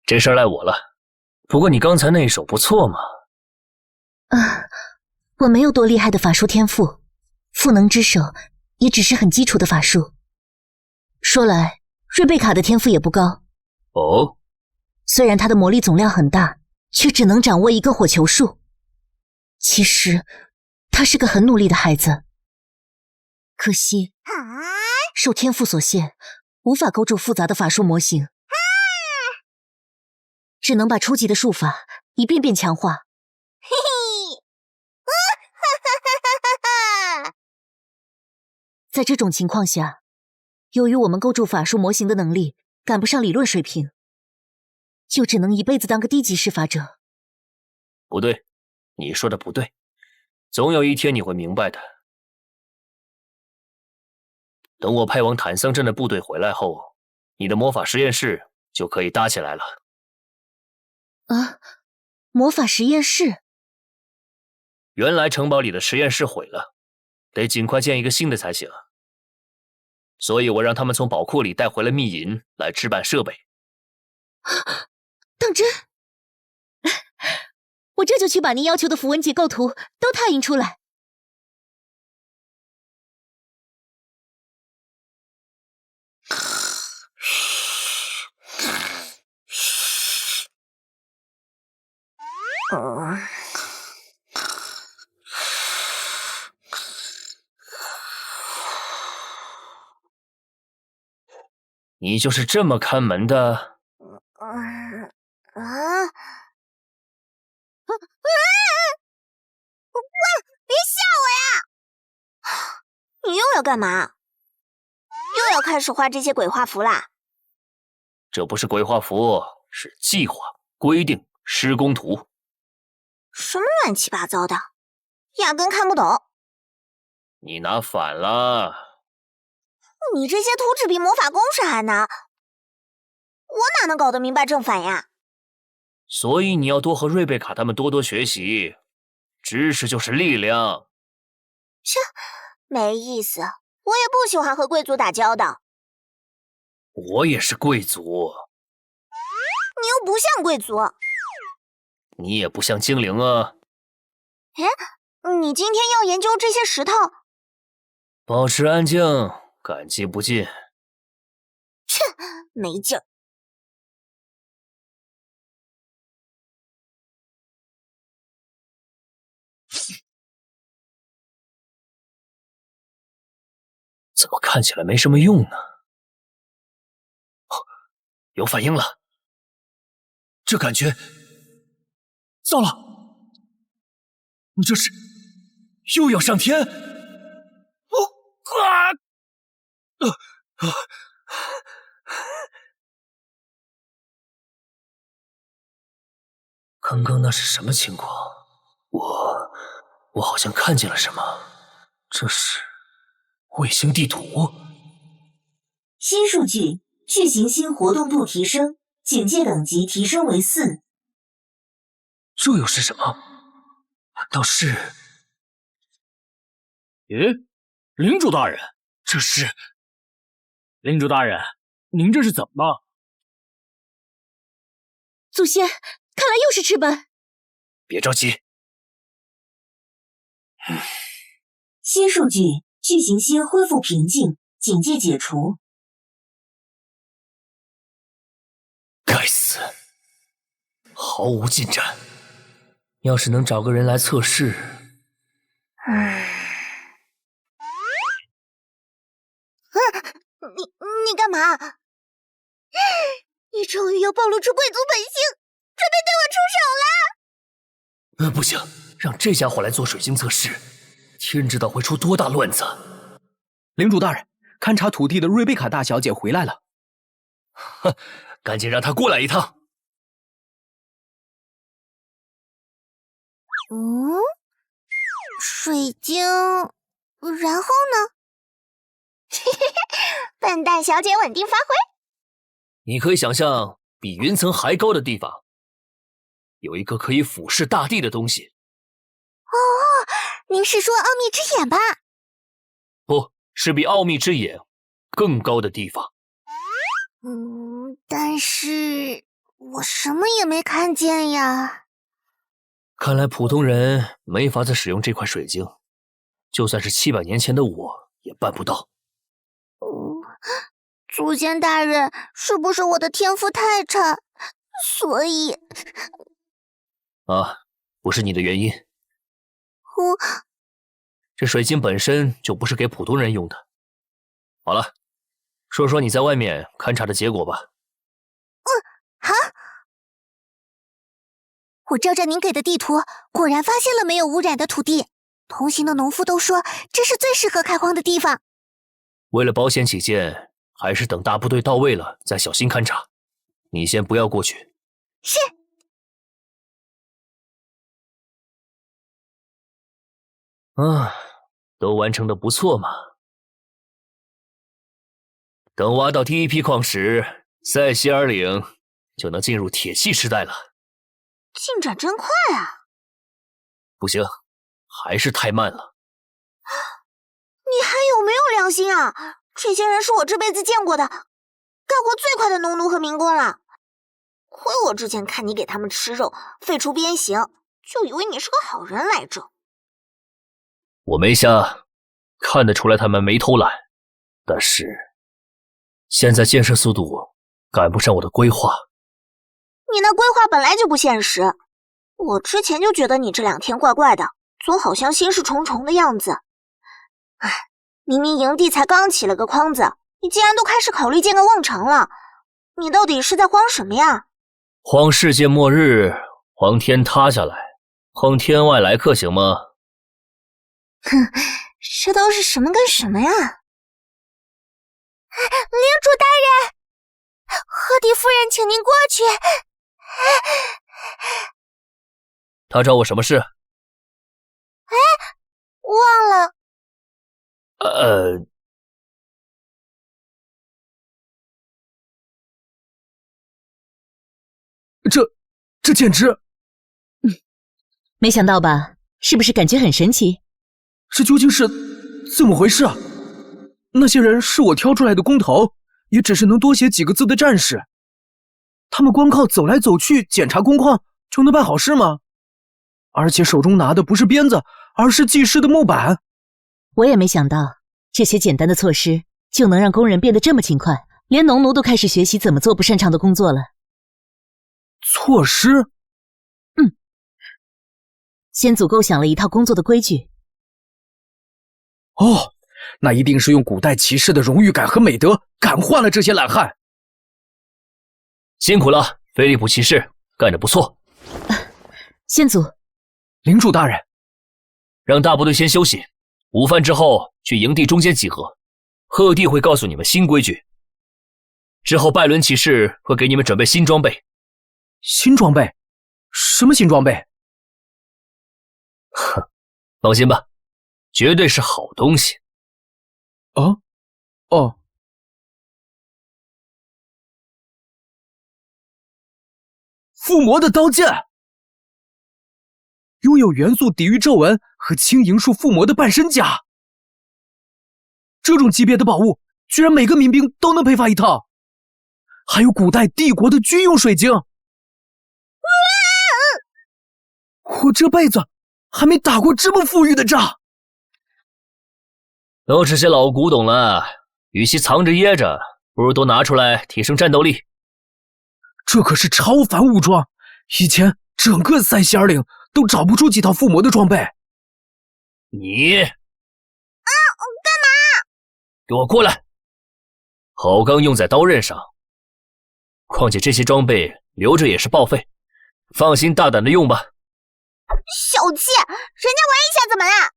这事儿赖我了。不过你刚才那一手不错嘛。我没有多厉害的法术天赋，赋能之手也只是很基础的法术。说来，瑞贝卡的天赋也不高。哦，虽然他的魔力总量很大，却只能掌握一个火球术。其实，他是个很努力的孩子。可惜，受天赋所限，无法构筑复杂的法术模型，只能把初级的术法一遍遍强化。在这种情况下，由于我们构筑法术模型的能力赶不上理论水平，就只能一辈子当个低级施法者。不对，你说的不对，总有一天你会明白的。等我派往坦桑镇的部队回来后，你的魔法实验室就可以搭起来了。魔法实验室？原来城堡里的实验室毁了，得尽快建一个新的才行。所以我让他们从宝库里带回了秘银来置办设备。当真？我这就去把您要求的符文结构图都拓印出来。你就是这么看门的？别吓我呀！你又要干嘛？又要开始画这些鬼画符啦？这不是鬼画符，是计划、规定、施工图。什么乱七八糟的，压根看不懂。你拿反了。你这些图纸比魔法公式还难，我哪能搞得明白正反呀？所以你要多和瑞贝卡他们多多学习，知识就是力量。切，没意思，我也不喜欢和贵族打交道。我也是贵族。你又不像贵族。你也不像精灵啊。哎，你今天要研究这些石头？保持安静，感激不尽。切，没劲儿。怎么看起来没什么用呢？有反应了，这感觉……糟了，你这是又要上天？刚刚那是什么情况？我好像看见了什么，这是卫星地图。新数据：巨行星活动度提升，警戒等级提升为4。这又是什么？难道是……咦，领主大人，这是……领主大人，您这是怎么了？祖先，看来又是赤斑。别着急。新数据：巨行星恢复平静，警戒解除。该死，毫无进展。要是能找个人来测试……你干嘛？你终于要暴露出贵族本性，准备对我出手了！不行，让这家伙来做水晶测试，天知道会出多大乱子。领主大人，勘察土地的瑞贝卡大小姐回来了。哼，赶紧让她过来一趟。水晶，然后呢？笨蛋小姐稳定发挥。你可以想象，比云层还高的地方，有一个可以俯视大地的东西。哦，您是说奥秘之眼吧？不是比奥秘之眼更高的地方。但是我什么也没看见呀。看来普通人没法子使用这块水晶，就算是700年前的我也办不到。祖先大人，是不是我的天赋太差，所以……啊，不是你的原因。这水晶本身就不是给普通人用的。好了，说说你在外面勘察的结果吧。好。我照着您给的地图，果然发现了没有污染的土地。同行的农夫都说，这是最适合开荒的地方。为了保险起见，还是等大部队到位了再小心勘察。你先不要过去。是。都完成的不错嘛。等挖到第一批矿石，塞西尔岭就能进入铁器时代了。进展真快啊！不行，还是太慢了。你还有没有良心啊？这些人是我这辈子见过的干活最快的农奴和民工了。亏我之前看你给他们吃肉，废除鞭刑，就以为你是个好人来着。我没瞎，看得出来他们没偷懒，但是现在建设速度赶不上我的规划。你那规划本来就不现实，我之前就觉得你这2天怪怪的，总好像心事重重的样子。明明营地才刚起了个筐子，你竟然都开始考虑建个瓮城了，你到底是在慌什么呀？慌世界末日，慌天塌下来，慌天外来客行吗？哼，这都是什么跟什么呀？领主大人，赫迪夫人请您过去。他找我什么事？忘了。这简直……没想到吧？是不是感觉很神奇？这究竟是怎么回事啊？那些人是我挑出来的工头，也只是能多写几个字的战士。他们光靠走来走去检查工况就能办好事吗？而且手中拿的不是鞭子，而是记事的木板。我也没想到，这些简单的措施就能让工人变得这么勤快，连农奴都开始学习怎么做不擅长的工作了。措施？先祖构想了一套工作的规矩。哦，那一定是用古代骑士的荣誉感和美德感化了这些懒汉。辛苦了，菲利普骑士，干得不错。先祖，领主大人，让大部队先休息，午饭之后去营地中间集合，赫帝会告诉你们新规矩。之后拜伦骑士会给你们准备新装备。新装备？什么新装备？哼，放心吧，绝对是好东西。哦，附魔的刀剑，拥有元素抵御皱纹和轻盈术附魔的半身甲，这种级别的宝物，居然每个民兵都能配发一套。还有古代帝国的军用水晶，我这辈子还没打过这么富裕的仗。都是些老古董了，与其藏着掖着，不如都拿出来提升战斗力。这可是超凡武装，以前整个塞西尔岭都找不出几套附魔的装备。你干嘛？给我过来！好钢用在刀刃上，况且这些装备留着也是报废，放心大胆的用吧。小气，人家玩一下怎么啦？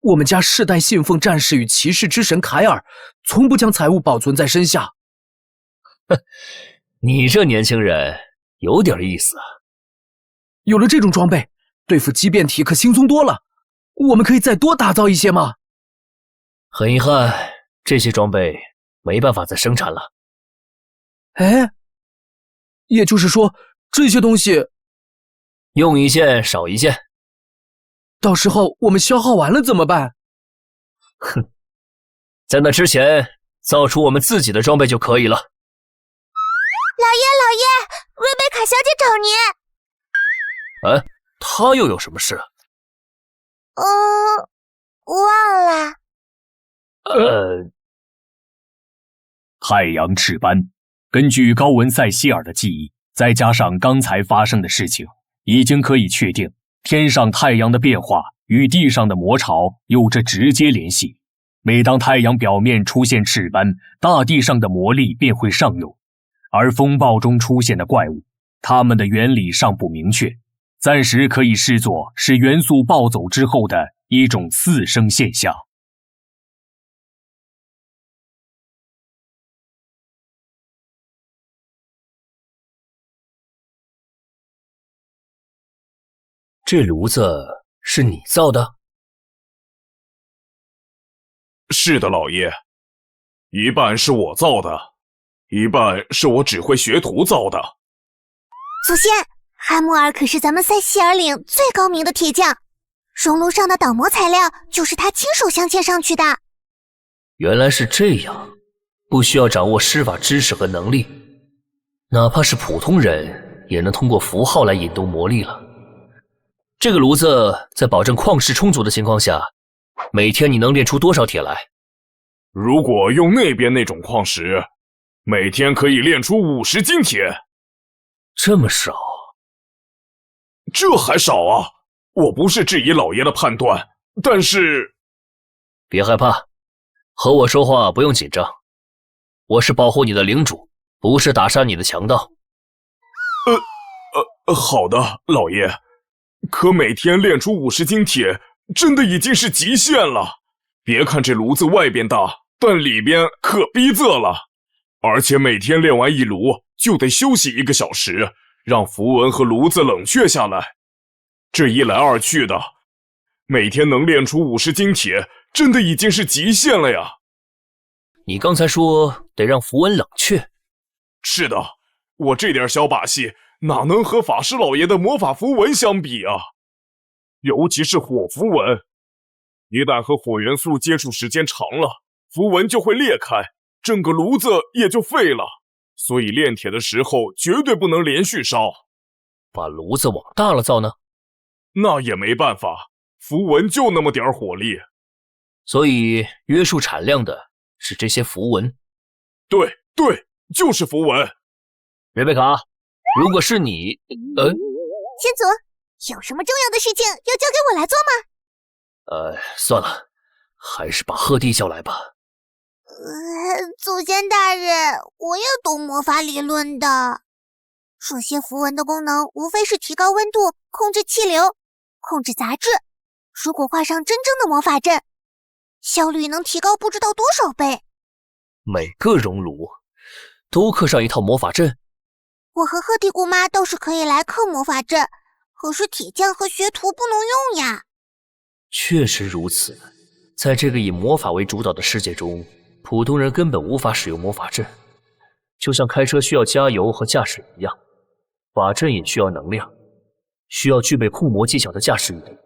我们家世代信奉战士与骑士之神凯尔，从不将财物保存在身下。哼，你这年轻人有点意思啊。有了这种装备，对付畸变体可轻松多了。我们可以再多打造一些吗？很遗憾，这些装备没办法再生产了。哎，也就是说，这些东西用一件少一件。到时候我们消耗完了怎么办？哼，在那之前造出我们自己的装备就可以了。老爷，瑞贝卡小姐找您。哎，她又有什么事？忘了。太阳赤斑，根据高文塞希尔的记忆，再加上刚才发生的事情，已经可以确定天上太阳的变化与地上的魔潮有着直接联系。每当太阳表面出现赤斑，大地上的魔力便会上涌，而风暴中出现的怪物，它们的原理尚不明确，暂时可以视作是元素暴走之后的一种次生现象。这炉子是你造的？是的，老爷，一半是我造的，一半是我指挥学徒造的。祖先，哈穆尔可是咱们塞西尔岭最高明的铁匠，熔炉上的导模材料就是他亲手镶嵌上去的。原来是这样，不需要掌握施法知识和能力，哪怕是普通人也能通过符号来引动魔力了。这个炉子在保证矿石充足的情况下，每天你能炼出多少铁来？如果用那边那种矿石，每天可以炼出50斤铁。这么少？这还少啊！我不是质疑老爷的判断，但是……别害怕，和我说话不用紧张。我是保护你的领主，不是打杀你的强盗。好的，老爷。可每天炼出50斤铁，真的已经是极限了。别看这炉子外边大，但里边可逼仄了。而且每天炼完一炉，就得休息1个小时，让符文和炉子冷却下来。这一来二去的，每天能炼出50斤铁，真的已经是极限了呀。你刚才说得让符文冷却？是的，我这点小把戏，哪能和法师老爷的魔法符文相比啊？尤其是火符文，一旦和火元素接触时间长了，符文就会裂开，整个炉子也就废了。所以炼铁的时候绝对不能连续烧。把炉子往大了造呢？那也没办法，符文就那么点火力。所以约束产量的是这些符文。对，就是符文。瑞贝卡，如果是你，先祖，有什么重要的事情要交给我来做吗？算了，还是把鹤弟叫来吧。祖先大人，我也懂魔法理论的。这些符文的功能无非是提高温度、控制气流、控制杂质。如果画上真正的魔法阵，效率能提高不知道多少倍。每个熔炉都刻上一套魔法阵？我和鹤弟姑妈倒是可以来刻魔法阵，可是铁匠和学徒不能用呀。确实如此，在这个以魔法为主导的世界中，普通人根本无法使用魔法阵，就像开车需要加油和驾驶一样，法阵也需要能量，需要具备控魔技巧的驾驶员。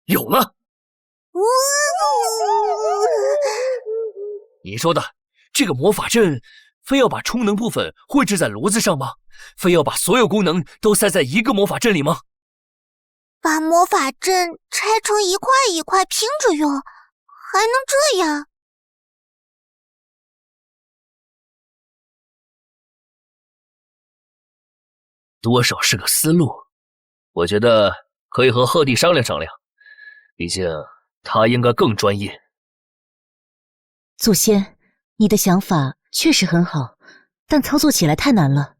有了！你说的这个魔法阵，非要把充能部分绘制在炉子上吗？非要把所有功能都塞在一个魔法阵里吗？把魔法阵拆成一块一块拼着用，还能这样？多少是个思路，我觉得可以和鹤弟商量商量，毕竟他应该更专业。祖先，你的想法确实很好，但操作起来太难了。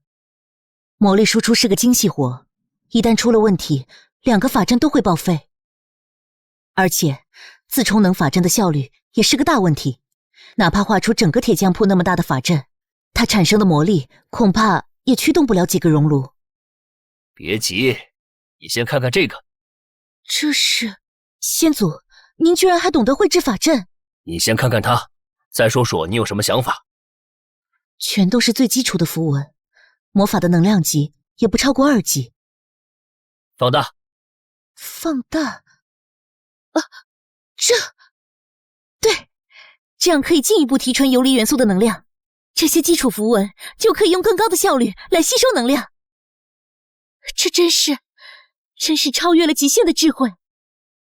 魔力输出是个精细活，一旦出了问题，2个法阵都会报废。而且自充能法阵的效率也是个大问题，哪怕画出整个铁匠铺那么大的法阵，它产生的魔力恐怕也驱动不了几个熔炉。别急，你先看看这个。这是……先祖，您居然还懂得绘制法阵？你先看看它，再说说你有什么想法。全都是最基础的符文，魔法的能量级也不超过2级。放大。放大？对，这样可以进一步提纯游离元素的能量，这些基础符文就可以用更高的效率来吸收能量。这真是超越了极限的智慧，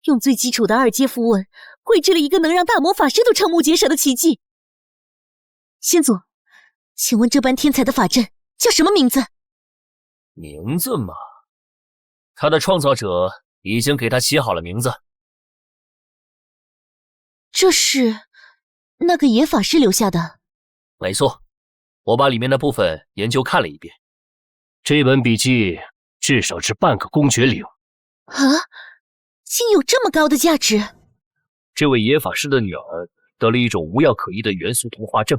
用最基础的2阶符文绘制了一个能让大魔法师都瞠目结舌的奇迹。先祖，请问这般天才的法阵叫什么名字？名字嘛，他的创造者已经给他起好了名字。这是那个野法师留下的？没错，我把里面的部分研究看了一遍。这本笔记至少值半个公爵领。竟有这么高的价值！这位野法师的女儿得了一种无药可医的元素同化症，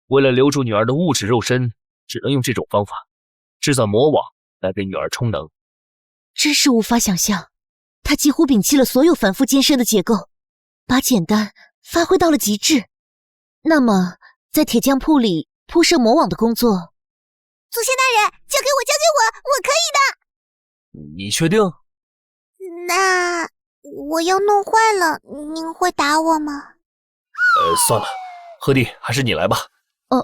为了留住女儿的物质肉身，只能用这种方法制造魔网来给女儿充能。真是无法想象，他几乎摒弃了所有繁复艰深的结构，把简单发挥到了极致。那么在铁匠铺里铺设魔网的工作，祖先大人，交给我，我可以的。你确定？那我要弄坏了，您会打我吗？算了，鹤弟，还是你来吧。我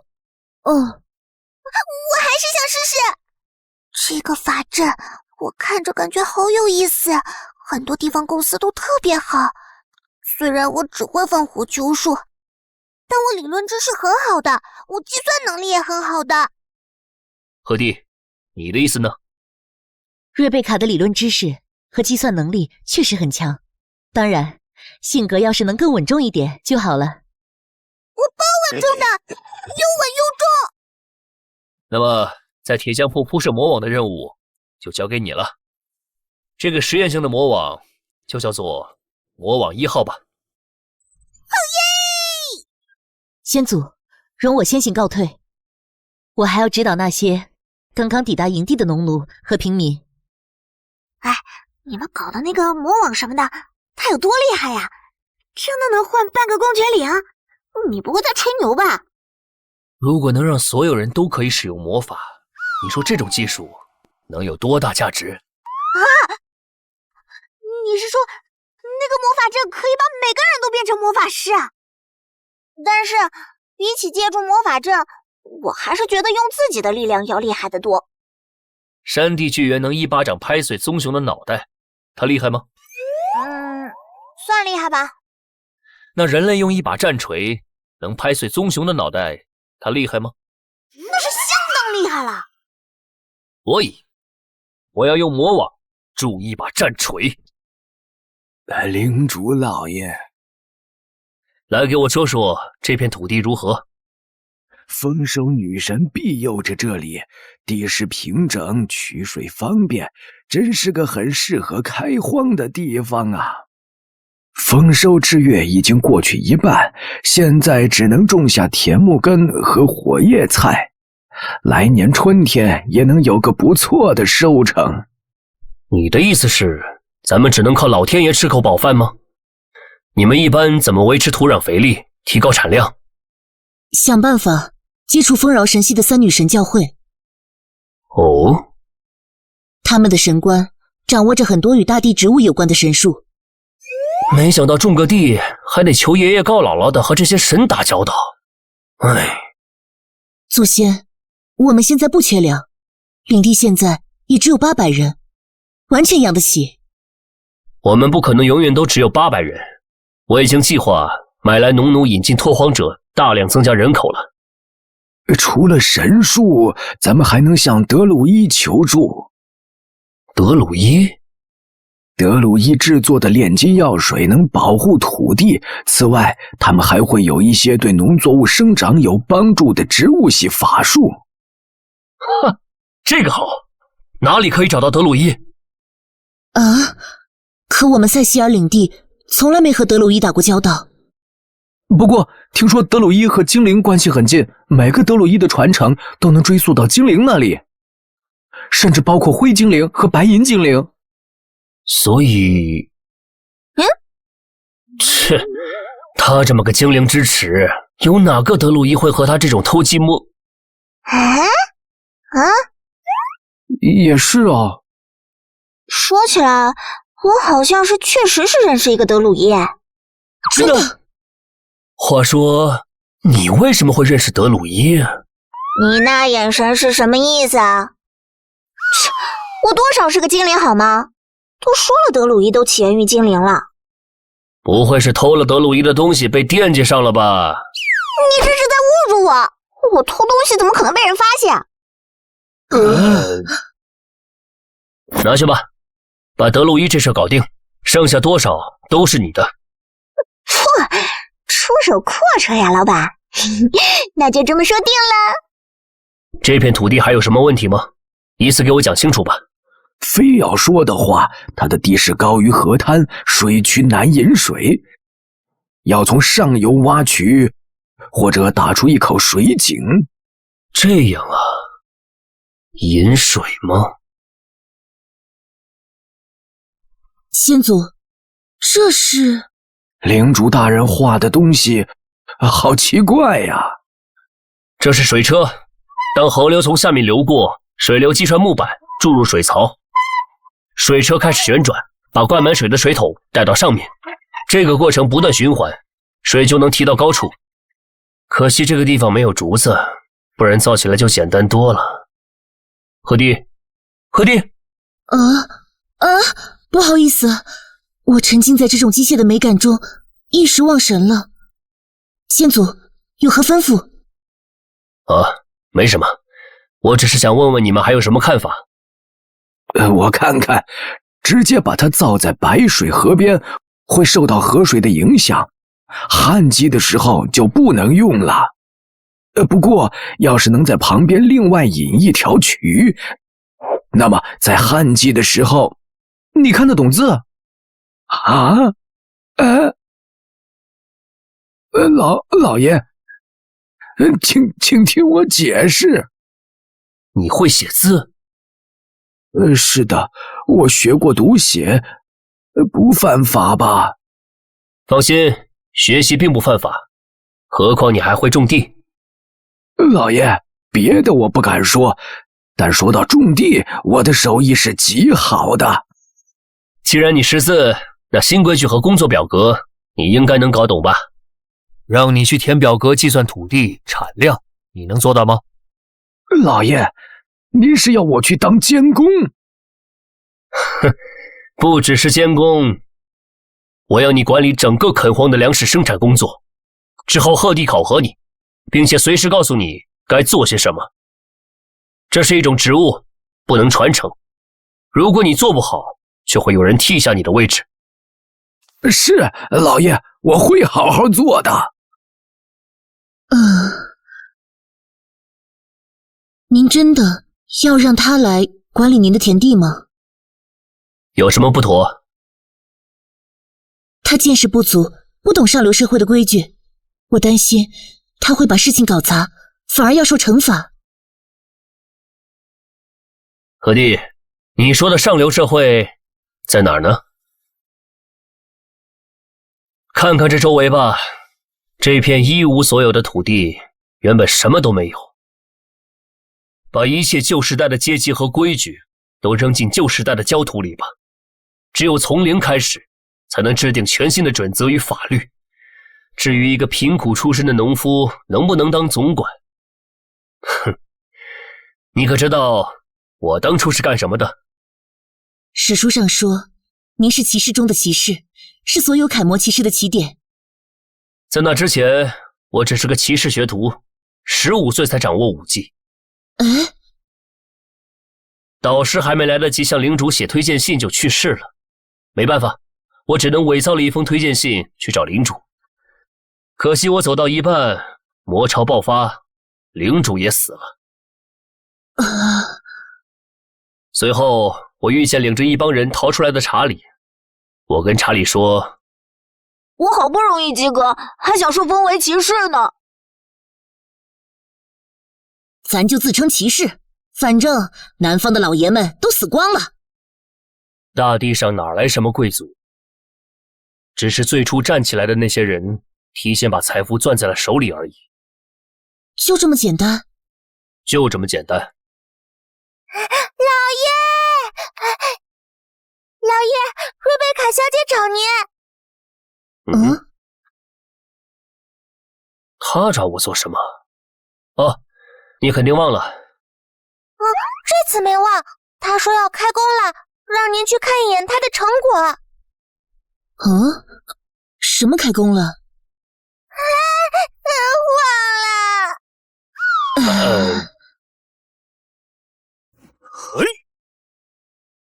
还是想试试。这个法阵我看着感觉好有意思，很多地方构思都特别好。虽然我只会放火球术，但我理论知识很好的，我计算能力也很好的。鹤弟，你的意思呢？瑞贝卡的理论知识和计算能力确实很强，当然，性格要是能更稳重一点就好了。我包稳重的，又稳又重。那么，在铁匠铺铺设魔网的任务就交给你了。这个实验性的魔网就叫做魔网1号吧。好耶！先祖，容我先行告退，我还要指导那些刚刚抵达营地的农奴和平民。你们搞的那个魔网什么的，它有多厉害呀？真的能换半个公爵领？你不会在吹牛吧？如果能让所有人都可以使用魔法，你说这种技术能有多大价值？啊！你是说那个魔法阵可以把每个人都变成魔法师啊？但是比起借助魔法阵，我还是觉得用自己的力量要厉害得多。山地巨猿能一巴掌拍碎棕熊的脑袋，他厉害吗？算厉害吧。那人类用一把战锤能拍碎棕熊的脑袋，他厉害吗？那是相当厉害了。所以，我要用魔网铸一把战锤。领主老爷，来给我说说这片土地如何？丰收女神庇佑着这里，地势平整，取水方便，真是个很适合开荒的地方啊。丰收之月已经过去一半，现在只能种下甜木根和火叶菜，来年春天也能有个不错的收成。你的意思是，咱们只能靠老天爷吃口饱饭吗？你们一般怎么维持土壤肥力，提高产量？想办法接触丰饶神系的三女神教会。哦，他们的神官掌握着很多与大地植物有关的神术。没想到种个地还得求爷爷告姥姥的和这些神打交道。唉，祖先，我们现在不缺粮，领地现在也只有800人，完全养得起。我们不可能永远都只有800人，我已经计划买来农奴，引进拓荒者，大量增加人口了。除了神术，咱们还能向德鲁伊求助。德鲁伊？德鲁伊制作的炼金药水能保护土地，此外，他们还会有一些对农作物生长有帮助的植物系法术。哈，这个好，哪里可以找到德鲁伊？啊，可我们塞西尔领地从来没和德鲁伊打过交道。不过，听说德鲁伊和精灵关系很近，每个德鲁伊的传承都能追溯到精灵那里，甚至包括灰精灵和白银精灵。所以，切，他这么个精灵之齿，有哪个德鲁伊会和他这种偷鸡摸？也是啊。说起来，我好像是确实是认识一个德鲁伊。真的？话说，你为什么会认识德鲁伊啊？你那眼神是什么意思啊？切，我多少是个精灵好吗？都说了德鲁伊都起源于精灵了。不会是偷了德鲁伊的东西被惦记上了吧？你这是在侮辱我！我偷东西怎么可能被人发现？拿去吧，把德鲁伊这事搞定，剩下多少都是你的。出手阔绰呀，老板。那就这么说定了。这片土地还有什么问题吗？一次给我讲清楚吧。非要说的话，它的地势高于河滩，水渠难引水，要从上游挖渠，或者打出一口水井。这样啊，引水吗？先祖，这是……领主大人画的东西，好奇怪呀！这是水车，当河流从下面流过，水流击穿木板，注入水槽。水车开始旋转，把灌满水的水桶带到上面，这个过程不断循环，水就能提到高处。可惜这个地方没有竹子，不然造起来就简单多了。何弟，何弟！不好意思，我沉浸在这种机械的美感中，一时忘神了。先祖有何吩咐？没什么，我只是想问问你们还有什么看法。我看看，直接把它造在白水河边，会受到河水的影响，旱季的时候就不能用了。不过，要是能在旁边另外引一条渠，那么在旱季的时候，你看得懂字？老爷，请听我解释。你会写字？是的，我学过读写，不犯法吧？放心，学习并不犯法，何况你还会种地。老爷，别的我不敢说，但说到种地，我的手艺是极好的。既然你识字，那新规矩和工作表格你应该能搞懂吧？让你去填表格计算土地产量，你能做到吗？老爷，您是要我去当监工？哼，不只是监工，我要你管理整个垦荒的粮食生产工作，之后贺地考核你，并且随时告诉你该做些什么。这是一种职务，不能传承。如果你做不好，就会有人替下你的位置。是，老爷，我会好好做的。您真的要让他来管理您的田地吗？有什么不妥？他见识不足，不懂上流社会的规矩，我担心他会把事情搞砸，反而要受惩罚。何弟，你说的上流社会在哪儿呢？看看这周围吧，这片一无所有的土地原本什么都没有。把一切旧时代的阶级和规矩都扔进旧时代的焦土里吧。只有从零开始，才能制定全新的准则与法律。至于一个贫苦出身的农夫能不能当总管，哼，你可知道我当初是干什么的？史书上说，您是骑士中的骑士，是所有楷模骑士的起点。在那之前，我只是个骑士学徒，15岁才掌握武技。导师还没来得及向领主写推荐信就去世了，没办法，我只能伪造了一封推荐信去找领主。可惜我走到一半，魔潮爆发，领主也死了。随后我遇见领着一帮人逃出来的查理，我跟查理说，我好不容易及格，还想受封为骑士呢。咱就自称骑士，反正南方的老爷们都死光了。大地上哪来什么贵族？只是最初站起来的那些人提前把财富攥在了手里而已。就这么简单？就这么简单。老爷，瑞贝卡小姐找您。她找我做什么？哦，你肯定忘了。这次没忘，她说要开工了，让您去看一眼她的成果。什么开工了？忘了。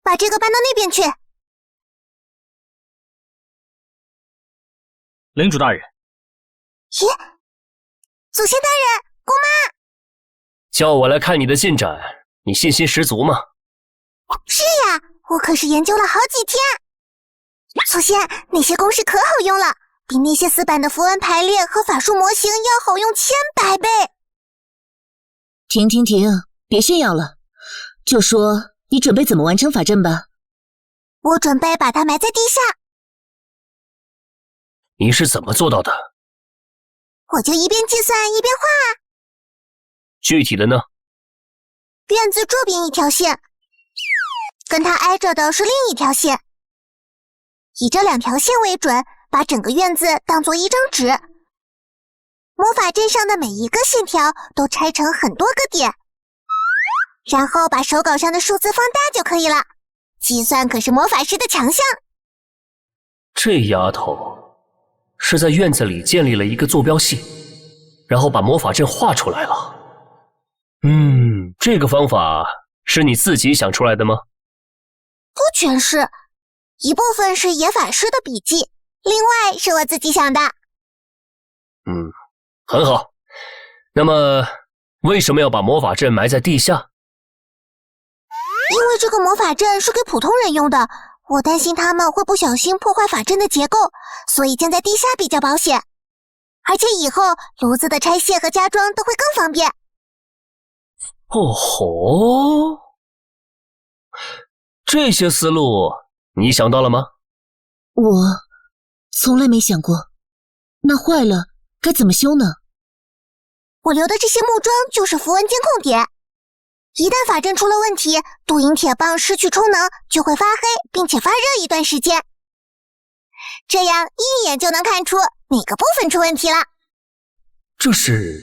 把这个搬到那边去。领主大人。咦，祖先大人，姑妈。叫我来看你的进展，你信心十足吗？是呀，我可是研究了好几天。祖先，那些公式可好用了，比那些死板的符文排列和法术模型要好用100倍。停，别炫耀了，就说你准备怎么完成法阵吧。我准备把它埋在地下。你是怎么做到的？我就一边计算一边画。具体的呢？院子这边一条线，跟它挨着的是另一条线，以这2条线为准，把整个院子当作一张纸。魔法阵上的每一个线条都拆成很多个点，然后把手稿上的数字放大就可以了。计算可是魔法师的强项。这丫头是在院子里建立了一个坐标系，然后把魔法阵画出来了。这个方法是你自己想出来的吗？不全是，一部分是野法师的笔记，另外是我自己想的。很好。那么为什么要把魔法阵埋在地下？因为这个魔法阵是给普通人用的，我担心他们会不小心破坏法阵的结构，所以建在地下比较保险。而且以后炉子的拆卸和加装都会更方便。哦吼，这些思路你想到了吗？我从来没想过。那坏了该怎么修呢？我留的这些木桩就是符文监控点，一旦法阵出了问题，镀银铁棒失去充能，就会发黑并且发热一段时间。这样一眼就能看出哪个部分出问题了。这是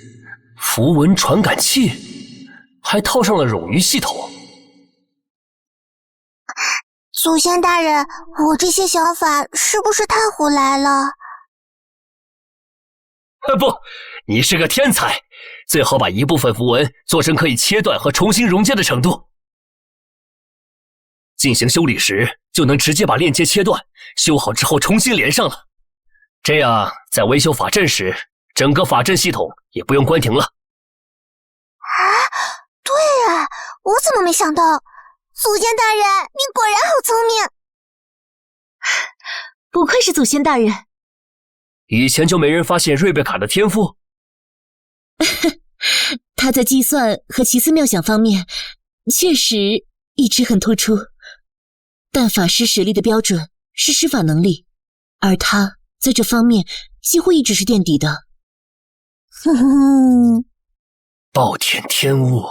符文传感器，还套上了冗余系统。祖先大人，我这些想法是不是太胡来了？不，你是个天才，最好把一部分符文做成可以切断和重新融接的程度。进行修理时，就能直接把链接切断，修好之后重新连上了。这样，在维修法阵时，整个法阵系统也不用关停了。啊，对啊，我怎么没想到？祖先大人，您果然好聪明。不愧是祖先大人。以前就没人发现瑞贝卡的天赋？他在计算和奇思妙想方面确实一直很突出，但法师实力的标准是施法能力，而他在这方面几乎一直是垫底的。哼哼，暴殄天物，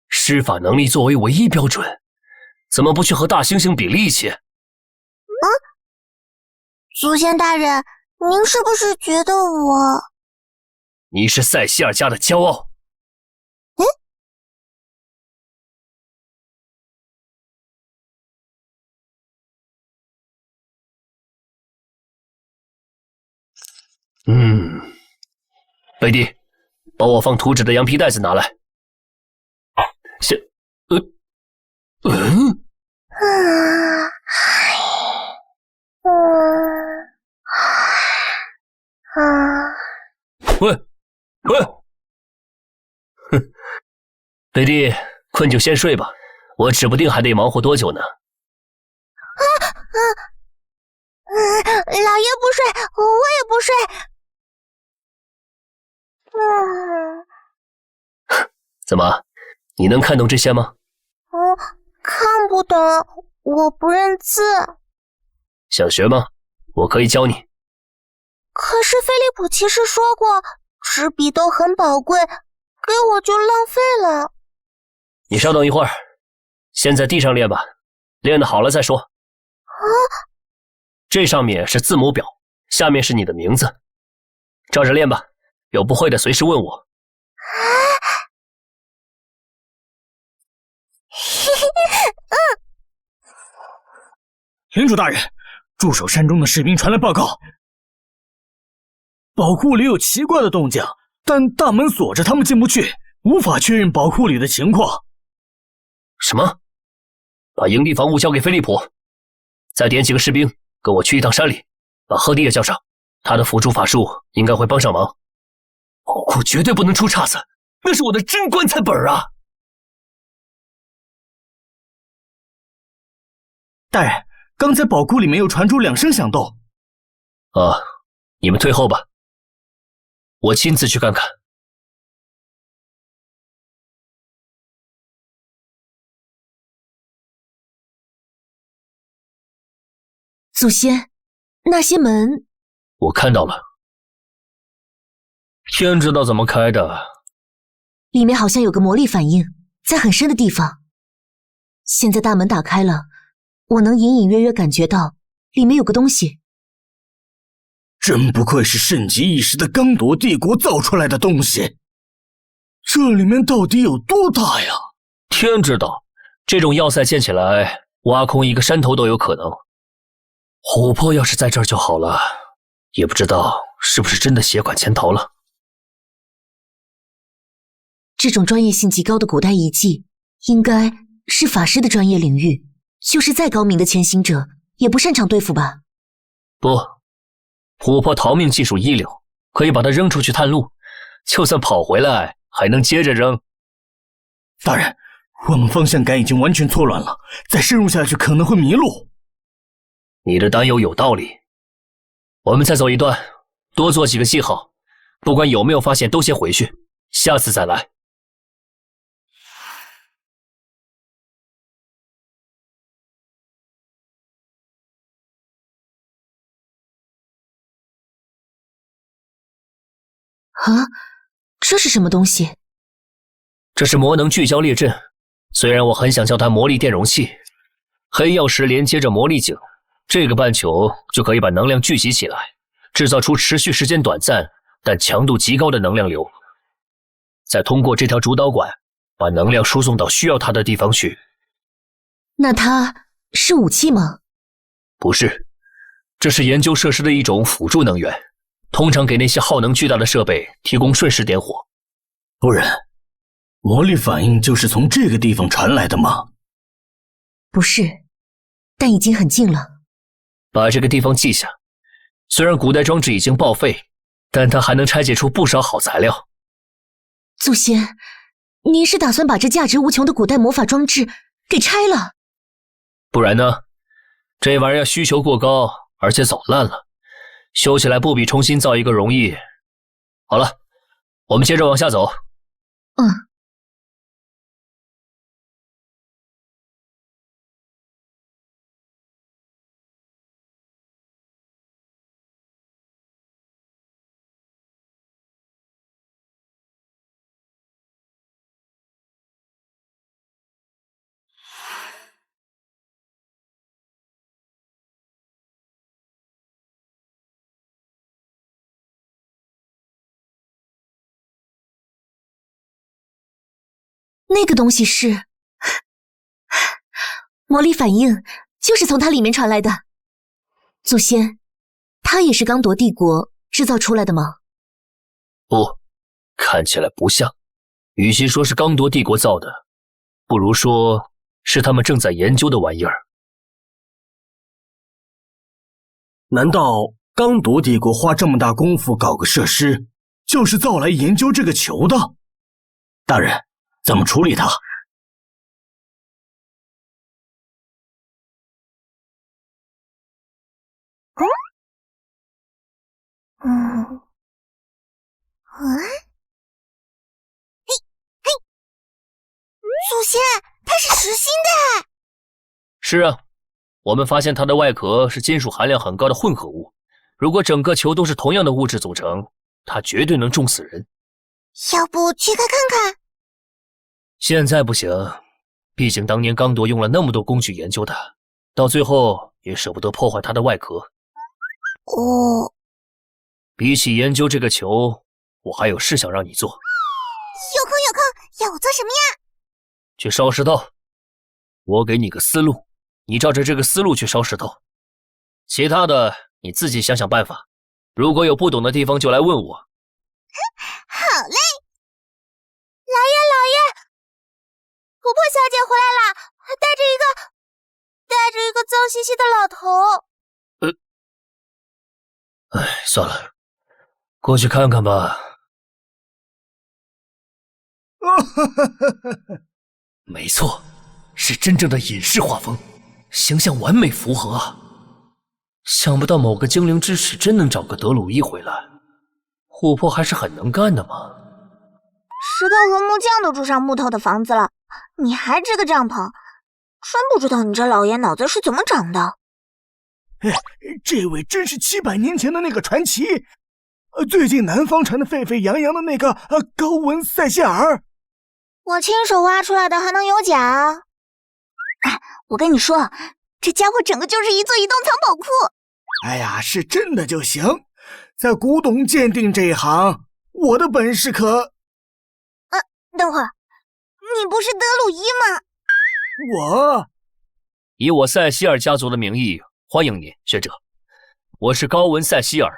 施法能力作为唯一标准，怎么不去和大猩猩比力气？祖先大人，您是不是觉得我……你是塞西尔家的骄傲。贝蒂，把我放图纸的羊皮袋子拿来。喂，哼，贝蒂，困就先睡吧，我指不定还得忙活多久呢。老爷不睡，我也不睡。怎么，你能看懂这些吗？看不懂，我不认字。想学吗？我可以教你。可是菲利普骑士说过，纸笔都很宝贵，给我就浪费了。你稍等一会儿，先在地上练吧，练得好了再说。这上面是字母表，下面是你的名字，照着练吧，有不会的随时问我。领主大人，驻守山中的士兵传来报告，宝库里有奇怪的动静，但大门锁着，他们进不去，无法确认宝库里的情况。什么？把营地防务交给菲利普，再点几个士兵跟我去一趟山里，把赫迪也叫上，他的辅助法术应该会帮上忙。宝库绝对不能出岔子，那是我的真棺材本啊！大人，刚才宝库里面又传出2声响动。你们退后吧，我亲自去看看。祖先，那些门……我看到了，天知道怎么开的。里面好像有个魔力反应，在很深的地方。现在大门打开了，我能隐隐约约感觉到里面有个东西。真不愧是盛极一时的刚铎帝国造出来的东西，这里面到底有多大呀？天知道，这种要塞建起来，挖空一个山头都有可能。琥珀要是在这儿就好了，也不知道是不是真的携款潜逃了。这种专业性极高的古代遗迹，应该是法师的专业领域，就是再高明的潜行者也不擅长对付吧？不，琥珀逃命技术一流，可以把它扔出去探路，就算跑回来还能接着扔。大人，我们方向感已经完全错乱了，再深入下去可能会迷路。你的担忧有道理，我们再走一段，多做几个记号，不管有没有发现都先回去，下次再来。啊，这是什么东西？这是魔能聚焦列阵，虽然我很想叫它魔力电容器，黑曜石连接着魔力井，这个半球就可以把能量聚集起来，制造出持续时间短暂但强度极高的能量流，再通过这条主导管把能量输送到需要它的地方去。那它是武器吗？不是，这是研究设施的一种辅助能源，通常给那些耗能巨大的设备提供瞬时点火。夫人，魔力反应就是从这个地方传来的吗？不是，但已经很近了。把这个地方记下，虽然古代装置已经报废，但它还能拆解出不少好材料。祖先，您是打算把这价值无穷的古代魔法装置给拆了？不然呢？这玩意儿需求过高，而且早烂了，修起来不比重新造一个容易。好了，我们接着往下走。那个东西是魔力反应，就是从它里面传来的。祖先，它也是刚铎帝国制造出来的吗？不，看起来不像。与其说是刚铎帝国造的，不如说是他们正在研究的玩意儿。难道刚铎帝国花这么大功夫搞个设施，就是造来研究这个球的？大人，怎么处理它？祖先，它是实心的。是啊，我们发现它的外壳是金属含量很高的混合物，如果整个球都是同样的物质组成，它绝对能重死人。要不去看看？现在不行，毕竟当年刚铎用了那么多工具研究它，到最后也舍不得破坏它的外壳。哦，比起研究这个球，我还有事想让你做。有空，要我做什么呀？去烧石头。我给你个思路，你照着这个思路去烧石头，其他的你自己想想办法。如果有不懂的地方就来问我。好嘞。老爷，琥珀小姐回来了，还带着一个脏兮兮的老头。算了，过去看看吧。没错，是真正的隐士画风，形象完美符合啊！想不到某个精灵之使真能找个德鲁伊回来，琥珀还是很能干的嘛。石头和木匠都住上木头的房子了，你还支个帐篷，真不知道你这老爷脑子是怎么长的。这位真是700年前的那个传奇，最近南方传的沸沸扬扬的那个高文塞西尔。我亲手挖出来的还能有假？我跟你说，这家伙整个就是一座移动藏宝库。哎呀，是真的就行。在古董鉴定这一行，我的本事可……等会儿，你不是德鲁伊吗？我以我塞西尔家族的名义欢迎你，学者。我是高文塞西尔，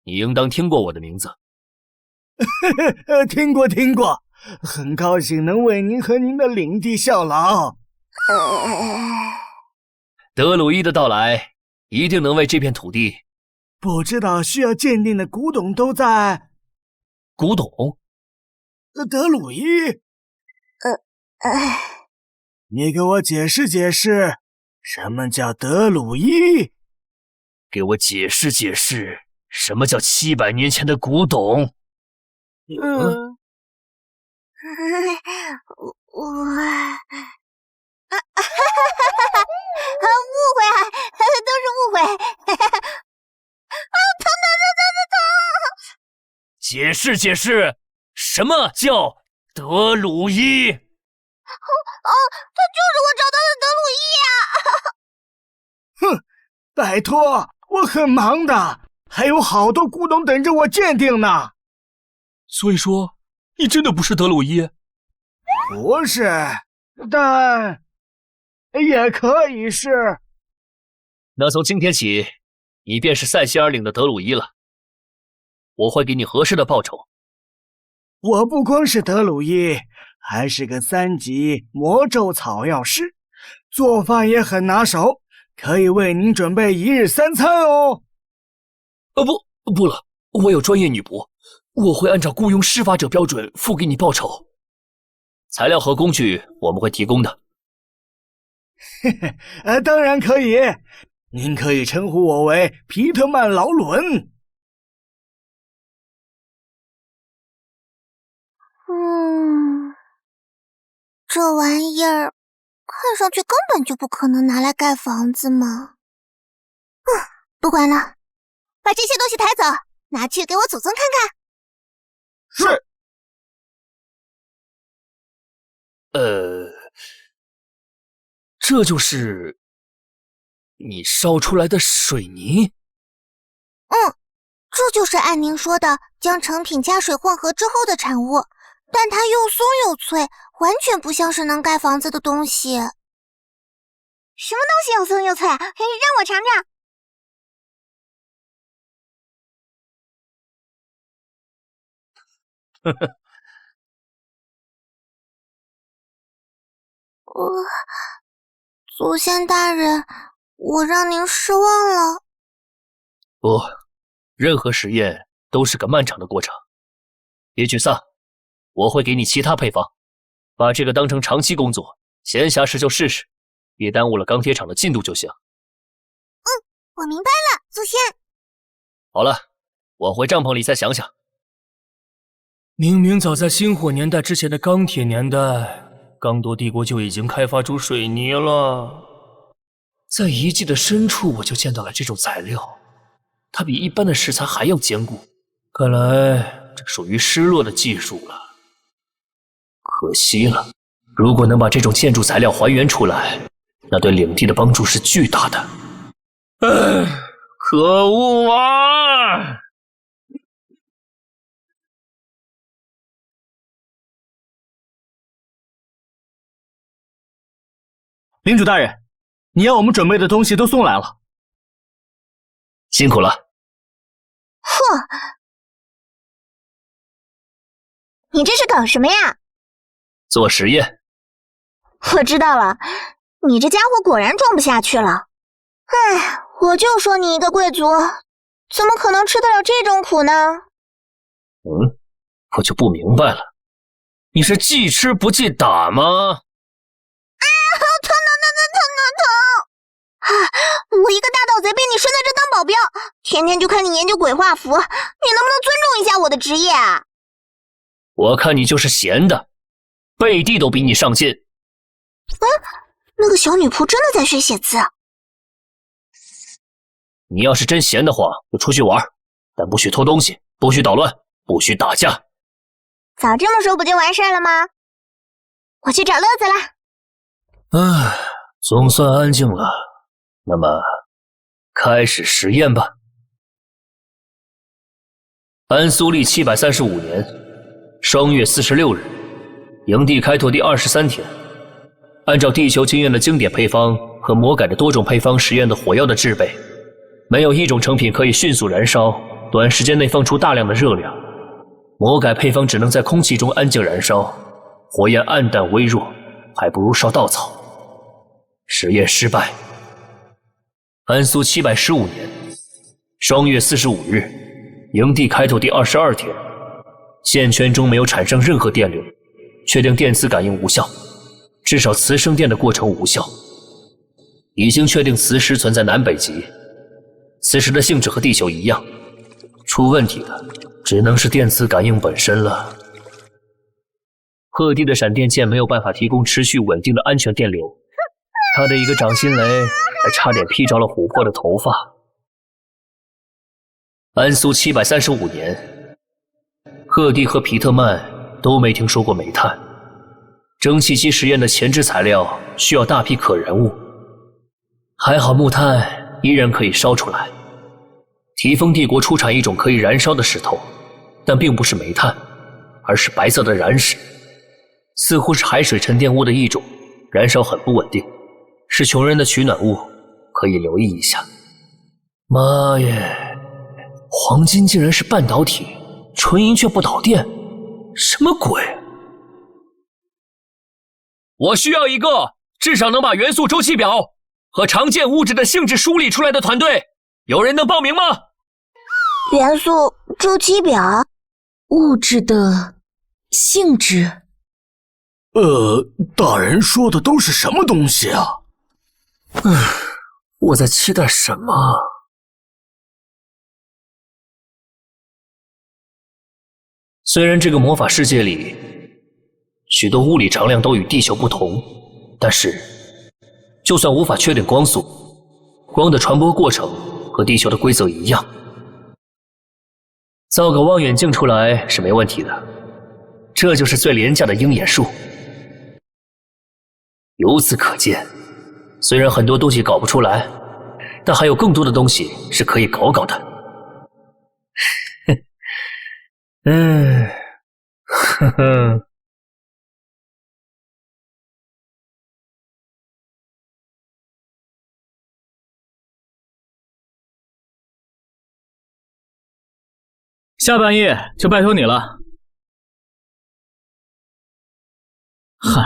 你应当听过我的名字。听过，很高兴能为您和您的领地效劳。德鲁伊的到来一定能为这片土地。不知道需要鉴定的古董都在……古董？德鲁伊？你给我解释解释，什么叫德鲁伊？给我解释解释，什么叫700年前的古董？误会啊，都是误会。疼！解释解释，什么叫德鲁伊？拜托，我很忙的，还有好多古董等着我鉴定呢。所以说，你真的不是德鲁伊？不是，但也可以是。那从今天起，你便是塞西尔岭的德鲁伊了。我会给你合适的报酬。我不光是德鲁伊，还是个3级魔咒草药师，做饭也很拿手，可以为您准备1日3餐哦。不了，我有专业女仆，我会按照雇佣施法者标准付给你报酬。材料和工具我们会提供的。当然可以，您可以称呼我为皮特曼·劳伦。这玩意儿看上去根本就不可能拿来盖房子嘛。不管了，把这些东西抬走，拿去给我祖宗看看。是。这就是你烧出来的水泥？这就是按您说的将成品加水混合之后的产物，但它又松又脆，完全不像是能盖房子的东西。什么东西又松又脆？让我尝尝。祖先大人，我让您失望了。不，任何实验都是个漫长的过程。别沮丧，我会给你其他配方，把这个当成长期工作，闲暇时就试试，别耽误了钢铁厂的进度就行。我明白了，祖先。好了，我回帐篷里再想想。明明早在星火年代之前的钢铁年代，刚铎帝国就已经开发出水泥了。在遗迹的深处，我就见到了这种材料，它比一般的石材还要坚固。看来这属于失落的技术了。可惜了，如果能把这种建筑材料还原出来，那对领地的帮助是巨大的。可恶啊！领主大人，你要我们准备的东西都送来了。辛苦了。你这是搞什么呀？做实验。我知道了，你这家伙果然装不下去了。我就说你一个贵族，怎么可能吃得了这种苦呢？我就不明白了，你是忌吃不忌打吗？好疼！我一个大盗贼被你顺在这当保镖，天天就看你研究鬼画符，你能不能尊重一下我的职业啊？我看你就是闲的，贝蒂都比你上进。那个小女仆真的在学写字。你要是真闲的话，就出去玩，但不许偷东西，不许捣乱，不许打架。早这么说不就完事了吗？我去找乐子了。总算安静了。那么，开始实验吧。安苏历735年双月46日，营地开拓第23天，按照地球经验的经典配方和魔改的多种配方实验的火药的制备，没有一种成品可以迅速燃烧，短时间内放出大量的热量。魔改配方只能在空气中安静燃烧，火焰暗淡微弱，还不如烧稻草。实验失败。安苏715年双月45日，营地开拓第22天，线圈中没有产生任何电流，确定电磁感应无效，至少磁生电的过程无效。已经确定磁石存在南北极，磁石的性质和地球一样，出问题的只能是电磁感应本身了。鹤帝的闪电剑没有办法提供持续稳定的安全电流，他的一个掌心雷还差点劈着了琥珀的头发。安苏735年，鹤帝和皮特曼都没听说过煤炭。蒸汽机实验的前置材料需要大批可燃物，还好木炭依然可以烧出来。提丰帝国出产一种可以燃烧的石头，但并不是煤炭，而是白色的燃石，似乎是海水沉淀物的一种，燃烧很不稳定，是穷人的取暖物，可以留意一下。妈耶，黄金竟然是半导体，纯银却不导电，什么鬼？我需要一个至少能把元素周期表和常见物质的性质梳理出来的团队，有人能报名吗？元素周期表，物质的性质。大人说的都是什么东西啊？我在期待什么？虽然这个魔法世界里许多物理常量都与地球不同，但是就算无法确定光速，光的传播过程和地球的规则一样，造个望远镜出来是没问题的。这就是最廉价的鹰眼术。由此可见，虽然很多东西搞不出来，但还有更多的东西是可以搞的。呵呵。下半夜就拜托你了。嗨，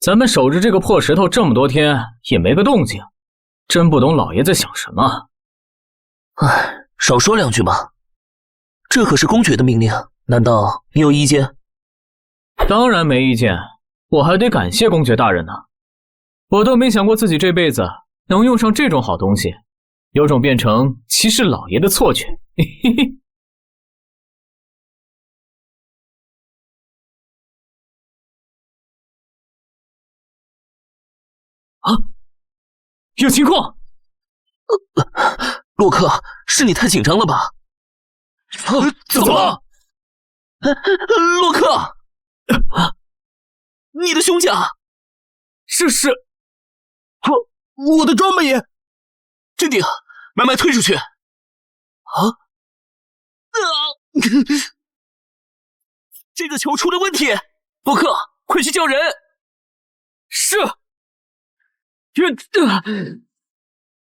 咱们守着这个破石头这么多天也没个动静，真不懂老爷在想什么。唉，少说两句嘛，这可是公爵的命令，难道你有意见？当然没意见，我还得感谢公爵大人呢。我都没想过自己这辈子能用上这种好东西，有种变成骑士老爷的错觉。嘿嘿嘿。啊，有情况！洛克，是你太紧张了吧？怎么了？洛克，你的胸甲，是，我的装备也镇定，慢慢退出去。这个球出了问题，洛克，快去叫人。是。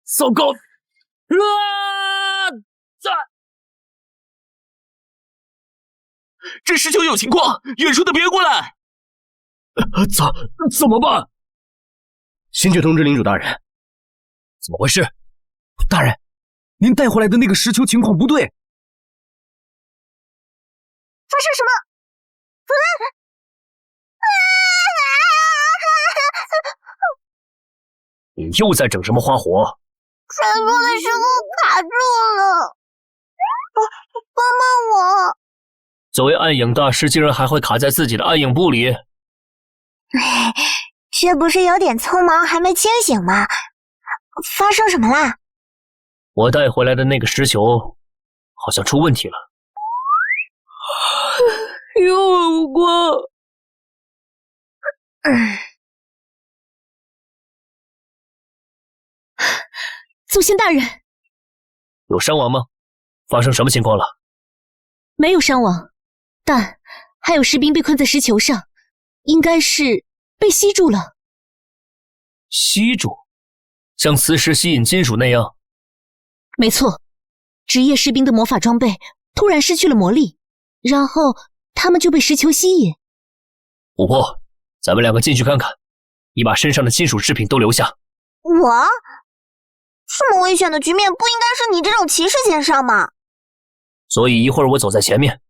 糟糕！这石球有情况，远处的别过来！怎么办？先去通知领主大人。怎么回事？大人，您带回来的那个石球情况不对。发生什么？你又在整什么花活？沉重的石头卡住了，帮帮我！作为暗影大师，竟然还会卡在自己的暗影部里？哎，这不是有点匆忙，还没清醒吗？发生什么啦？我带回来的那个石球好像出问题了。有光。祖先大人，有伤亡吗？发生什么情况了？没有伤亡，但还有士兵被困在石球上，应该是被吸住了。吸住？像磁石吸引金属那样？没错，职业士兵的魔法装备突然失去了魔力，然后他们就被石球吸引。琥珀，咱们两个进去看看，你把身上的金属制品都留下。我？这么危险的局面，不应该是你这种骑士先上吗？所以一会儿我走在前面，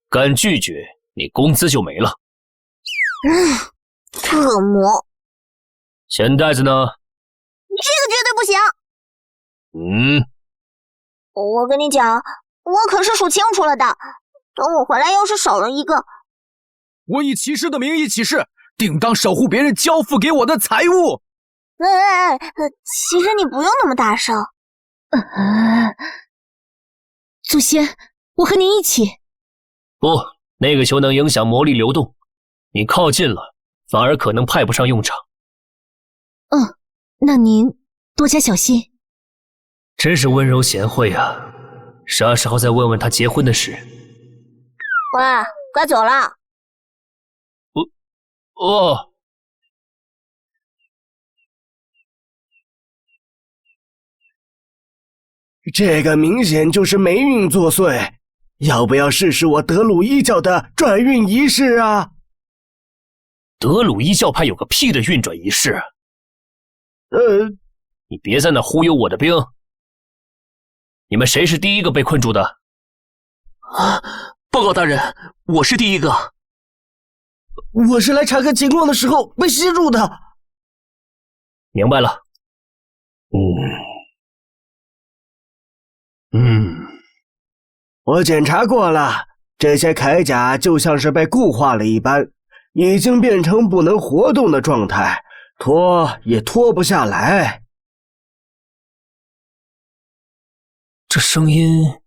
敢拒绝，你工资就没了。恶魔！钱袋子呢？这个绝对不行！我跟你讲，我可是数清楚了的。等我回来，要是少了一个，我以骑士的名义起誓，定当守护别人交付给我的财物。其实你不用那么大声。祖先，我和您一起。不，那个球能影响魔力流动，你靠近了，反而可能派不上用场。那您多加小心。真是温柔贤惠啊！啥时候再问问他结婚的事？喂，该走了。哦。这个明显就是霉运作祟，要不要试试我德鲁伊教的转运仪式啊？德鲁伊教派有个屁的运转仪式！你别在那忽悠我的兵！你们谁是第一个被困住的？啊！报告大人，我是第一个。我是来查看情况的时候被吸住的。明白了。我检查过了，这些铠甲就像是被固化了一般，已经变成不能活动的状态，脱也脱不下来。这声音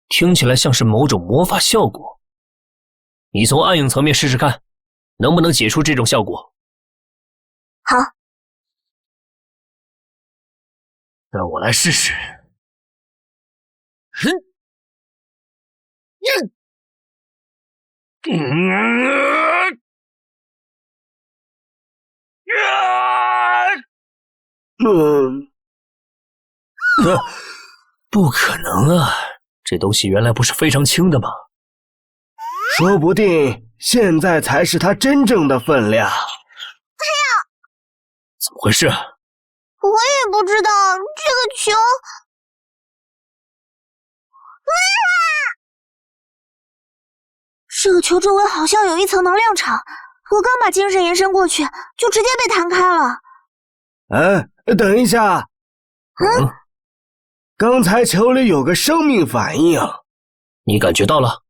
听起来像是某种魔法效果。你从暗影层面试试看，能不能解除这种效果？好。让我来试试。不可能啊！这东西原来不是非常轻的吗？说不定现在才是它真正的分量。哎呀！怎么回事？我也不知道这个球。这个球周围好像有一层能量场，我刚把精神延伸过去，就直接被弹开了。等一下。刚才球里有个生命反应，你感觉到了？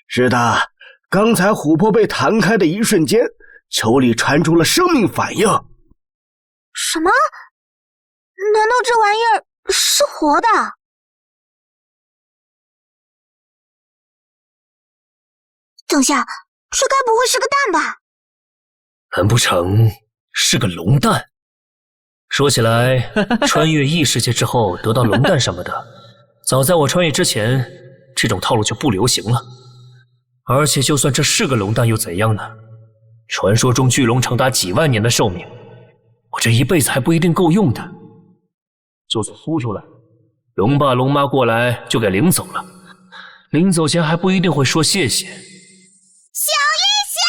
是的，刚才琥珀被弹开的一瞬间，球里传出了生命反应。什么？难道这玩意儿是活的？等下，这该不会是个蛋吧？难不成是个龙蛋？说起来，穿越异世界之后得到龙蛋什么的，早在我穿越之前，这种套路就不流行了。而且就算这是个龙蛋又怎样呢？传说中巨龙长达几万年的寿命，我这一辈子还不一定够用的。就算孵出来，龙爸龙妈过来就给领走了，临走前还不一定会说谢谢。小一小，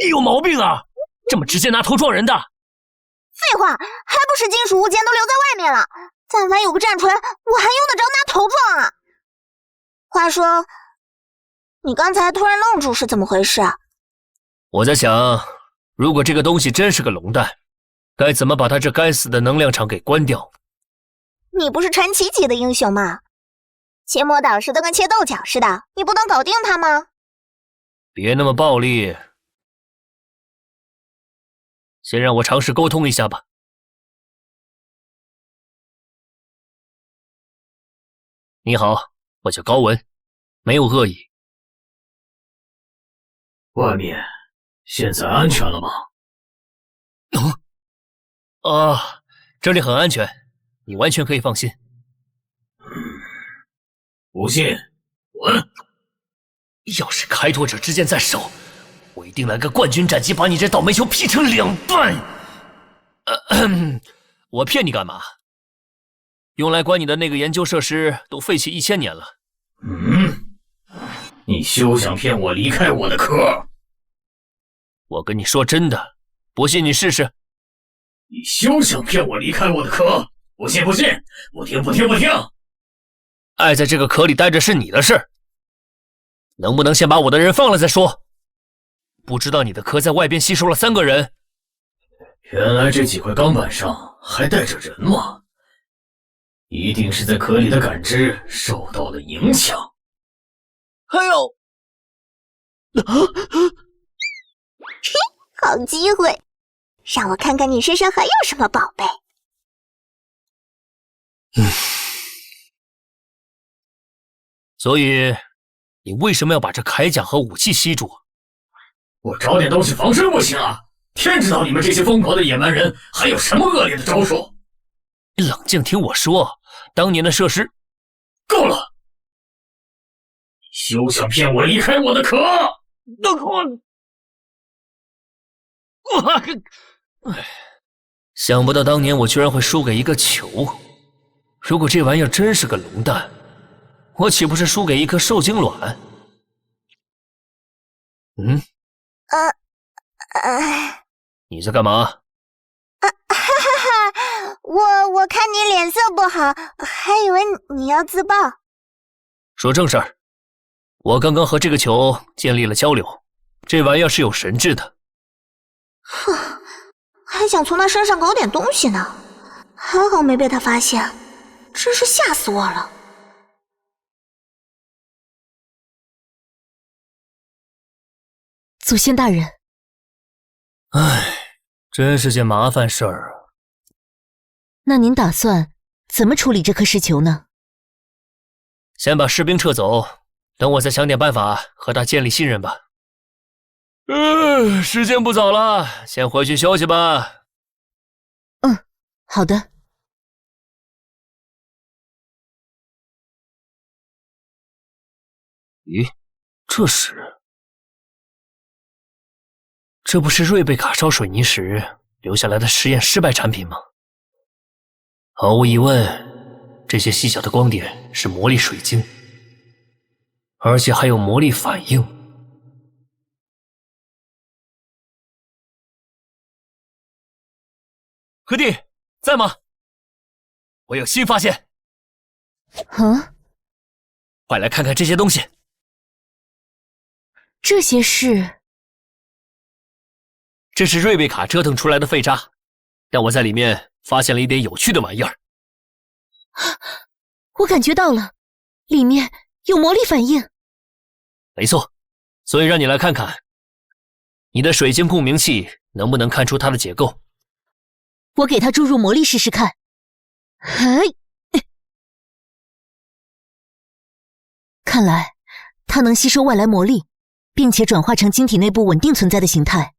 你有毛病啊！这么直接拿头撞人的？废话，还不是金属物件都留在外面了？但凡有个战锤，我还用得着拿头撞啊？话说，你刚才突然愣住是怎么回事啊？我在想，如果这个东西真是个龙蛋，该怎么把它这该死的能量场给关掉？你不是传奇级的英雄吗？切魔导师都跟切豆角似的，你不能搞定他吗？别那么暴力，先让我尝试沟通一下吧。你好，我叫高文，没有恶意。外面现在安全了吗？这里很安全，你完全可以放心。不信，滚！要是开拓者之剑在手，我一定来个冠军斩击，把你这倒霉球劈成2半。我骗你干嘛？用来关你的那个研究设施都废弃1000年了。你休想骗我离开我的壳！我跟你说真的，不信你试试。你休想骗我离开我的壳！不信不信，不听不听不听！爱在这个壳里待着是你的事，能不能先把我的人放了再说？不知道你的壳在外边吸收了3个人。原来这几块钢板上还带着人吗？一定是在壳里的感知受到了影响。哎呦！好机会，让我看看你身上还有什么宝贝。所以，你为什么要把这铠甲和武器吸住？我找点东西防身不行啊！天知道你们这些疯狂的野蛮人还有什么恶劣的招数！你冷静听我说，当年的设施……够了！休想骗我离开我的壳！想不到当年我居然会输给一个球。如果这玩意儿真是个龙蛋，我岂不是输给一颗受精卵？嗯？你在干嘛？我看你脸色不好，还以为你要自爆。说正事儿，我刚刚和这个球建立了交流，这玩意儿是有神智的。哼，还想从他身上搞点东西呢，还好没被他发现，真是吓死我了。祖先大人，唉，真是件麻烦事儿啊。那您打算怎么处理这颗石球呢？先把士兵撤走，等我再想点办法和他建立信任吧。时间不早了，先回去休息吧。嗯，好的。咦，这不是瑞贝卡烧水泥时留下来的实验失败产品吗？毫无疑问，这些细小的光点是魔力水晶，而且还有魔力反应。何弟，在吗？我有新发现。快来看看这些东西。这些是？这是瑞贝卡折腾出来的废渣，但我在里面发现了一点有趣的玩意儿。我感觉到了，里面有魔力反应。没错，所以让你来看看，你的水晶共鸣器能不能看出它的结构。我给它注入魔力试试看。看来它能吸收外来魔力，并且转化成晶体内部稳定存在的形态。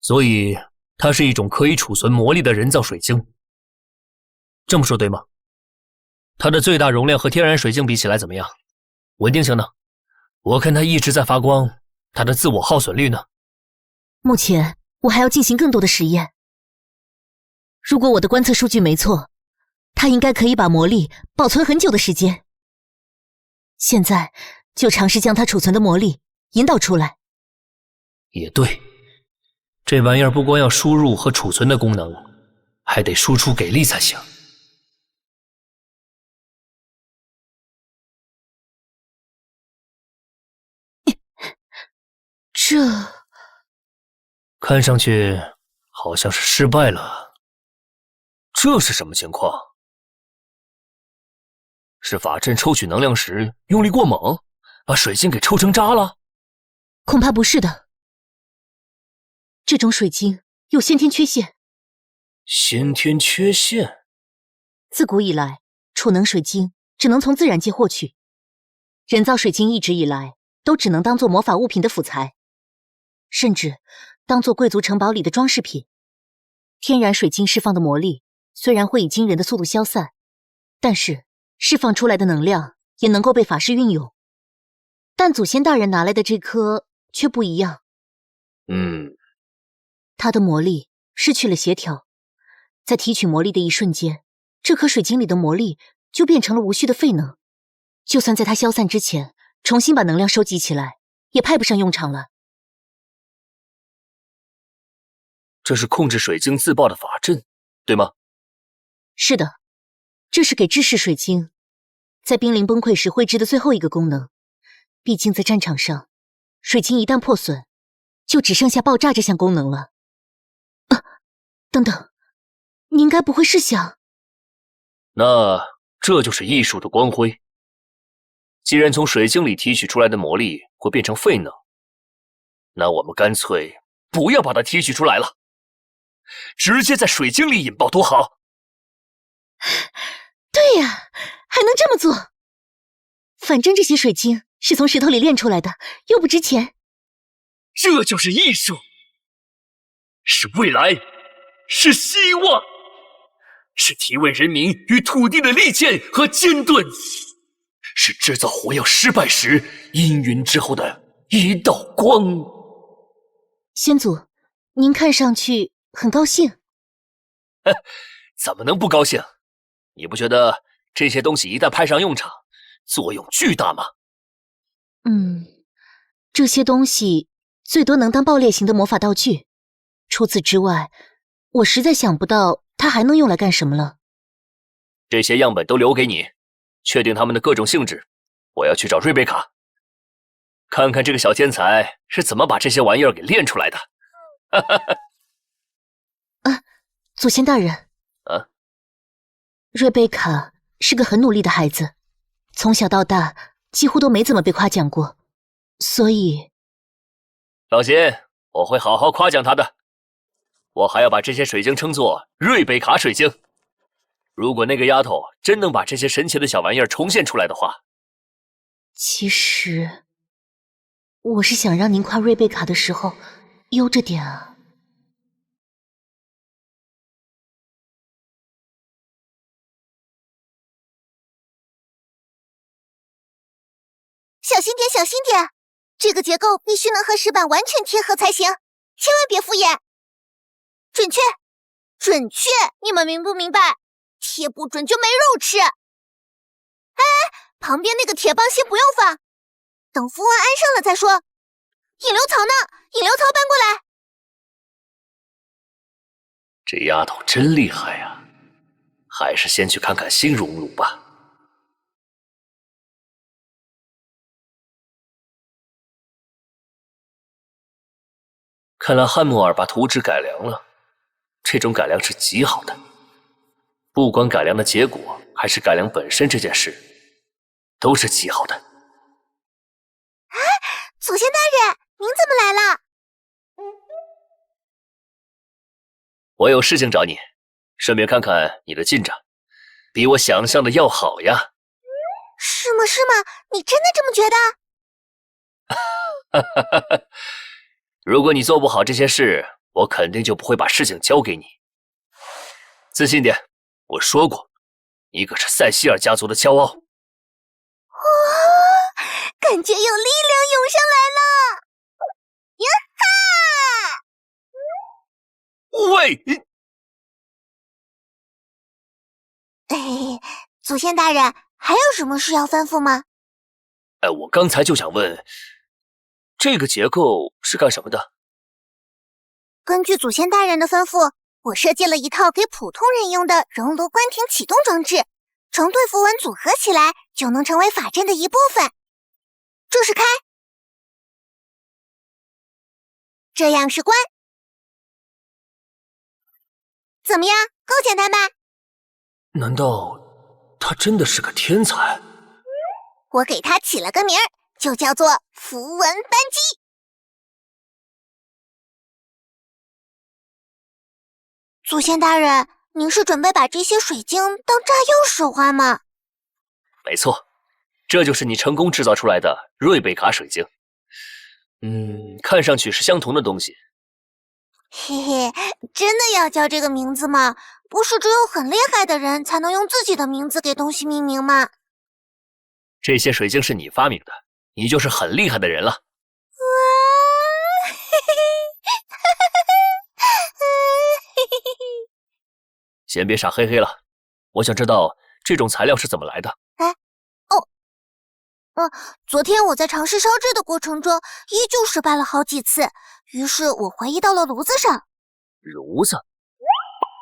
所以它是一种可以储存魔力的人造水晶。这么说对吗？它的最大容量和天然水晶比起来怎么样？稳定性呢？我看它一直在发光，它的自我耗损率呢？目前我还要进行更多的实验。如果我的观测数据没错，它应该可以把魔力保存很久的时间。现在就尝试将它储存的魔力引导出来。也对，这玩意儿不光要输入和储存的功能，还得输出给力才行。这看上去好像是失败了。这是什么情况？是法阵抽取能量时用力过猛，把水晶给抽成渣了？恐怕不是的。这种水晶有先天缺陷。先天缺陷？自古以来，储能水晶只能从自然界获取，人造水晶一直以来都只能当做魔法物品的辅材，甚至当做贵族城堡里的装饰品。天然水晶释放的魔力虽然会以惊人的速度消散，但是释放出来的能量也能够被法师运用。但祖先大人拿来的这颗却不一样。它的魔力失去了协调，在提取魔力的一瞬间，这颗水晶里的魔力就变成了无序的废能。就算在它消散之前重新把能量收集起来，也派不上用场了。这是控制水晶自爆的法阵，对吗？是的，这是给制式水晶在濒临崩溃时绘制的最后一个功能。毕竟在战场上，水晶一旦破损，就只剩下爆炸这项功能了。等等，你应该不会是想……那这就是艺术的光辉。既然从水晶里提取出来的魔力会变成废能，那我们干脆不要把它提取出来了，直接在水晶里引爆多好。对呀，还能这么做。反正这些水晶是从石头里炼出来的，又不值钱。这就是艺术。是未来，是希望，是提问人民与土地的利剑和剑盾，是制造火药失败时阴云之后的一道光。先祖，您看上去很高兴。怎么能不高兴？你不觉得这些东西一旦派上用场，作用巨大吗？这些东西最多能当爆裂型的魔法道具，除此之外，我实在想不到它还能用来干什么了。这些样本都留给你，确定它们的各种性质。我要去找瑞贝卡，看看这个小天才是怎么把这些玩意儿给练出来的。祖先大人，瑞贝卡是个很努力的孩子，从小到大几乎都没怎么被夸奖过，所以放心，我会好好夸奖他的。我还要把这些水晶称作瑞贝卡水晶。如果那个丫头真能把这些神奇的小玩意儿重现出来的话，其实我是想让您夸瑞贝卡的时候悠着点啊。小心点，小心点！这个结构必须能和石板完全贴合才行，千万别敷衍。准确，准确！你们明不明白？贴不准就没肉吃。哎，旁边那个铁棒先不用放，等符文安上了再说。引流槽呢？引流槽搬过来。这丫头真厉害呀！还是先去看看新熔炉吧。看来汉穆尔把图纸改良了，这种改良是极好的。不管改良的结果还是改良本身这件事，都是极好的。哎，祖先大人，您怎么来了？我有事情找你，顺便看看你的进展，比我想象的要好呀。是吗？是吗？你真的这么觉得？如果你做不好这些事，我肯定就不会把事情交给你。自信点，我说过，你可是塞西尔家族的骄傲。哇，感觉有力量涌上来了！呀哈！喂！祖先大人，还有什么事要吩咐吗？我刚才就想问，这个结构是干什么的？根据祖先大人的吩咐，我设计了一套给普通人用的熔炉关停启动装置，成对符文组合起来就能成为法阵的一部分。这是开，这样是关。怎么样，够简单吧？难道他真的是个天才？我给他起了个名儿，就叫做符文扳机。祖先大人，您是准备把这些水晶当炸药使唤吗？没错，这就是你成功制造出来的瑞贝卡水晶。看上去是相同的东西。嘿嘿，真的要叫这个名字吗？不是只有很厉害的人才能用自己的名字给东西命名吗？这些水晶是你发明的，你就是很厉害的人了。先别傻嘿嘿了，我想知道这种材料是怎么来的。昨天我在尝试烧制的过程中，依旧失败了好几次，于是我怀疑到了炉子上。炉子？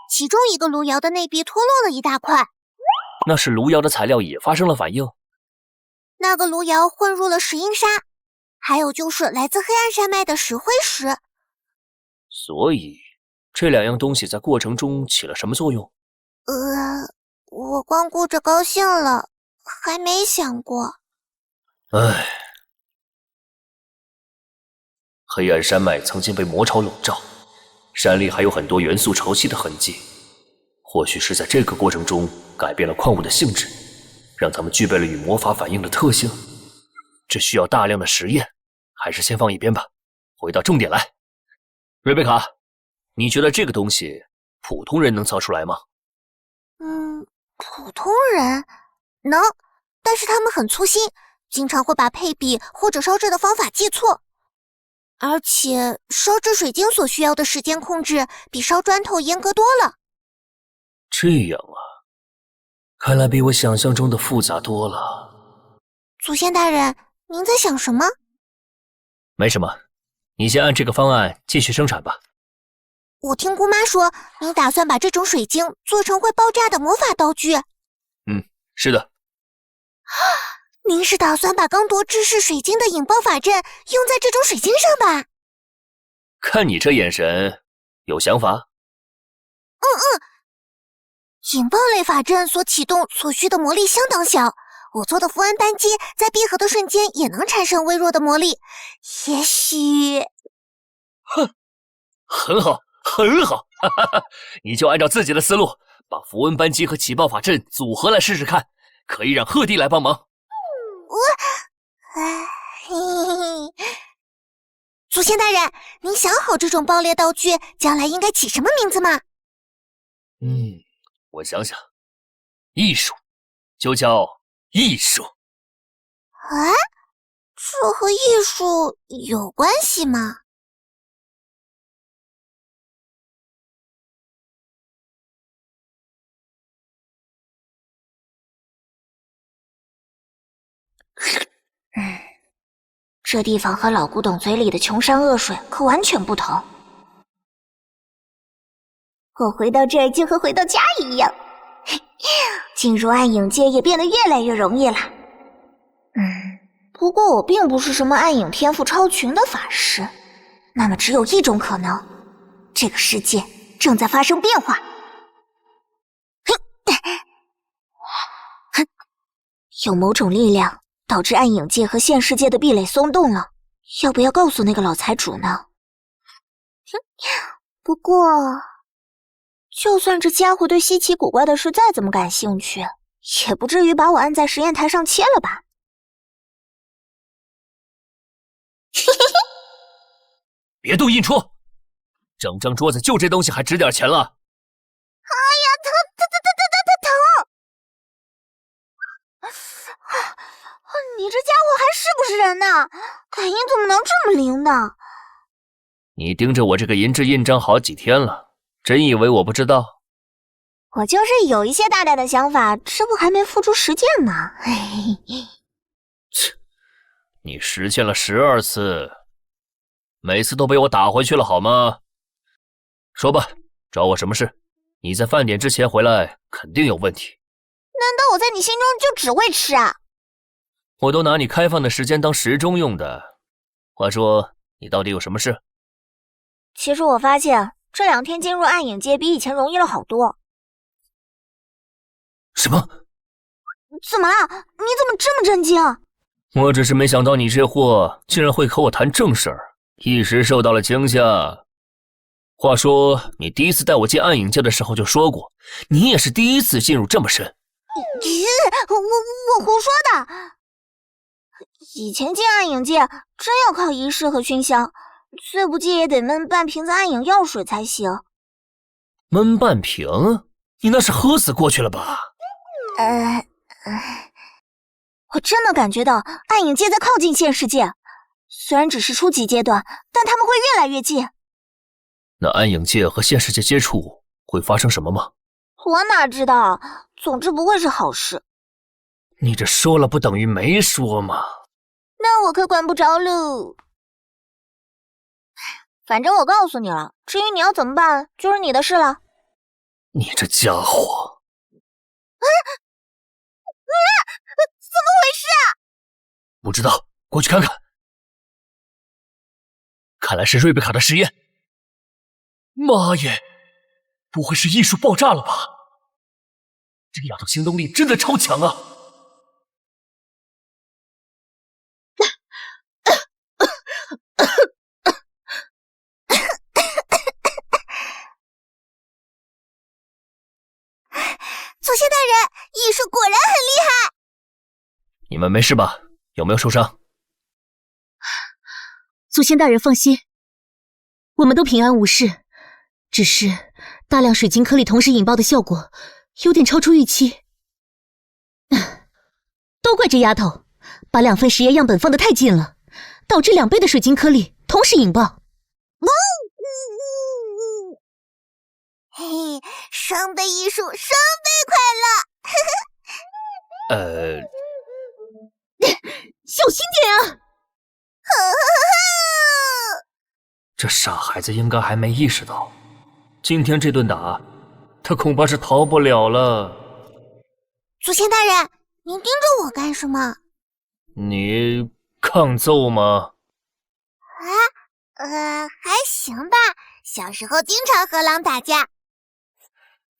其中一个炉窑的内壁脱落了一大块。那是炉窑的材料也发生了反应？那个炉窑混入了石英砂，还有就是来自黑暗山脉的石灰石。所以这两样东西在过程中起了什么作用？我光顾着高兴了，还没想过。唉，黑暗山脉曾经被魔潮笼罩，山里还有很多元素潮汐的痕迹。或许是在这个过程中改变了矿物的性质，让它们具备了与魔法反应的特性。这需要大量的实验，还是先放一边吧。回到重点来，瑞贝卡，你觉得这个东西普通人能造出来吗？普通人能，但是他们很粗心，经常会把配比或者烧制的方法记错。而且烧制水晶所需要的时间控制比烧砖头严格多了。这样啊，看来比我想象中的复杂多了。祖先大人，您在想什么？没什么，你先按这个方案继续生产吧。我听姑妈说，你打算把这种水晶做成会爆炸的魔法道具。是的。您是打算把刚夺制式水晶的引爆法阵用在这种水晶上吧？看你这眼神，有想法？引爆类法阵所启动所需的魔力相当小，我做的符文扳机在闭合的瞬间也能产生微弱的魔力，也许……很好，很好，你就按照自己的思路，把符文扳机和起爆法阵组合来试试看，可以让鹤弟来帮忙。祖先大人，您想好这种爆裂道具将来应该起什么名字吗？我想想，艺术，就叫艺术。这和艺术有关系吗？这地方和老古董嘴里的穷山恶水可完全不同。我回到这儿就和回到家一样，进入暗影界也变得越来越容易了。不过我并不是什么暗影天赋超群的法师，那么只有一种可能，这个世界正在发生变化。有某种力量导致暗影界和现世界的壁垒松动了，要不要告诉那个老财主呢？不过，就算这家伙对稀奇古怪的事再怎么感兴趣，也不至于把我按在实验台上切了吧？别动印戳，整张桌子就这东西还值点钱了。哎呀，疼！你这家伙还是不是人呢？感应怎么能这么灵呢？你盯着我这个银质印章好几天了，真以为我不知道？我就是有一些大胆的想法，这不还没付诸实践吗？切，你实现了12次，每次都被我打回去了好吗？说吧，找我什么事？你在饭点之前回来肯定有问题。难道我在你心中就只会吃啊？我都拿你开放的时间当时钟用的。话说，你到底有什么事？其实我发现这2天进入暗影界比以前容易了好多。什么？怎么了？你怎么这么震惊？我只是没想到你这货竟然会和我谈正事儿，一时受到了惊吓。话说，你第一次带我进暗影界的时候就说过，你也是第一次进入这么深。我胡说的。以前进暗影界真要靠仪式和熏香，最不济也得焖半瓶子暗影药水才行。焖半瓶？你那是喝死过去了吧？我真的感觉到暗影界在靠近现世界，虽然只是初级阶段，但他们会越来越近。那暗影界和现世界接触会发生什么吗？我哪知道，总之不会是好事。你这说了不等于没说嘛。那我可管不着喽。反正我告诉你了，至于你要怎么办，就是你的事了。你这家伙！怎么回事啊？不知道，过去看看。看来是瑞贝卡的实验。妈耶，不会是艺术爆炸了吧？这个丫头行动力真的超强啊！祖先大人，艺术果然很厉害。你们没事吧？有没有受伤？祖先大人放心，我们都平安无事，只是大量水晶颗粒同时引爆的效果有点超出预期。都怪这丫头，把2份实验样本放得太近了，导致2倍的水晶颗粒同时引爆。嘿，双倍艺术，双倍快乐！小心点啊！这傻孩子应该还没意识到，今天这顿打，他恐怕是逃不了了。祖先大人，您盯着我干什么？你抗揍吗？还行吧，小时候经常和狼打架。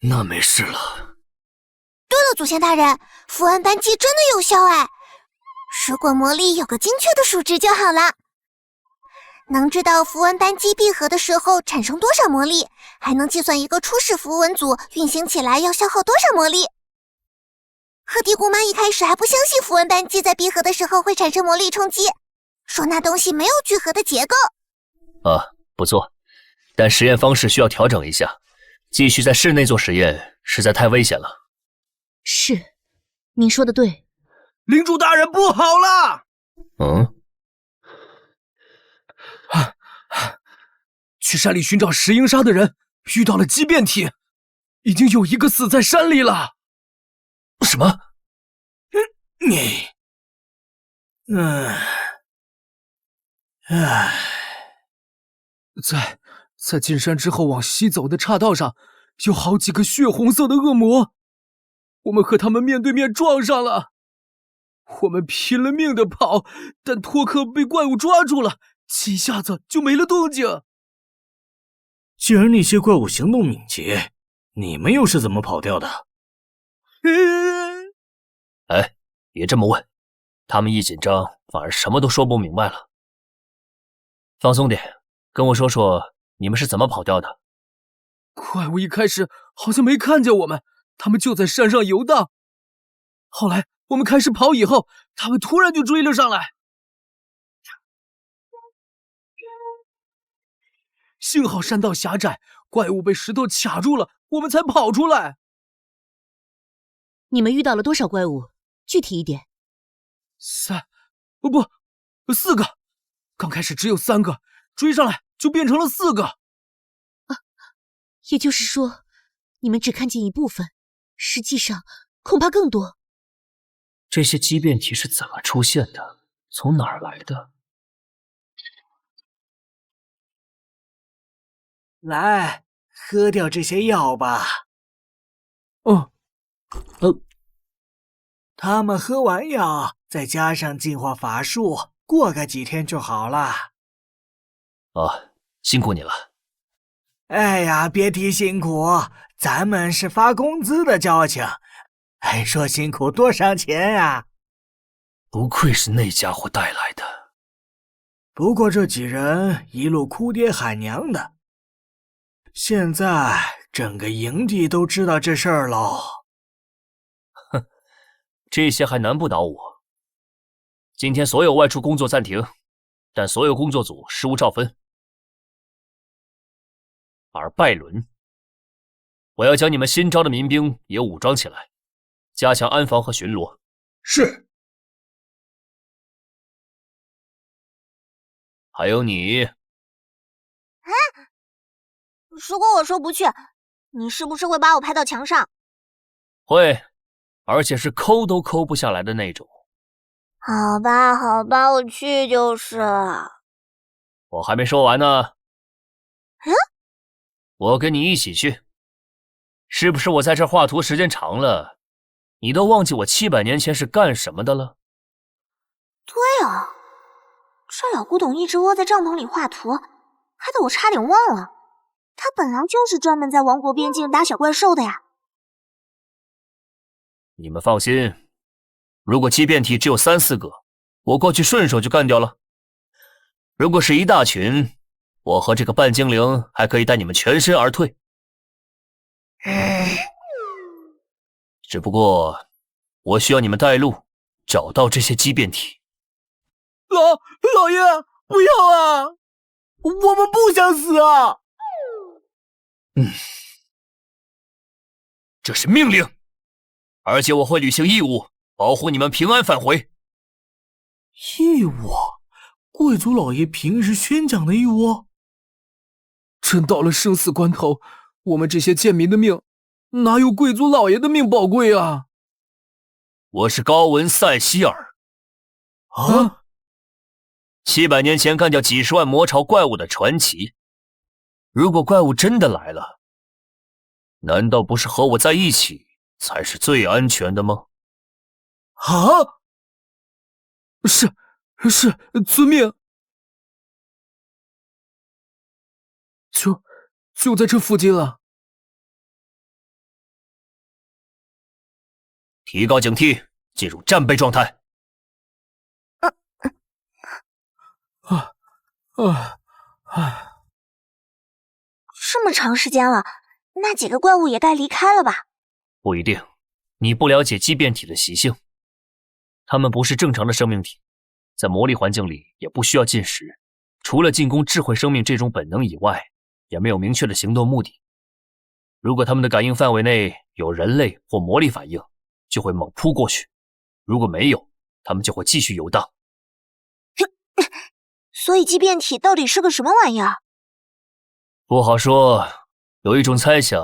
那没事了。对了，祖先大人，符文扳机真的有效哎！如果魔力有个精确的数值就好了。能知道符文扳机闭合的时候产生多少魔力，还能计算一个初始符文组运行起来要消耗多少魔力。鹤帝姑妈一开始还不相信符文扳机在闭合的时候会产生魔力冲击，说那东西没有聚合的结构。不错，但实验方式需要调整一下，继续在室内做实验实在太危险了。是，您说的对。领主大人不好了！去山里寻找石英砂的人遇到了畸变体，已经有1个死在山里了。什么？在进山之后往西走的岔道上，有好几个血红色的恶魔，我们和他们面对面撞上了。我们拼了命的跑，但托克被怪物抓住了，几下子就没了动静。既然那些怪物行动敏捷，你们又是怎么跑掉的？别这么问，他们一紧张反而什么都说不明白了。放松点，跟我说说你们是怎么跑掉的。怪物一开始好像没看见我们，他们就在山上游荡。后来我们开始跑以后，他们突然就追了上来。幸好山道狭窄，怪物被石头卡住了，我们才跑出来。你们遇到了多少怪物？具体一点。4个。刚开始只有3个，追上来就变成了4个。也就是说，你们只看见一部分，实际上恐怕更多。这些畸变体是怎么出现的？从哪儿来的？来，喝掉这些药吧。他们喝完药，再加上净化法术，过个几天就好了。辛苦你了。哎呀，别提辛苦，咱们是发工资的交情，还说辛苦多伤钱呀。不愧是那家伙带来的。不过这几人一路哭爹喊娘的，现在整个营地都知道这事儿喽。这些还难不倒我。今天所有外出工作暂停，但所有工作组事务照分。而拜伦，我要将你们新招的民兵也武装起来，加强安防和巡逻。是。还有你。如果我说不去，你是不是会把我拍到墙上？会，而且是抠都抠不下来的那种。好吧，我去就是了。我还没说完呢。我跟你一起去。是不是我在这画图时间长了，你都忘记我700年前是干什么的了？对啊，这老古董一直窝在帐篷里画图，害得我差点忘了，他本来就是专门在王国边境打小怪兽的呀。你们放心，如果畸变体只有3、4个，我过去顺手就干掉了。如果是一大群，我和这个半精灵还可以带你们全身而退。只不过我需要你们带路，找到这些畸变体。老爷，不要啊！我们不想死啊！这是命令，而且我会履行义务，保护你们平安返回。义务？贵族老爷平时宣讲的义务？真到了生死关头，我们这些贱民的命，哪有贵族老爷的命宝贵啊？我是高文塞希尔。啊！700年前干掉几十万魔潮怪物的传奇。如果怪物真的来了，难道不是和我在一起才是最安全的吗？啊！是，遵命。就在这附近了。提高警惕，进入战备状态。这么长时间了，那几个怪物也该离开了吧？不一定，你不了解畸变体的习性，它们不是正常的生命体，在魔力环境里也不需要进食，除了进攻智慧生命这种本能以外，也没有明确的行动目的。如果他们的感应范围内有人类或魔力反应，就会猛扑过去；如果没有，他们就会继续游荡。所以畸变体到底是个什么玩意儿？不好说，有一种猜想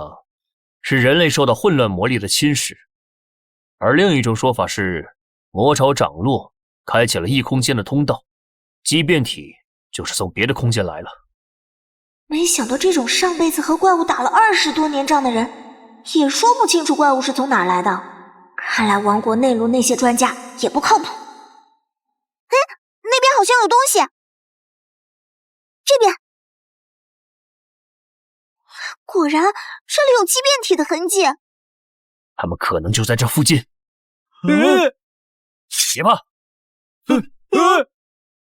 是人类受到混乱魔力的侵蚀，而另一种说法是魔潮涨落，开启了异空间的通道，畸变体就是从别的空间来了。没想到这种上辈子和怪物打了20多年仗的人，也说不清楚怪物是从哪儿来的。看来王国内陆那些专家也不靠谱。哎，那边好像有东西。这边。果然，这里有畸变体的痕迹。他们可能就在这附近。别怕，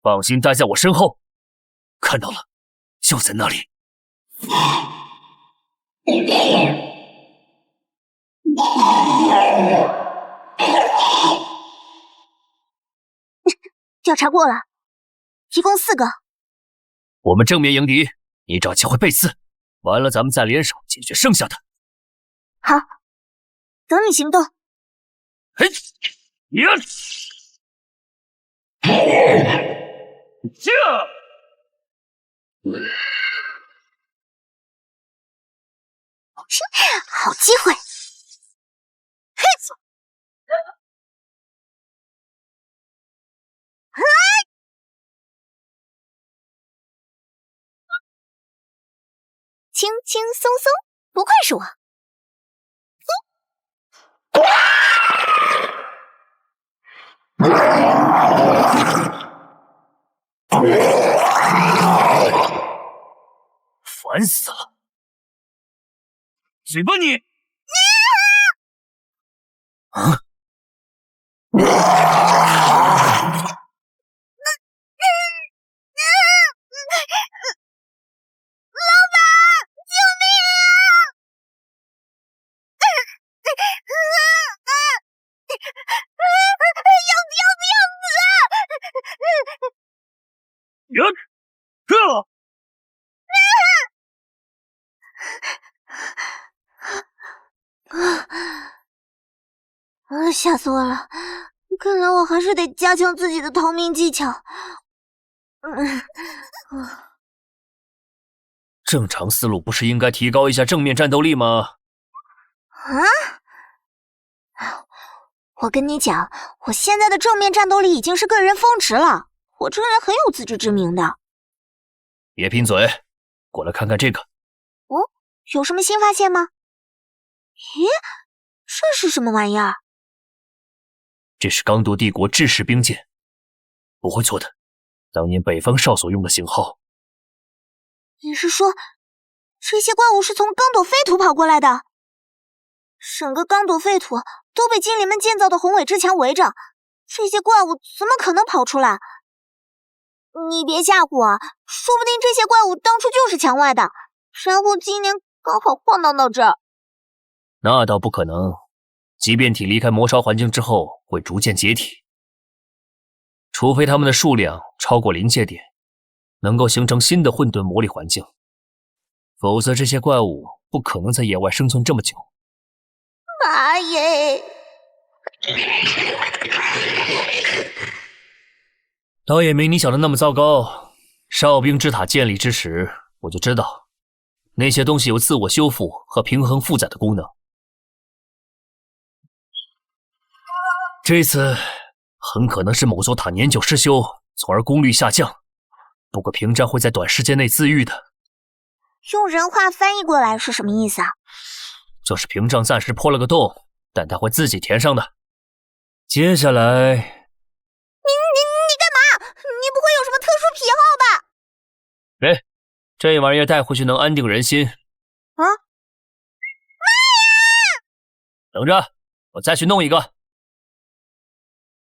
放心待在我身后。看到了，就在那里。调查过了，一共4个。我们正面迎敌，你找机会背刺，完了咱们再联手解决剩下的。好，等你行动。嘿，呀！好机会！嘿！轻轻松松，不愧是我。烦死了！嘴巴你！啊！吓死我了！看来我还是得加强自己的逃命技巧。正常思路不是应该提高一下正面战斗力吗？我跟你讲，我现在的正面战斗力已经是个人峰值了。我这人很有自知之明的。别贫嘴，过来看看这个。哦，有什么新发现吗？咦，这是什么玩意儿？这是刚铎帝国制式兵剑，不会错的，当年北方哨所用的型号。你是说，这些怪物是从刚铎废土跑过来的？整个刚铎废土都被精灵们建造的宏伟之墙围着，这些怪物怎么可能跑出来？你别吓唬我，说不定这些怪物当初就是墙外的，然后今年刚好晃荡到这儿。那倒不可能，畸变体离开魔潮环境之后会逐渐解体，除非它们的数量超过临界点，能够形成新的混沌魔力环境，否则这些怪物不可能在野外生存这么久。妈耶！倒也没你想的那么糟糕。哨兵之塔建立之时，我就知道那些东西有自我修复和平衡负载的功能。这次很可能是某座塔年久失修，从而功率下降。不过屏障会在短时间内自愈的。用人话翻译过来是什么意思啊？就是屏障暂时破了个洞，但它会自己填上的。接下来，你干嘛？你不会有什么特殊癖好吧？这玩意儿带回去能安定人心。啊！妈呀！等着，我再去弄一个。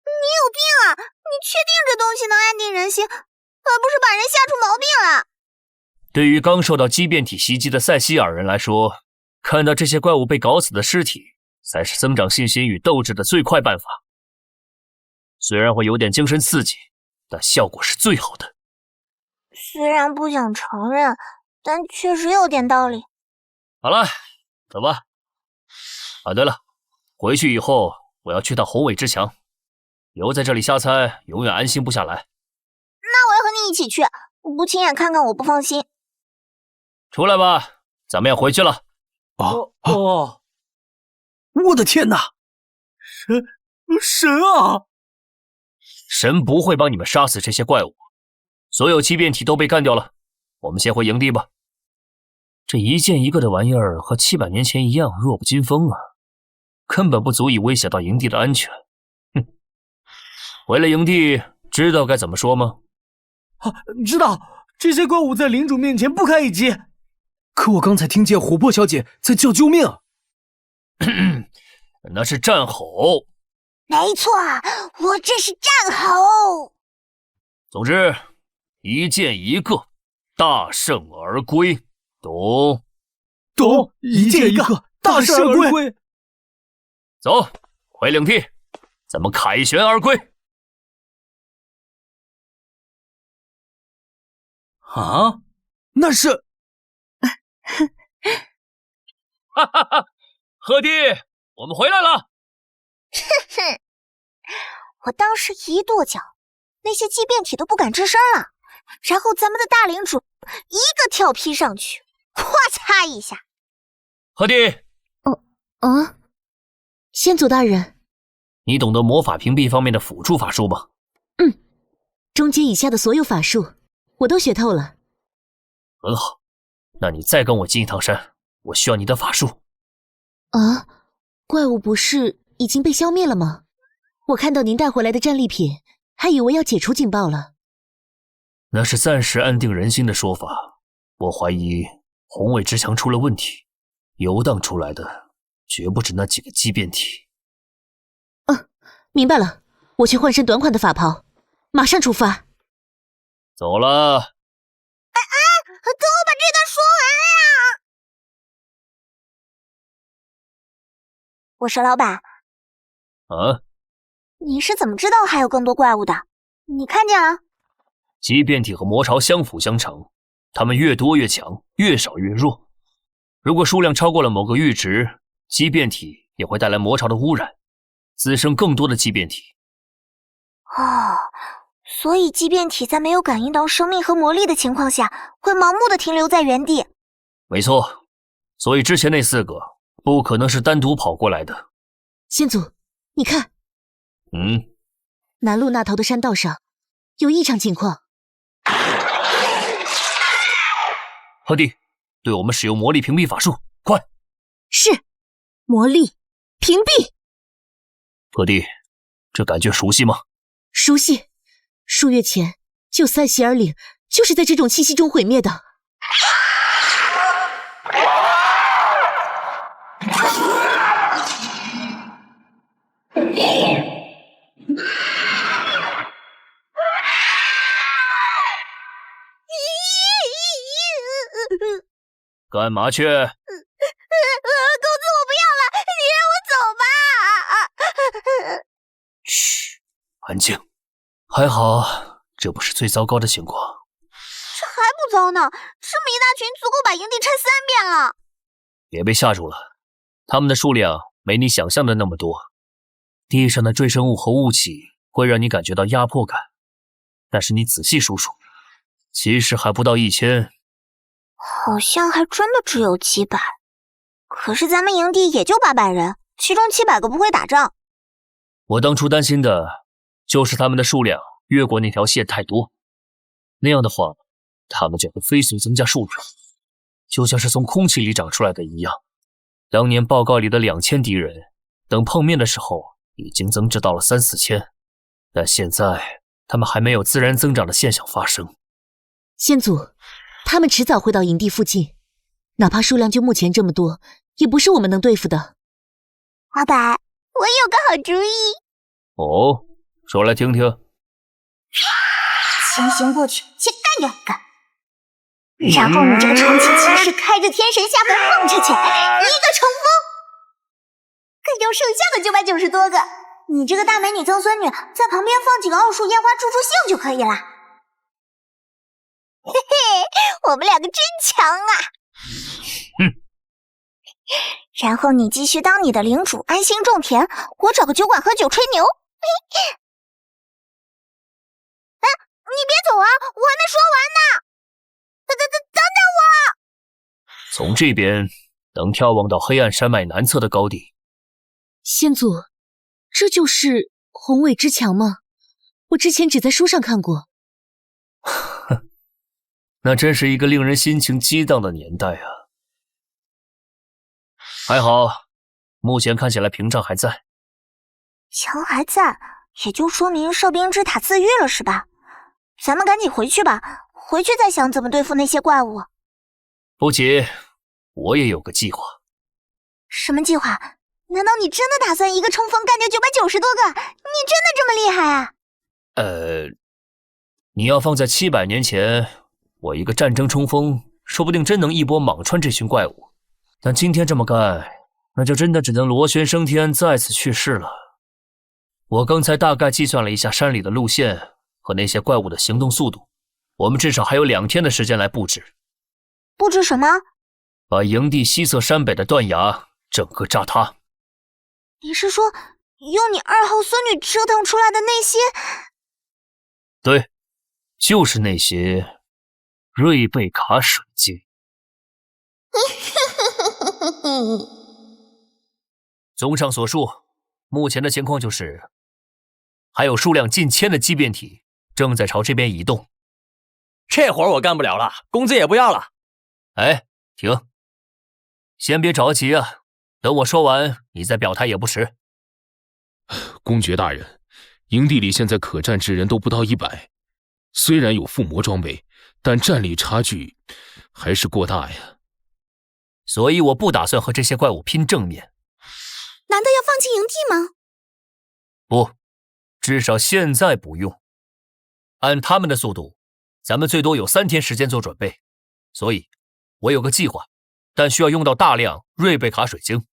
你有病啊！你确定这东西能安定人心，而不是把人吓出毛病了？对于刚受到畸变体袭击的塞西尔人来说，看到这些怪物被搞死的尸体，才是增长信心与斗志的最快办法。虽然会有点精神刺激，但效果是最好的。虽然不想承认，但确实有点道理。好了，走吧。啊，对了，回去以后我要去趟宏伟之墙，留在这里瞎猜，永远安心不下来。那我要和你一起去，不亲眼看看我不放心。出来吧，咱们要回去了。我的天哪！神啊！神不会帮你们杀死这些怪物，所有畸变体都被干掉了。我们先回营地吧。这一件一个的玩意儿和700年前一样弱不禁风啊，根本不足以威胁到营地的安全。哼，回了营地，知道该怎么说吗？知道，这些怪物在领主面前不堪一击。可我刚才听见琥珀小姐在叫救命。那是战吼。没错，我这是战吼。总之，一件一个，大胜而归，懂？懂，一件一个，大胜而归。走，回领地，咱们凯旋而归。啊，那是。哈哈哈！鹤弟，我们回来了。哼哼，我当时一跺脚，那些畸变体都不敢吱声了。然后咱们的大领主一个跳劈上去，咵嚓一下。鹤弟，先祖大人，你懂得魔法屏蔽方面的辅助法术吗？中阶以下的所有法术我都学透了。很好，那你再跟我进一趟山，我需要你的法术。啊，怪物不是已经被消灭了吗？我看到您带回来的战利品，还以为要解除警报了。那是暂时安定人心的说法，我怀疑宏伟之墙出了问题，游荡出来的绝不止那几个畸变体。明白了，我去换身短款的法袍，马上出发。走了。等我把这段说完呀！我说老板，你是怎么知道还有更多怪物的？你看见了？畸变体和魔巢相辅相成，它们越多越强，越少越弱。如果数量超过了某个阈值，畸变体也会带来魔巢的污染，滋生更多的畸变体。所以畸变体在没有感应到生命和魔力的情况下，会盲目的停留在原地。没错，所以之前那4个不可能是单独跑过来的。先祖，你看，南路那头的山道上有异常情况。鹤弟，对我们使用魔力屏蔽法术，快！是，魔力屏蔽。鹤弟，这感觉熟悉吗？熟悉，数月前救塞西尔岭就是在这种气息中毁灭的。干嘛去？公子，我不要了，你让我走吧。嘘，安静。还好，这不是最糟糕的情况。这还不糟呢，这么一大群足够把营地拆3遍了。别被吓住了，他们的数量没你想象的那么多。地上的赘生物和雾气会让你感觉到压迫感，但是你仔细数数，其实还不到1000。好像还真的只有几百，可是咱们营地也就800人，其中700个不会打仗。我当初担心的就是他们的数量越过那条线太多，那样的话，他们就会飞速增加数量，就像是从空气里长出来的一样。当年报告里的2000敌人，等碰面的时候已经增至到了3、4千，但现在他们还没有自然增长的现象发生。先祖，他们迟早会到营地附近，哪怕数量就目前这么多，也不是我们能对付的。阿白，我有个好主意。哦，说来听听。先行过去，先干掉一个，然后你这个长期骑士开着天神下凡蹦出去，一个冲锋，干掉剩下的990多个。你这个大美女曾孙女在旁边放几个奥数烟花助助兴就可以了。嘿嘿，我们两个真强啊！然后你继续当你的领主，安心种田，我找个酒馆喝酒吹牛。哎，你别走啊，我还没说完呢！等等我！从这边能眺望到黑暗山脉南侧的高地。先祖，这就是宏伟之墙吗？我之前只在书上看过。那真是一个令人心情激荡的年代啊！还好，目前看起来屏障还在。墙还在，也就说明哨兵之塔自愈了是吧？咱们赶紧回去吧，回去再想怎么对付那些怪物。不急，我也有个计划。什么计划？难道你真的打算一个冲锋干掉990多个？你真的这么厉害啊？你要放在700年前，我一个战争冲锋，说不定真能一波莽穿这群怪物。但今天这么干，那就真的只能螺旋升天，再次去世了。我刚才大概计算了一下山里的路线和那些怪物的行动速度，我们至少还有2天的时间来布置。布置什么？把营地西侧山北的断崖整个炸塌。你是说用你2号孙女折腾出来的那些？对，就是那些瑞贝卡水晶。综上所述，目前的情况就是还有数量近千的畸变体正在朝这边移动。这活我干不了了，工资也不要了。哎，停，先别着急啊，等我说完你再表态也不迟。公爵大人，营地里现在可战之人都不到100，虽然有附魔装备，但战力差距还是过大呀。所以我不打算和这些怪物拼正面。难道要放弃营地吗？不，至少现在不用。按他们的速度，咱们最多有3天时间做准备。所以，我有个计划，但需要用到大量瑞贝卡水晶。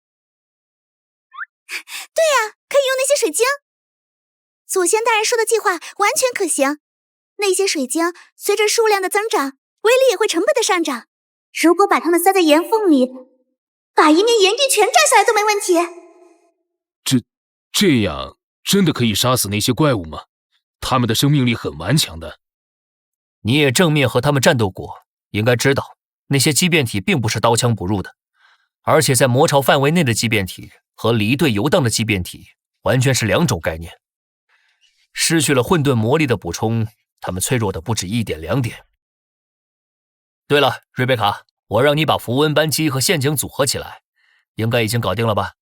对呀，可以用那些水晶。祖先大人说的计划完全可行。那些水晶随着数量的增长，威力也会成倍的上涨。如果把它们塞在岩缝里，把一面岩壁全炸下来都没问题。这样真的可以杀死那些怪物吗？他们的生命力很顽强的。你也正面和他们战斗过，应该知道那些畸变体并不是刀枪不入的，而且在魔巢范围内的畸变体和离队游荡的畸变体完全是2种概念。失去了混沌魔力的补充，他们脆弱的不止1点2点。对了，瑞贝卡，我让你把符文扳机和陷阱组合起来，应该已经搞定了吧？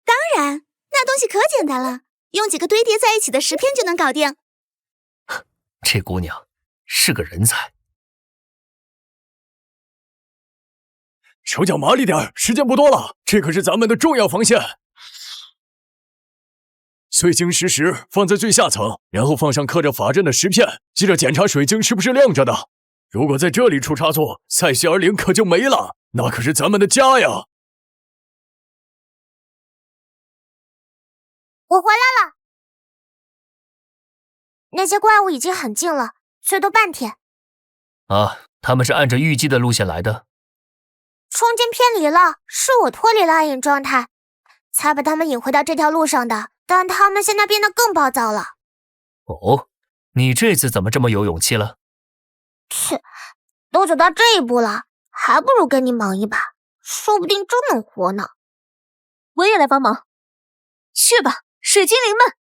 当然，那东西可简单了，用几个堆叠在一起的石片就能搞定。这姑娘是个人才。手脚麻利点，时间不多了，这可是咱们的重要防线。碎晶石放在最下层，然后放上刻着法阵的石片，接着检查水晶是不是亮着的。如果在这里出差错，塞西尔岭可就没了，那可是咱们的家呀！我回来了，那些怪物已经很近了，最多半天。啊，他们是按着预计的路线来的。这双剑偏离了，是我脱离了暗影状态，才把他们引回到这条路上的。但他们现在变得更暴躁了。哦，你这次怎么这么有勇气了？切，都走到这一步了，还不如跟你忙一把，说不定真能活呢。我也来帮忙，去吧，水精灵们！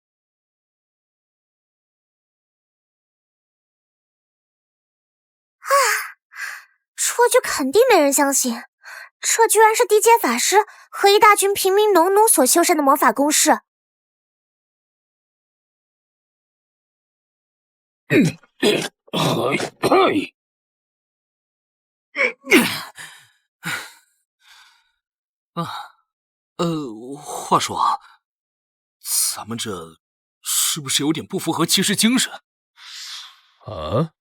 啊，说句肯定没人相信，这居然是地阶法师和一大群平民农奴所修缮的魔法公式。话说啊，咱们这是不是有点不符合骑士精神？啊，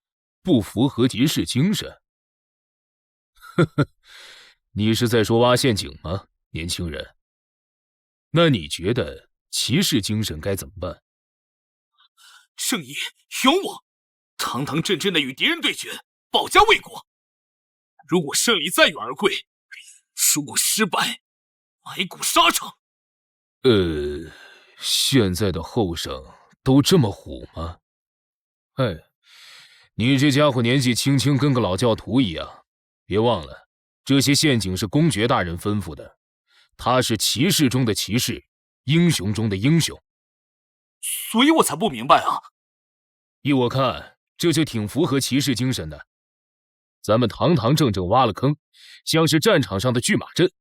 不符合骑士精神？呵呵，你是在说挖陷阱吗，年轻人？那你觉得骑士精神该怎么办？正义、勇往，堂堂正正的与敌人对决，保家卫国。如果胜利再远而归，如果失败，埋骨沙场。现在的后生都这么虎吗？哎，你这家伙年纪轻轻，跟个老教徒一样。别忘了，这些陷阱是公爵大人吩咐的，他是骑士中的骑士，英雄中的英雄。所以我才不明白啊！依我看，这就挺符合骑士精神的。咱们堂堂正正挖了坑，像是战场上的拒马阵，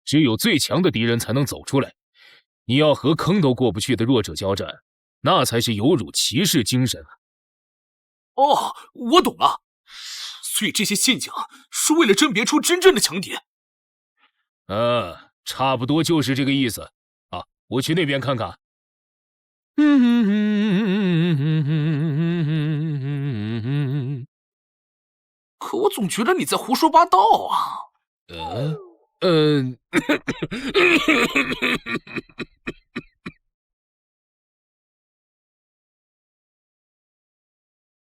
只有最强的敌人才能走出来。你要和坑都过不去的弱者交战，那才是有辱骑士精神啊！哦，我懂了。所以这些陷阱是为了甄别出真正的强敌。差不多就是这个意思啊！我去那边看看。可我总觉得你在胡说八道啊！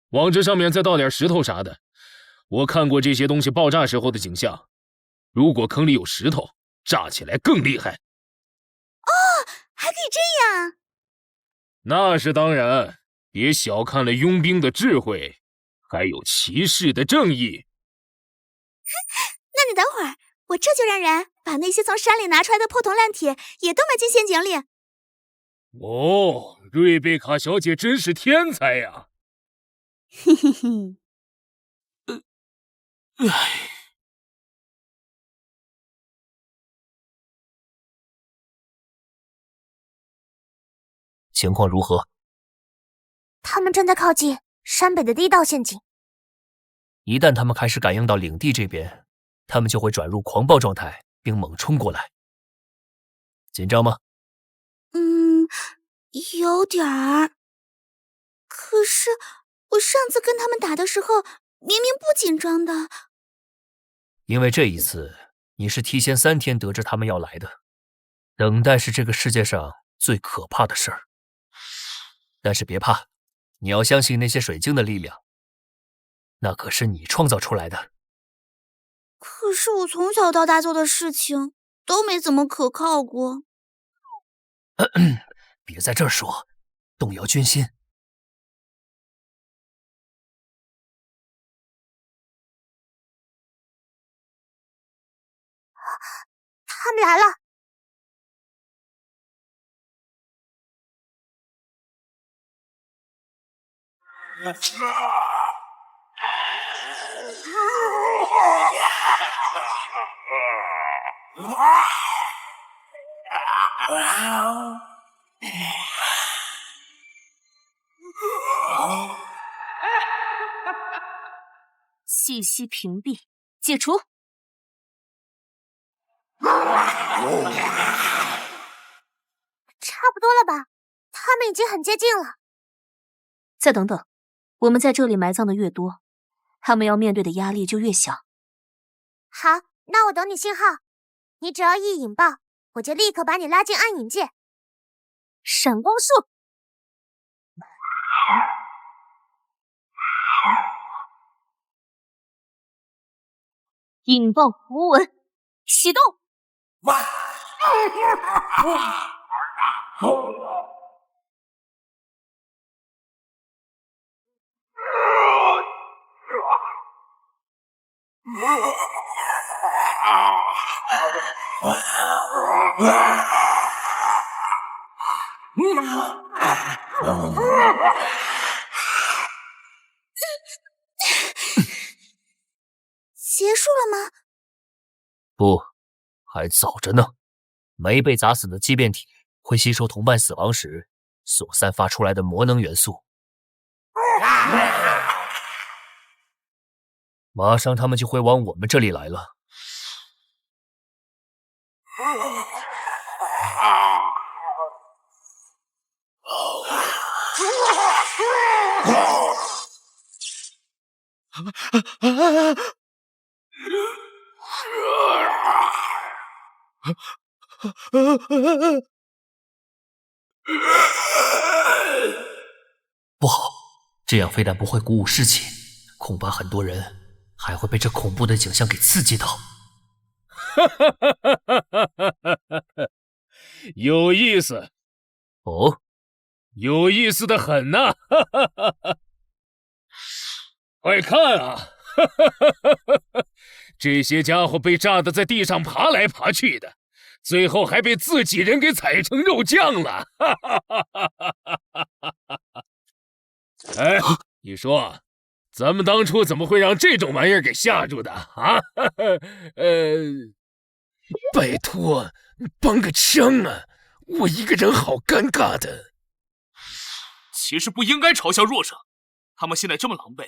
往这上面再倒点石头啥的。我看过这些东西爆炸时候的景象，如果坑里有石头，炸起来更厉害。哦，还可以这样。那是当然，别小看了佣兵的智慧，还有骑士的正义。那你等会儿，我这就让人把那些从山里拿出来的破铜烂铁也都埋进陷阱里。哦，瑞贝卡小姐真是天才呀！嘿嘿嘿。情况如何？他们正在靠近山北的第一道陷阱。一旦他们开始感应到领地这边，他们就会转入狂暴状态，并猛冲过来。紧张吗？有点儿。可是我上次跟他们打的时候，明明不紧张的。因为这一次你是提前3天得知他们要来的，等待是这个世界上最可怕的事儿。但是别怕，你要相信那些水晶的力量，那可是你创造出来的。可是我从小到大做的事情都没怎么可靠过。别在这儿说，动摇军心。他们来了。信息屏蔽解除。差不多了吧？他们已经很接近了。再等等，我们在这里埋葬的越多，他们要面对的压力就越小。好，那我等你信号，你只要一引爆，我就立刻把你拉进暗影界。闪光术。引爆符文。启动。结束了吗？不，还早着呢。没被砸死的畸变体会吸收同伴死亡时所散发出来的魔能元素。马上他们就会往我们这里来了。不好，这样非但不会鼓舞士气，恐怕很多人还会被这恐怖的景象给刺激到。有意思哦，有意思的很呐！快看啊！这些家伙被炸得在地上爬来爬去的，最后还被自己人给踩成肉酱了！哎，你说，咱们当初怎么会让这种玩意儿给吓住的啊？拜托，帮个腔啊！我一个人好尴尬的。其实不应该嘲笑弱者，他们现在这么狼狈，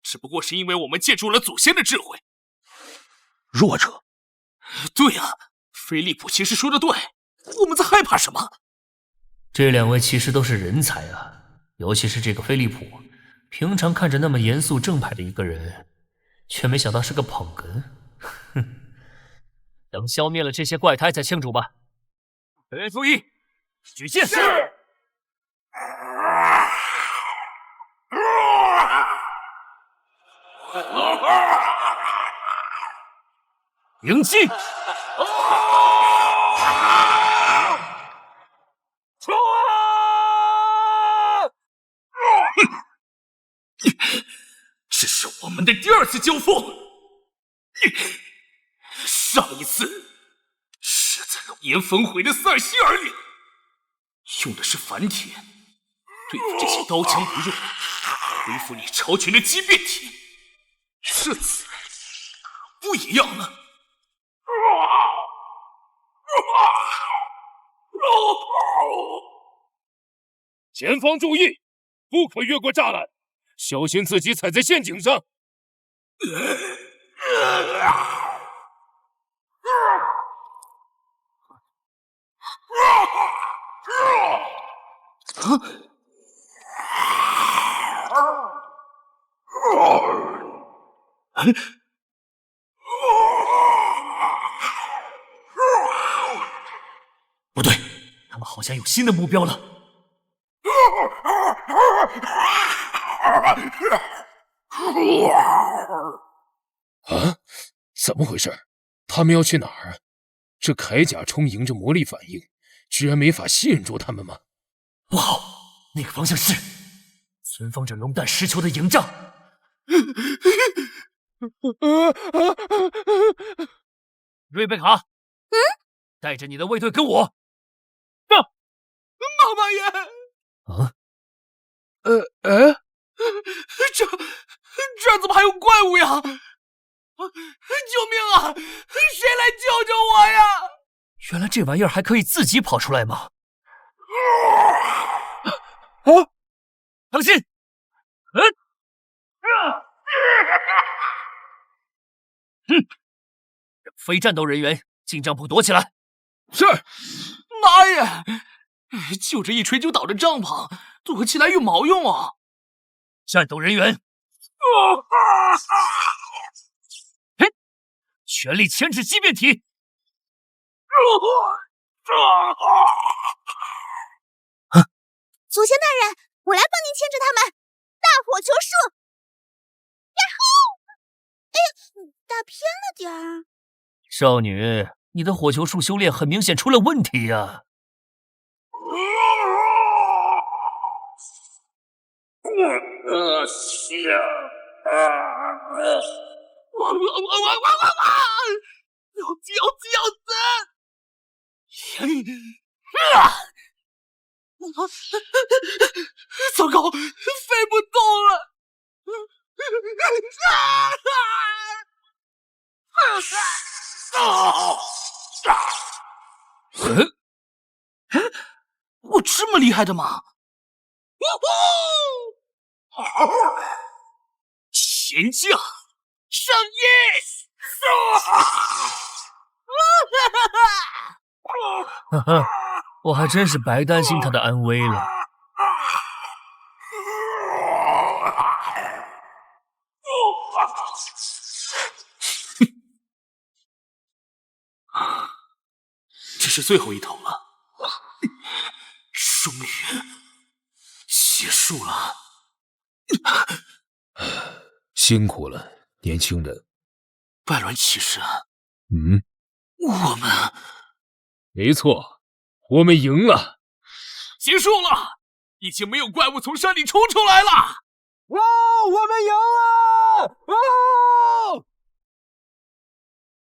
只不过是因为我们借助了祖先的智慧。弱者？对呀，菲利普骑士说的对，我们在害怕什么？这两位骑士都是人才啊，尤其是这个菲利普，平常看着那么严肃正派的一个人，却没想到是个捧哏。哼，等消灭了这些怪胎再庆祝吧。人注意，举剑！是。迎击！这是我们的第二次交锋，上一次是在龙岩焚毁的塞西尔里，用的是凡铁，对付这些刀枪不入、恢复你超群的畸变体。这次不一样了。前方注意，不可越过栅栏，小心自己踩在陷阱上。不对，他们好像有新的目标了。啊？怎么回事？他们要去哪儿？这铠甲充盈着魔力反应，居然没法吸引住他们吗？不好，那个方向是存放着龙蛋石球的营帐。瑞贝卡，带着你的卫队跟我。妈妈耶！啊？这怎么还有怪物呀？救命啊！谁来救救我呀？原来这玩意儿还可以自己跑出来吗？啊！当心！让非战斗人员进帐篷躲起来。是。妈呀！就这一锤就倒的帐篷，躲起来有毛用啊！战斗人员，全力牵制畸变体！祖先大人，我来帮您牵制他们。大火球射！呀吼！哎呀，打偏了点儿。少女，你的火球术修炼很明显出了问题呀！糟糕，飞不动了！我这么厉害的吗？贤将，上夜！哈哈，我还真是白担心他的安危了。这是最后一头了，终于结束了。辛苦了，年轻人。败鸾骑士，我们没错，我们赢了，结束了，已经没有怪物从山里冲出来了。哇，我们赢了！